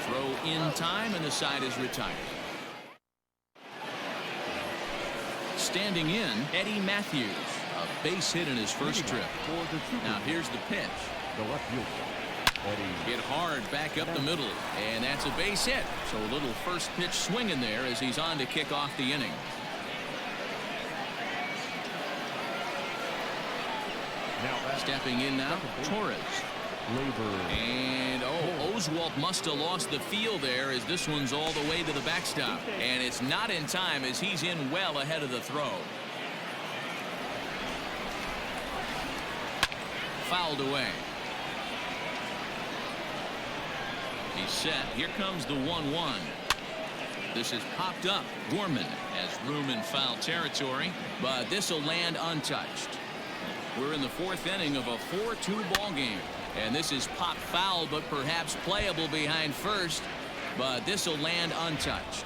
Throw in time, and the side is retired. Standing in, Eddie Matthews. A base hit in his first trip. Now here's the pitch. The left fielder, Eddie. Hit hard back up the middle, and that's a base hit. So a little first pitch swing in there as he's on to kick off the inning. Stepping in now, Torres. And Oswalt must have lost the feel there as this one's all the way to the backstop. And it's not in time as he's in well ahead of the throw. Fouled away. He's set. Here comes the 1-1. This is popped up. Gorman has room in foul territory, but this will land untouched. We're in the fourth inning of a 4-2 ball game. And this is pop foul, but perhaps playable behind first. But this will land untouched.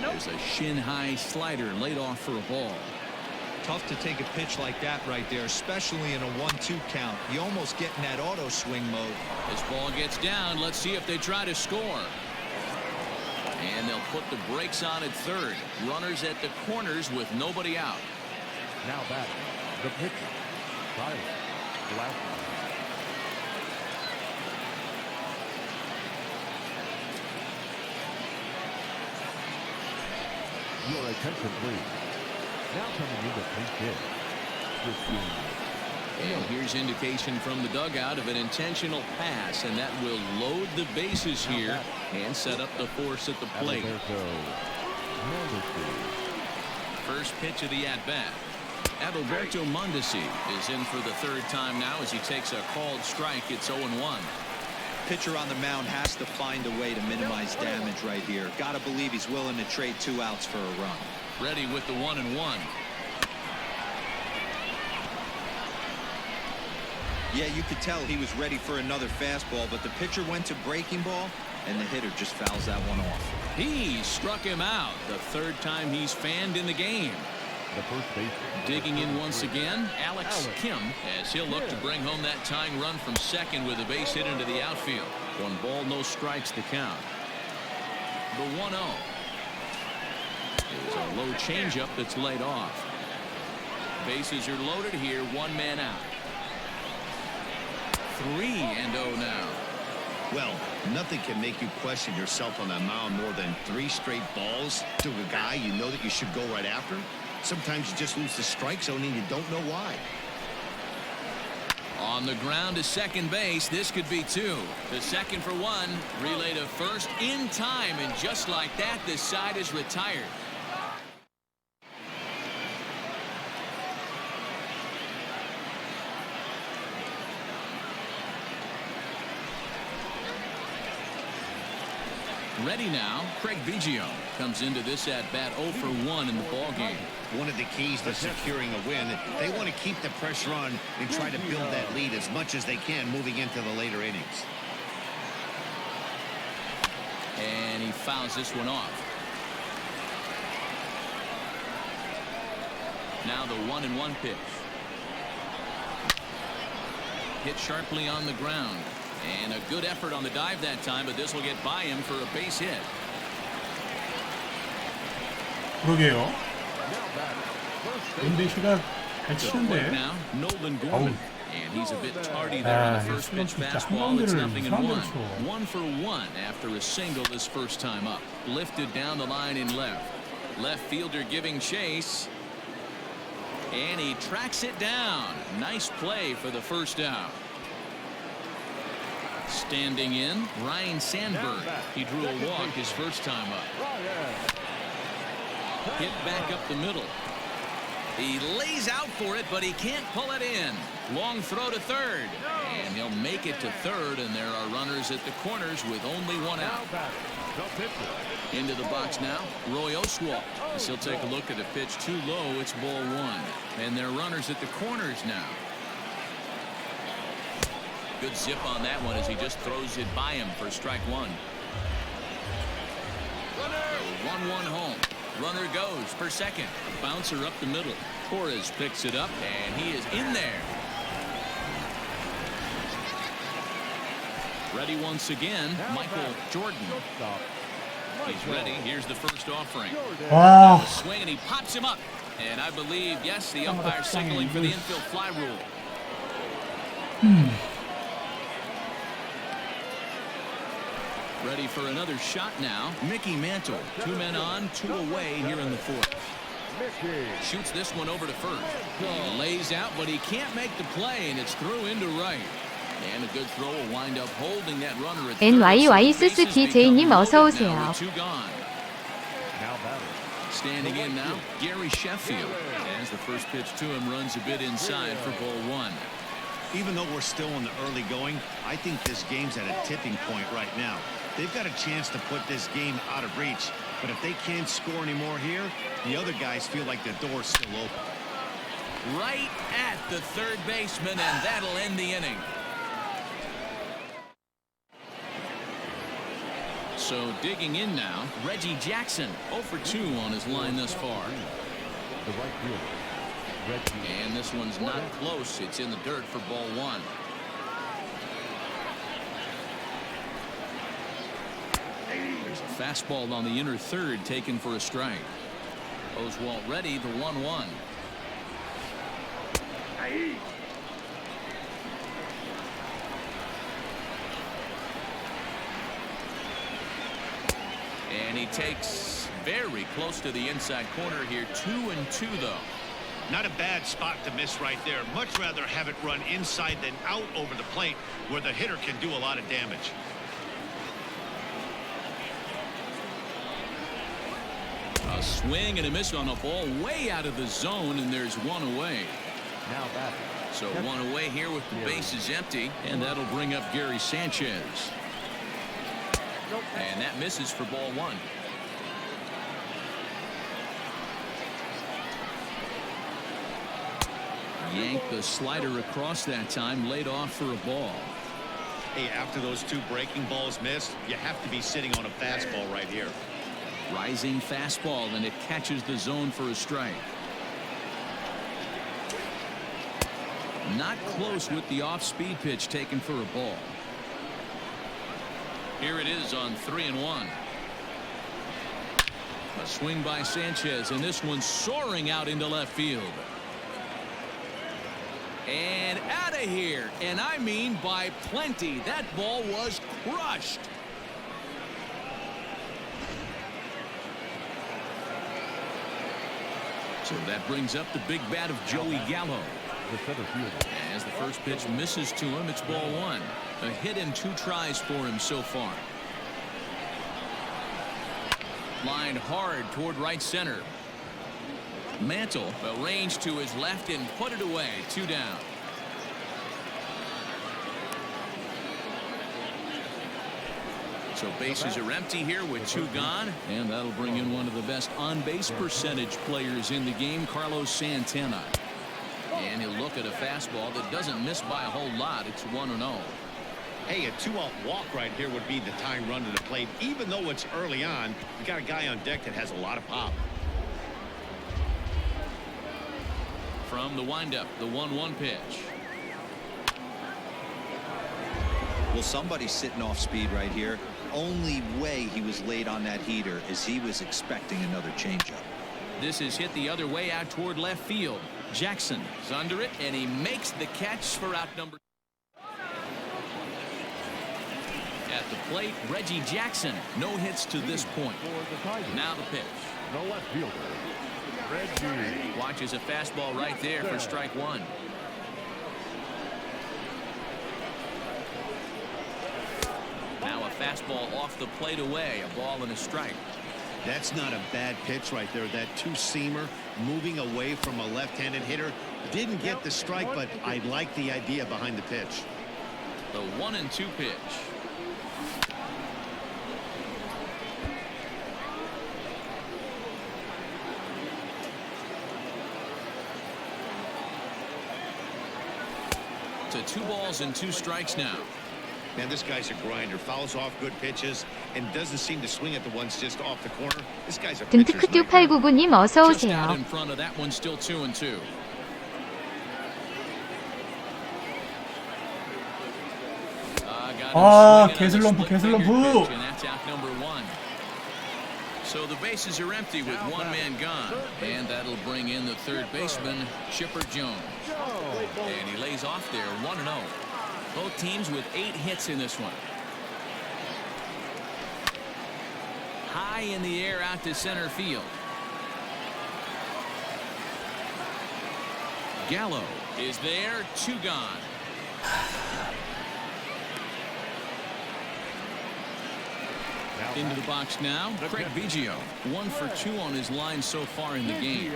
There's a shin-high slider laid off for a ball. Tough to take a pitch like that right there, especially in a 1-2 count. You almost get in that auto swing mode. This ball gets down. Let's see if they try to score. And they'll put the brakes on at third. Runners at the corners with nobody out. Now batting, the pitcher, Tyler Glasnow. Your attention, please. Now coming in the pinch hit. And here's indication from the dugout of an intentional pass, and that will load the bases here and set up the force at the plate. First pitch of the at-bat. Adalberto Mondesi is in for the third time now as he takes a called strike. It's 0-1. Pitcher on the mound has to find a way to minimize damage right here. Got to believe he's willing to trade 2 outs for a run. Ready with the 1-1. Yeah, you could tell he was ready for another fastball, but the pitcher went to breaking ball, and the hitter just fouls that one off. He struck him out. The third time he's fanned in the game. The first baseman. Digging in once again, Alex Kim, as he'll look to bring home that tying run from second with a base hit into the outfield. 1 ball, no strikes to count. The 1-0. It's a low changeup that's laid off. Bases are loaded here, 1 man out. 3-0 now. Well, nothing can make you question yourself on the mound more than 3 straight balls to a guy you know that you should go right after. Sometimes you just lose the strike zone and you don't know why. On the ground to second base, this could be 2. The second for 1, relay to first in time, and just like that, this side is retired. Ready now, Craig Biggio comes into this at-bat 0 for 1 in the ball game. One of the keys to securing a win, they want to keep the pressure on and try to build that lead as much as they can moving into the later innings. And he fouls this one off. Now the 1-1 pitch. Hit sharply on the ground. And a good effort on the dive that time, but this will get by him for a base hit. 그러게요. 근데 시가 잘 치는데. Now, Nolan Gorman. And he's a bit tardy there on the first pitch fastball. It's 0-1. 1 for 1 after a single his first time up. Lifted down the line in left. Left fielder giving chase. And he tracks it down. Nice play for the first out. Standing in, Ryan Sandberg. He drew a walk his first time up. Hit back up the middle. He lays out for it, but he can't pull it in. Long throw to third. And he'll make it to third, and there are runners at the corners with only 1 out. Into the box now, Roy Oswalt. As he'll take a look at a pitch too low, it's ball 1. And there are runners at the corners now. Good zip on that one as he just throws it by him for strike 1. 1-1 home. Runner goes for second. Bouncer up the middle. Torres picks it up, and he is in there. Ready once again, Michael Jordan. He's ready. Here's the first offering. 와, Swing, and he pops him up. And I believe, yes, the umpire signaling for the infield fly rule. Ready for another shot now. Mickey Mantle. 2 men on, 2 away here in the fourth. Shoots this one over to first. He lays out, but he can't make the play, and it's through into right. And a good throw will wind up holding that runner at third. NYYSSDJ님 어서 오세요. Two gone. Standing in now, Gary Sheffield. As the first pitch to him runs a bit inside for ball 1. Even though we're still in the early going, I think this game's at a tipping point right now. They've got a chance to put this game out of reach, but if they can't score anymore here, the other guys feel like the door's still open. Right at the third baseman, and that'll end the inning. So digging in now, Reggie Jackson 0 for 2 on his line thus far. The right fielder, Reggie. And this one's not close. It's in the dirt for ball 1. There's a fastball on the inner third taken for a strike. Oswalt ready, the 1-1. And he takes very close to the inside corner here. 2-2 though. Not a bad spot to miss right there. Much rather have it run inside than out over the plate where the hitter can do a lot of damage. A swing and a miss on a ball way out of the zone, and there's 1 away. Now back. So 1 away here with the bases empty, and that'll bring up Gary Sanchez. And that misses for ball 1. Yanked the slider across that time, laid off for a ball. Hey, after those 2 breaking balls missed, you have to be sitting on a fastball right here. Rising fastball, and it catches the zone for a strike. Not close with the off-speed pitch taken for a ball. Here it is on 3-1. A swing by Sanchez, and this one's soaring out into left field. And out of here, and I mean by plenty. That ball was crushed. So that brings up the big bat of Joey Gallo. The center fielder. As the first pitch misses to him, it's ball 1. A hit and 2 tries for him so far. Lined hard toward right center. Mantle arranged to his left and put it away. 2 down. So bases are empty here with 2 gone, and that'll bring in one of the best on-base percentage players in the game, Carlos Santana. And he'll look at a fastball that doesn't miss by a whole lot. It's 1-0. Hey, a 2-out walk right here would be the tying run to the plate. Even though it's early on, you got a guy on deck that has a lot of pop. From the windup, the 1-1 pitch. Well, somebody's sitting off speed right here. Only way he was late on that heater is he was expecting another changeup. This is hit the other way out toward left field. Jackson is under it, and he makes the catch for out number. At the plate, Reggie Jackson. No hits to this point. Now the pitch. The left fielder, Reggie. Watches a fastball right there for strike 1. Now a fastball off the plate away. A ball and a strike. That's not a bad pitch right there. That 2-seamer moving away from a left-handed hitter. Didn't get the strike, but I like the idea behind the pitch. The 1-2 pitch. To 2 balls and 2 strikes now. Man, this guy's a grinder. Fouls off good pitches and doesn't seem to swing at the ones just off the corner. This guy's a pitcher's nightmare. 든트크듀899님 어서 Just out 오세요. in front of that one, still 2-2. 개슬럼프, 개슬럼프. So the bases are empty with one man gone, and that'll bring in the third baseman, Chipper Jones. And he lays off there, 1-0. Both teams with 8 hits in this one. High in the air out to center field. Gallo is there, 2 gone. Into the box now, Craig Biggio, 1 for 2 on his line so far in the game.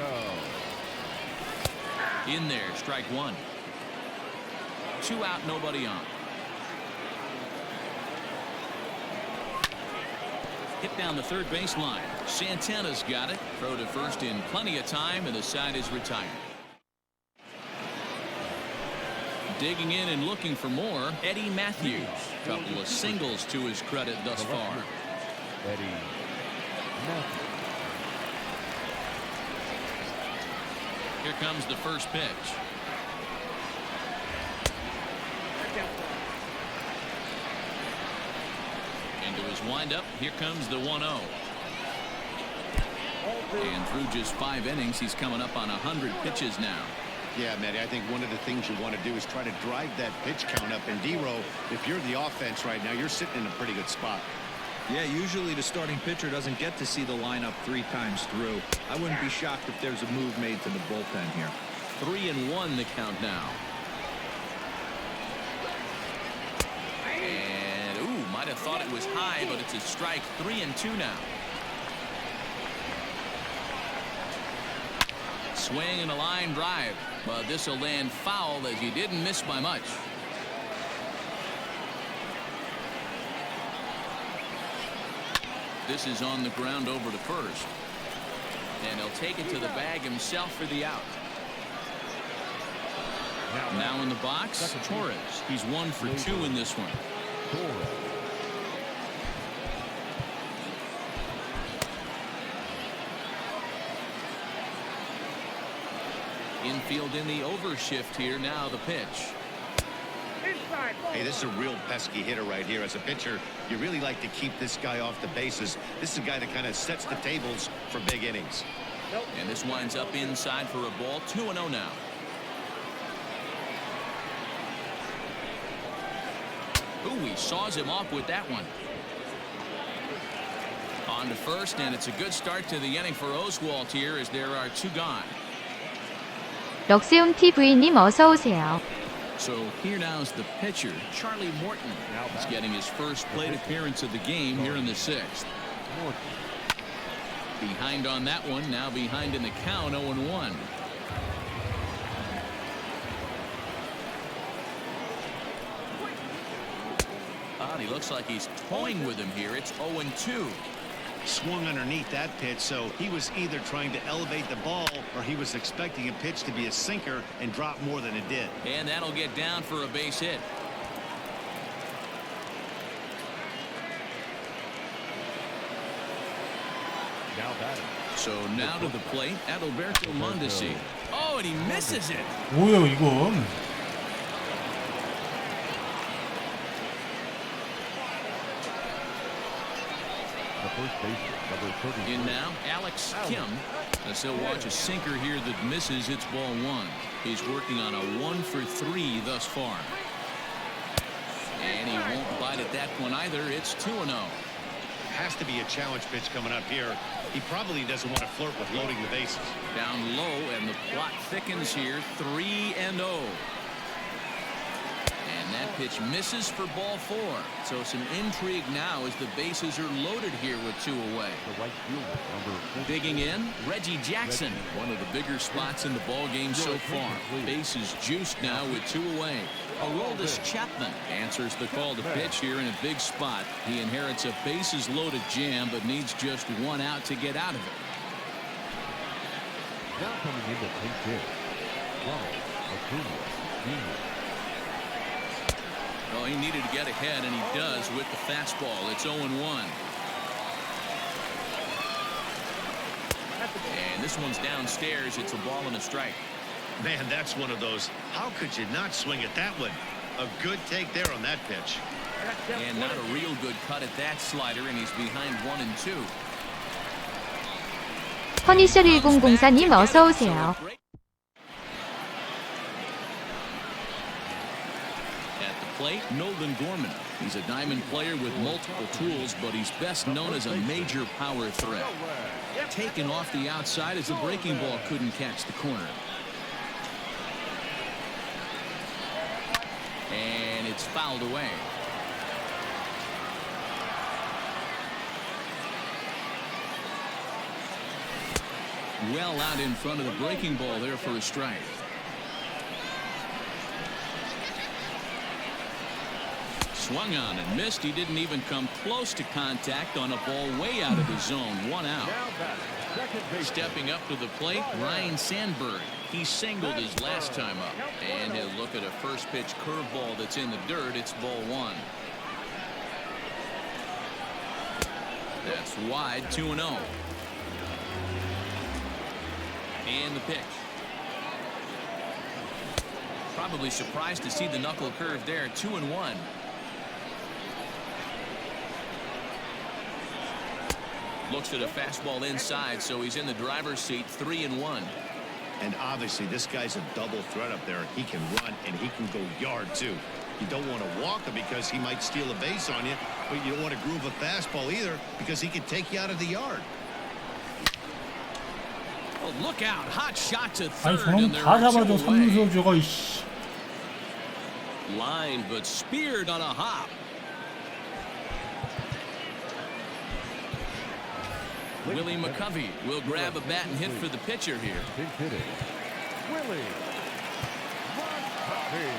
In there, strike 1. 2 out, nobody on. Hit down the third baseline. Santana's got it. Throw to first in plenty of time, and the side is retired. Digging in and looking for more, Eddie Matthews. Couple of singles to his credit thus far. Eddie Matthews. Here comes the first pitch. Into his windup, here comes the 1-0. And through just 5 innings, he's coming up on 100 pitches now. Yeah, Matty, I think one of the things you want to do is try to drive that pitch count up. And D-Row, if you're the offense right now, you're sitting in a pretty good spot. Yeah, usually the starting pitcher doesn't get to see the lineup 3 times through. I wouldn't be shocked if there's a move made to the bullpen here. 3-1 the count now. And ooh, might have thought it was high, but it's a strike. 3-2 now. Swing and a line drive, but this will land foul as he didn't miss by much. This is on the ground over to first, and he'll take it to the bag himself for the out. Now in the box, Torres. He's 1 for 2 in this one. Infield in the overshift here. Now the pitch. Hey, this is a real pesky hitter right here. As a pitcher, you really like to keep this guy off the bases. This is a guy that kind of sets the tables for big innings. And this winds up inside for a ball. 2-0 now. Ooh, he saws him off with that one. On to first, and it's a good start to the inning for Oswalt here as there are 2 gone. 럭세움 TV님 어서 오세요. So here now is the pitcher, Charlie Morton. He's getting his first plate appearance of the game here in the 6th. Behind on that one, now behind in the count, 0-1. He looks like he's toying with him here. It's 0-2. Swung underneath that pitch, so he was either trying to elevate the ball or he was expecting a pitch to be a sinker and drop more than it did. And that'll get down for a base hit. Now batting. So now to the plate, Adalberto Mondesi. Oh, and he misses it. 뭐예요 이건? First baseman, number 33. In now, Alex Kim. As he'll watch a sinker here that misses. It's ball 1. He's working on a 1 for 3 thus far. And he won't bite at that one either. It's 2-0. Has to be a challenge pitch coming up here. He probably doesn't want to flirt with loading the bases. Down low, and the plot thickens here. 3-0. And that pitch misses for ball 4. So some intrigue now as the bases are loaded here with 2 away. The right fielder, number 14. Digging in, Reggie Jackson, one of the bigger spots in the ball game so far. Bases juiced now with 2 away. Aroldis Chapman answers the call to pitch here in a big spot. He inherits a bases loaded jam, but needs just 1 out to get out of it. Now coming in to take this, Ronald Acuna Jr. Well, he needed to get ahead, and he does with the fastball. It's 0-1. And this one's downstairs. It's a ball and a strike. Man, that's one of those. How could you not swing at that one? A good take there on that pitch. And not a real good cut at that slider, and he's behind 1-2. 퍼니셔 1004님 어서 오세요. At the plate, Nolan Gorman. He's a diamond player with multiple tools, but he's best known as a major power threat. Taken off the outside as the breaking ball couldn't catch the corner. And it's fouled away. Well out in front of the breaking ball there for a strike. Swung on and missed. He didn't even come close to contact on a ball way out of the zone. 1 out. Stepping up to the plate, Ryan Sandberg. He singled his last time up. And he'll look at a first pitch curveball that's in the dirt. It's ball 1. That's wide, 2-0. And the pitch. Probably surprised to see the knuckle curve there. 2-1. Looks at a fastball inside, so he's in the driver's seat. 3-1. And obviously, this guy's a double threat up there. He can run and he can go yard too. You don't want to walk him because he might steal a base on you, but you don't want to groove a fastball either because he can take you out of the yard. Oh, look out. Hot shot to 아니 third, 저놈 and there 다 are 잡아줘. 2 away. 3루수 저거 이씨. Line, but speared on a hop. Willie McCovey will grab a bat and hit for the pitcher here. Pinch hitting. Willie McCovey.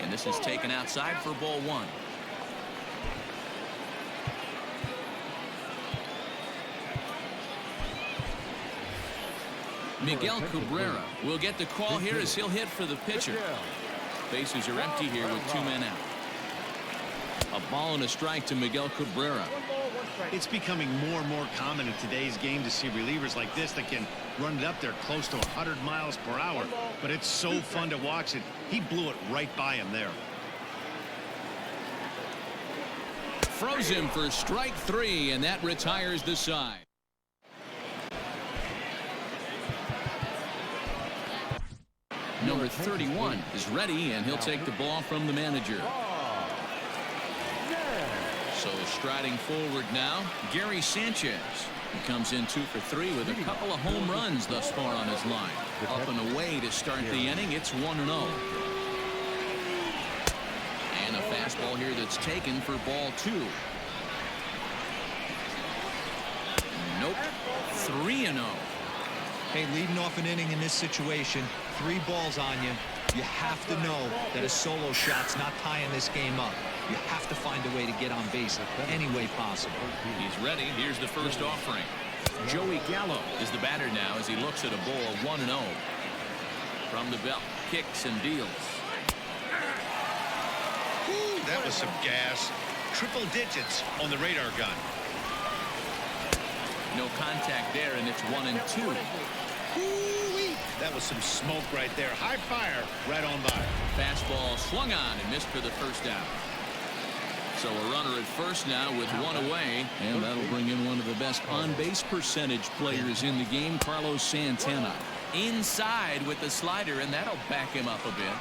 And this is taken outside for ball 1. Miguel Cabrera will get the call here as he'll hit for the pitcher. Bases are empty here with 2 men out. A ball and a strike to Miguel Cabrera. It's becoming more and more common in today's game to see relievers like this that can run it up there close to 100 miles per hour. But it's so fun to watch it. He blew it right by him there. Throws him for strike 3, and that retires the side. Number 31 is ready, and he'll take the ball from the manager. So striding forward now, Gary Sanchez. He comes in 2 for 3 with a couple of home runs thus far on his line. Up and away to start the inning. It's 1-0. And a fastball here that's taken for ball 2. Nope. 3-0. Hey, leading off an inning in this situation, 3 balls on you. You have to know that a solo shot's not tying this game up. You have to find a way to get on base any way possible. He's ready. Here's the first offering. Joey Gallo is the batter now as he looks at a ball 1-0. From the belt, kicks and deals. Ooh, that was some gas. Triple digits on the radar gun. No contact there, and it's 1-2. Ooh-wee. That was some smoke right there. High fire right on by. Fastball swung on and missed for the first out. So a runner at first now with 1 away, and that'll bring in one of the best on-base percentage players in the game, Carlos Santana. Inside with the slider, and that'll back him up a bit.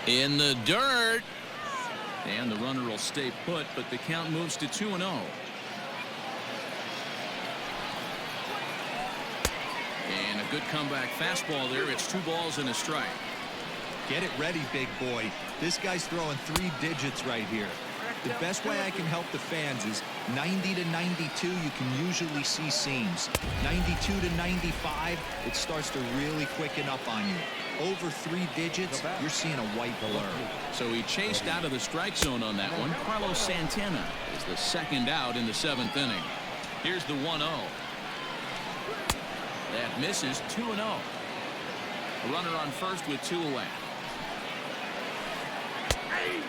In the dirt. And the runner will stay put, but the count moves to 2-0. And a good comeback fastball there. It's 2 balls and a strike. Get it ready, big boy. This guy's throwing 3 digits right here. The best way I can help the fans is 90 to 92, you can usually see seams. 92 to 95, it starts to really quicken up on you. Over 3 digits, you're seeing a white blur. So he chased out of the strike zone on that one. Carlos Santana is the second out in the 7th inning. Here's the 1-0. That misses. 2-0. A runner on first with 2 away.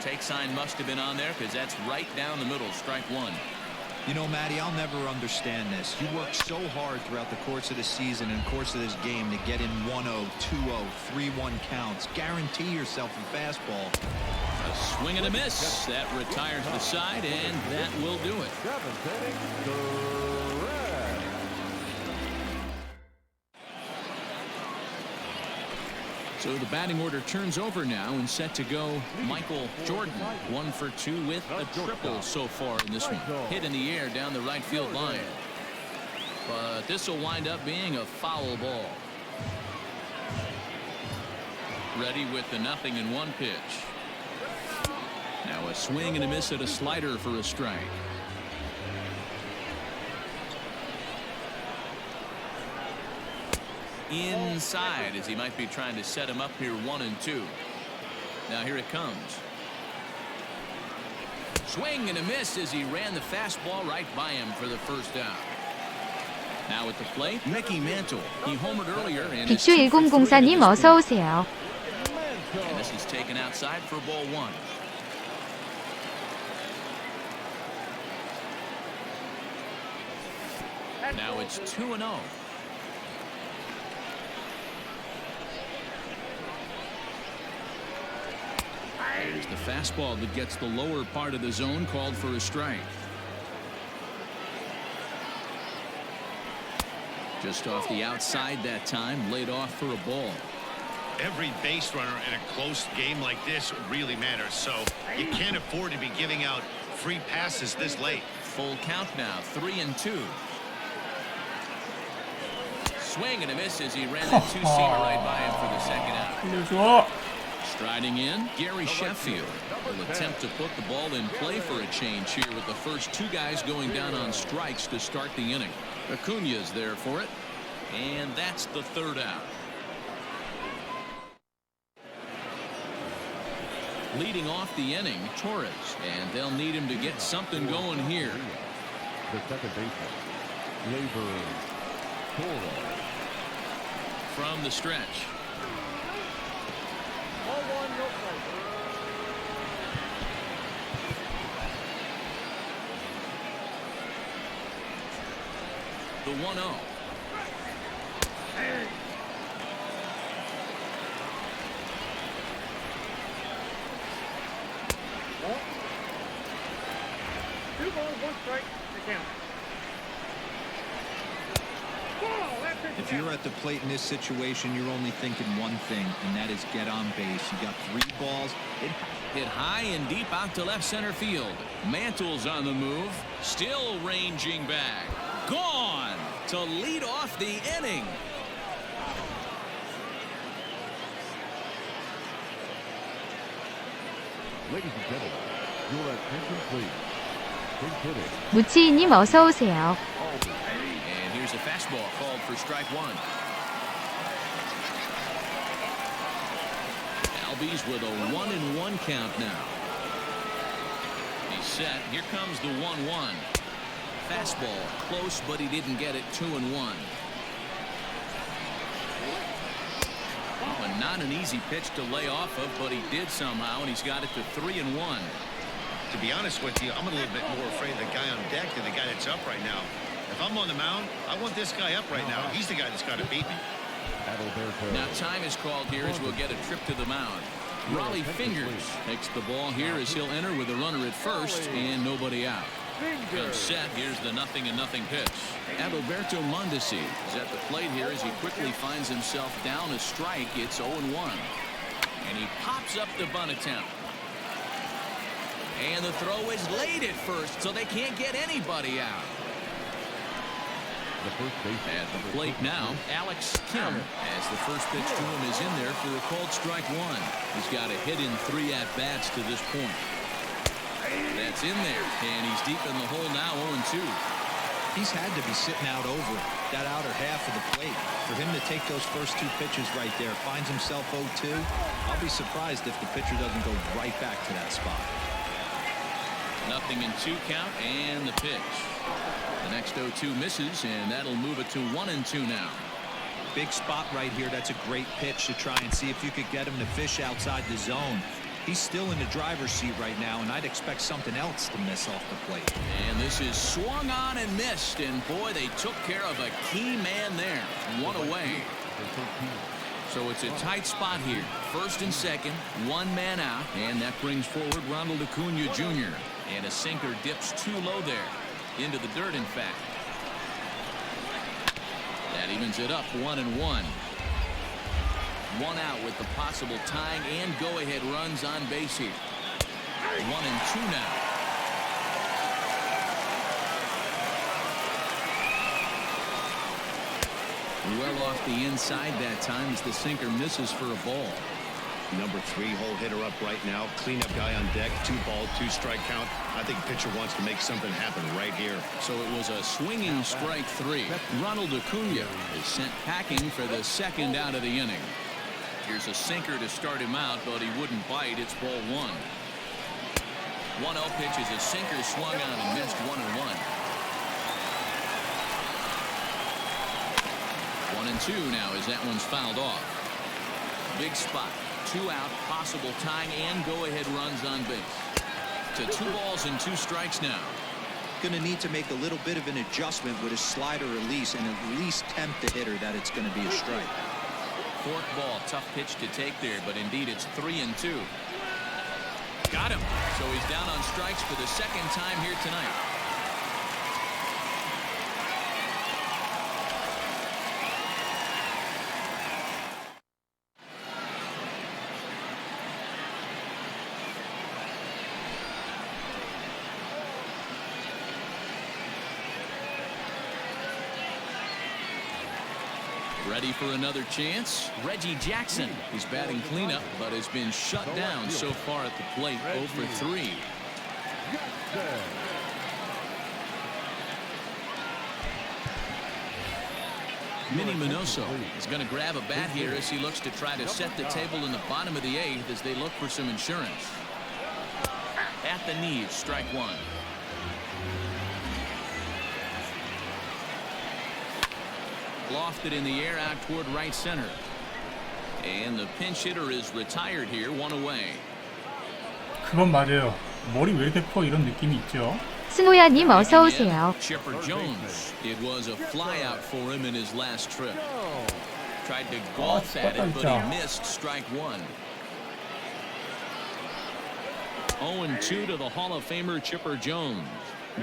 Take sign must have been on there because that's right down the middle. Strike 1. You know, Matty, I'll never understand this. You work so hard throughout the course of the season and course of this game to get in 1-0, 2-0, 3-1 counts. Guarantee yourself a fastball. A swing and a miss. That retires the side, and that will do it. 7th inning, the Reds. So the batting order turns over now and set to go Michael Jordan. 1 for 2 with a triple so far in this one. Hit in the air down the right field line. But this will wind up being a foul ball. Ready with the 0-1 pitch. Now a swing and a miss at a slider for a strike. Inside as he might be trying to set him up here 1-2. Now here it comes. Swing and a miss as he ran the fastball right by him for the first out. Now at the plate, Mickey Mantle. He homered earlier and 빅슈 1004님 어서 오세요. And this is taken outside for ball 1. Now it's 2-0. There's the fastball that gets the lower part of the zone, called for a strike. Just off the outside that time, laid off for a ball. Every base runner in a close game like this really matters, so you can't afford to be giving out free passes this late. Full count now, 3-2. Swing and a miss as he ran that 2-seamer right by him for the second out. Striding in, Gary Sheffield will attempt to put the ball in play for a change here with the first 2 guys going down on strikes to start the inning. Acuna's there for it, and that's the 3rd out. Leading off the inning, Torres, and they'll need him to get something going here. The second baseman, Labor Torres. From the stretch. The 1-0. If you're at the plate in this situation, you're only thinking one thing, and that is get on base. You got 3 balls. Hit high and deep out to left center field. Mantle's on the move. Still ranging back. Gone to lead off the inning. Ladies and gentlemen, your attention please. 무치이님 어서 오세요. And here's a fastball called for strike 1. Albies with a 1-1 count now. He's set. Here comes the 1-1. Fastball close, but he didn't get it. 2-1. Oh, and not an easy pitch to lay off of, but he did somehow, and he's got it to 3-1. To be honest with you, I'm a little bit more afraid of the guy on deck than the guy that's up right now. If I'm on the mound, I want this guy up right now. He's the guy that's got to beat me. Now time is called here as we'll get a trip to the mound. Raleigh Fingers takes the ball here as he'll enter with a runner at first and nobody out. Comes set. Here's the 0-0 pitch. Adalberto Mondesi is at the plate here as he quickly finds himself down a strike. It's 0-1. And he pops up the bunt attempt. And the throw is late at first, so they can't get anybody out. At the plate now, Alex Kim, as the first pitch to him is in there for a called strike 1. He's got a hit in 3 at-bats to this point. That That's in there, and he's deep in the hole now, 0-2. He's had to be sitting out over that outer half of the plate. For him to take those first two pitches right there, finds himself 0-2. I'll be surprised if the pitcher doesn't go right back to that spot. 0-2 count, and the pitch. The next 0-2 misses, and that'll move it to 1-2 now. Big spot right here. That's a great pitch to try and see if you could get him to fish outside the zone. He's still in the driver's seat right now, and I'd expect something else to miss off the plate. And this is swung on and missed, and boy, they took care of a key man there. One away. So it's a tight spot here. First and second, one man out, and that brings forward Ronald Acuna Jr. And a sinker dips too low there. Into the dirt, in fact. That evens it up 1-1. One out with the possible tying and go-ahead runs on base here. 1-2 now. Well off the inside that time as the sinker misses for a ball. Number 3 hole hitter up right now. Cleanup guy on deck. 2-ball, 2-strike count. I think pitcher wants to make something happen right here. So it was a swinging strike 3. Ronald Acuna is sent packing for the second out of the inning. Here's a sinker to start him out, but he wouldn't bite. It's ball 1. 1-0 pitch is a sinker swung on and missed 1-1. 1-2 now as that one's fouled off. Big spot. 2 out, possible tying and go-ahead runs on base. To 2 balls and 2 strikes now. Going to need to make a little bit of an adjustment with his slider release and at least tempt the hitter that it's going to be a strike. Fourth ball, tough pitch to take there, but indeed it's 3-2. Got him. So he's down on strikes for the second time here tonight. Ready for another chance? Reggie Jackson. He's batting cleanup, but has been shut down so far at the plate. 0 for 3. Minnie Minoso is going to grab a bat here as he looks to try to set the table in the bottom of the 8th as they look for some insurance. At the knees, strike 1. Lofted in the air out toward right center. And the pinch hitter is retired here, 1 away. 그건 맞아요. 머리 왜 대포 이런 느낌이 있죠. 스노야님 어서 오세요. Chipper Jones. It was a flyout for him in his last trip. Tried to golf at it, but he missed strike 1. 0-2 to the Hall of Famer Chipper Jones.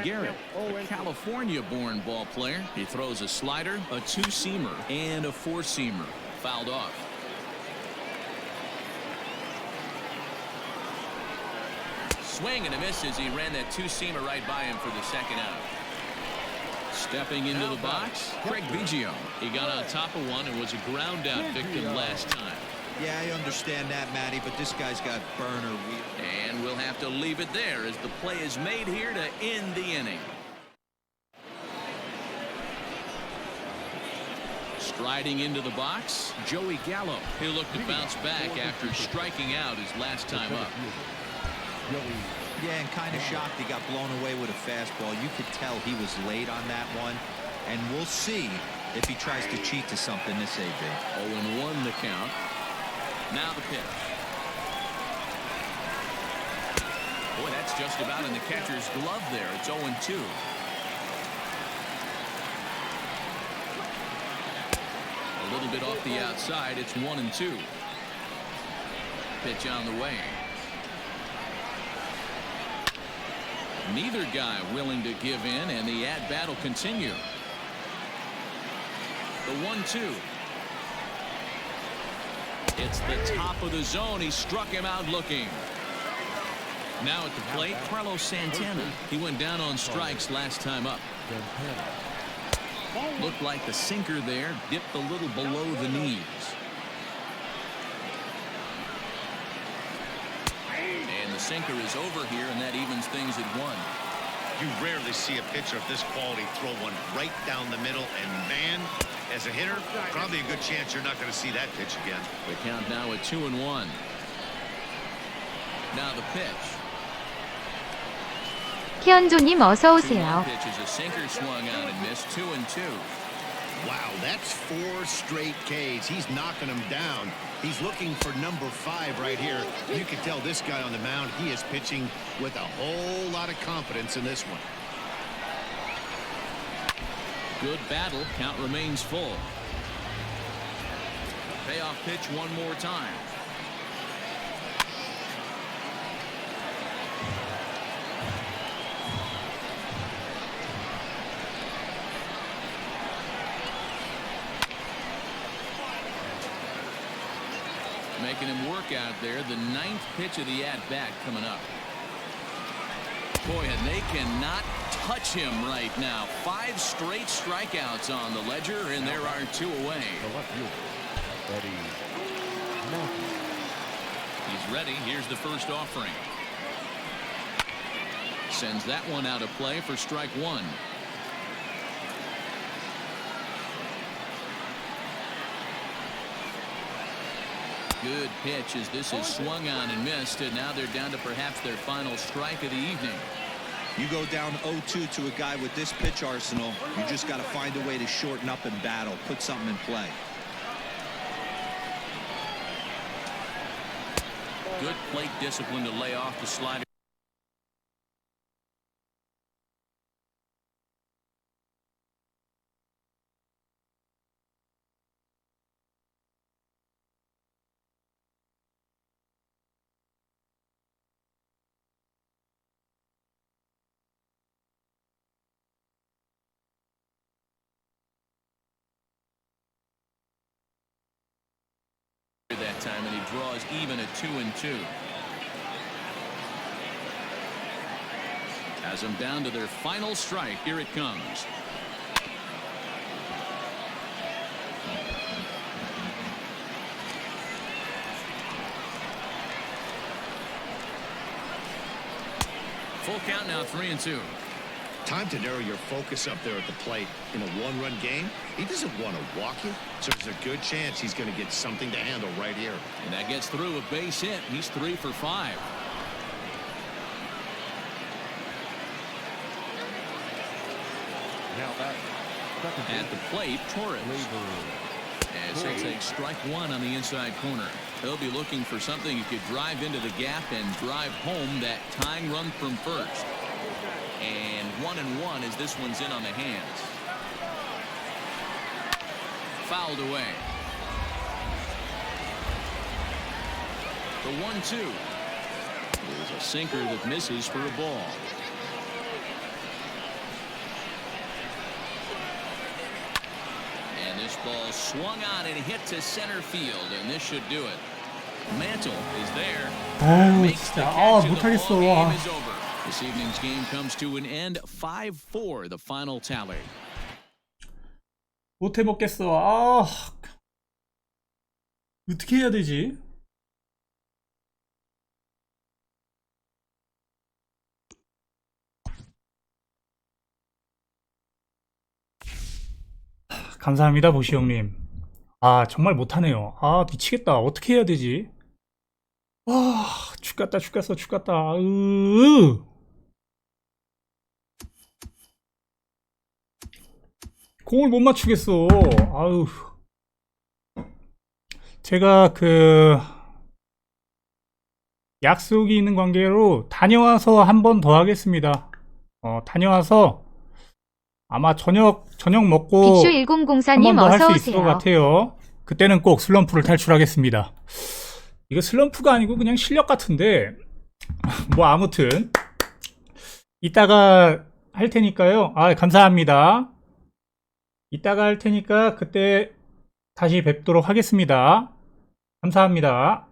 Garrett, a California-born ball player. He throws a slider, a 2-seamer, and a 4-seamer. Fouled off. Swing and a miss as he ran that 2-seamer right by him for the second out. Stepping into the box, Craig Biggio. He got on top of one and was a ground-out victim last time. Yeah, I understand that, Matty, but this guy's got burner wheel. And we'll have to leave it there as the play is made here to end the inning. Striding into the box, Joey Gallo. He'll look to bounce back after striking out his last time up. Yeah, and kind of shocked he got blown away with a fastball. You could tell he was late on that one. And we'll see if he tries to cheat to something this AB. 0-1 the count. Now the pitch. Boy, that's just about in the catcher's glove there. It's 0-2. A little bit off the outside. It's 1-2. Pitch on the way. Neither guy willing to give in, and the at-bat will continue. The 1-2. It's the top of the zone. He struck him out looking. Now at the plate, Carlos Santana. He went down on strikes last time up. Looked like the sinker there dipped a little below the knees. And the sinker is over here, and that evens things at 1. You rarely see a pitcher of this quality throw one right down the middle, and man, as a hitter, probably a good chance you're not going to see that pitch again. The count now at 2-1. Now the pitch. 키언조님 어서 오세요. Pitch is a sinker swung out and missed. 2-2. Wow, that's 4 straight Ks. He's knocking them down. He's looking for number 5 right here. You can tell this guy on the mound, he is pitching with a whole lot of confidence in this one. Good battle. Count remains full. Payoff pitch one more time. Making him work out there. The 9th pitch of the at-bat coming up. Boy, and they cannot touch him right now. 5 straight strikeouts on the ledger, and there are 2 away. The left fielder, Eddie Matthews. He's ready. Here's the first offering. Sends that one out of play for strike 1. Good pitch as this is swung on and missed, and now they're down to perhaps their final strike of the evening. You go down 0-2 to a guy with this pitch arsenal, you just got to find a way to shorten up and battle, put something in play. Good plate discipline to lay off the slider. That time, and he draws even at 2-2. Has them down to their final strike. Here it comes. Full count now, 3-2. Time to narrow your focus up there at the plate. In a 1-run game, he doesn't want to walk you, so there's a good chance he's going to get something to handle right here. And that gets through a base hit. He's 3 for 5. Now that At the plate, Torres. As he'll take strike 1 on the inside corner. He'll be looking for something he could drive into the gap and drive home that tying run from first. And 1-1 as this one's in on the hands. Fouled away. The 1-2. There's a sinker that misses for a ball. And this ball swung on and hit to center field, and this should do it. Mantle is there. 아유 Makes the 진짜 catch, and the 못하겠어. ball 와. game is over. This evening's game comes to an end. 5-4 the final tally. 못 해먹겠어. 아 어떻게 해야 되지? 감사합니다 보시 형님. 아 정말 못하네요. 아 미치겠다. 어떻게 해야 되지? 와 죽겠다 죽겠어 죽겠다. 공을 못 맞추겠어. 아유. 제가 그 약속이 있는 관계로 다녀와서 한 번 더 하겠습니다. 다녀와서 아마 저녁 먹고 빅슈 한 1004님 번 더 할 어서 수 있을 것 오세요. 같아요. 그때는 꼭 슬럼프를 탈출하겠습니다. 이거 슬럼프가 아니고 그냥 실력 같은데 뭐 아무튼 이따가 할 테니까요. 아 감사합니다. 이따가 할 테니까 그때 다시 뵙도록 하겠습니다. 감사합니다.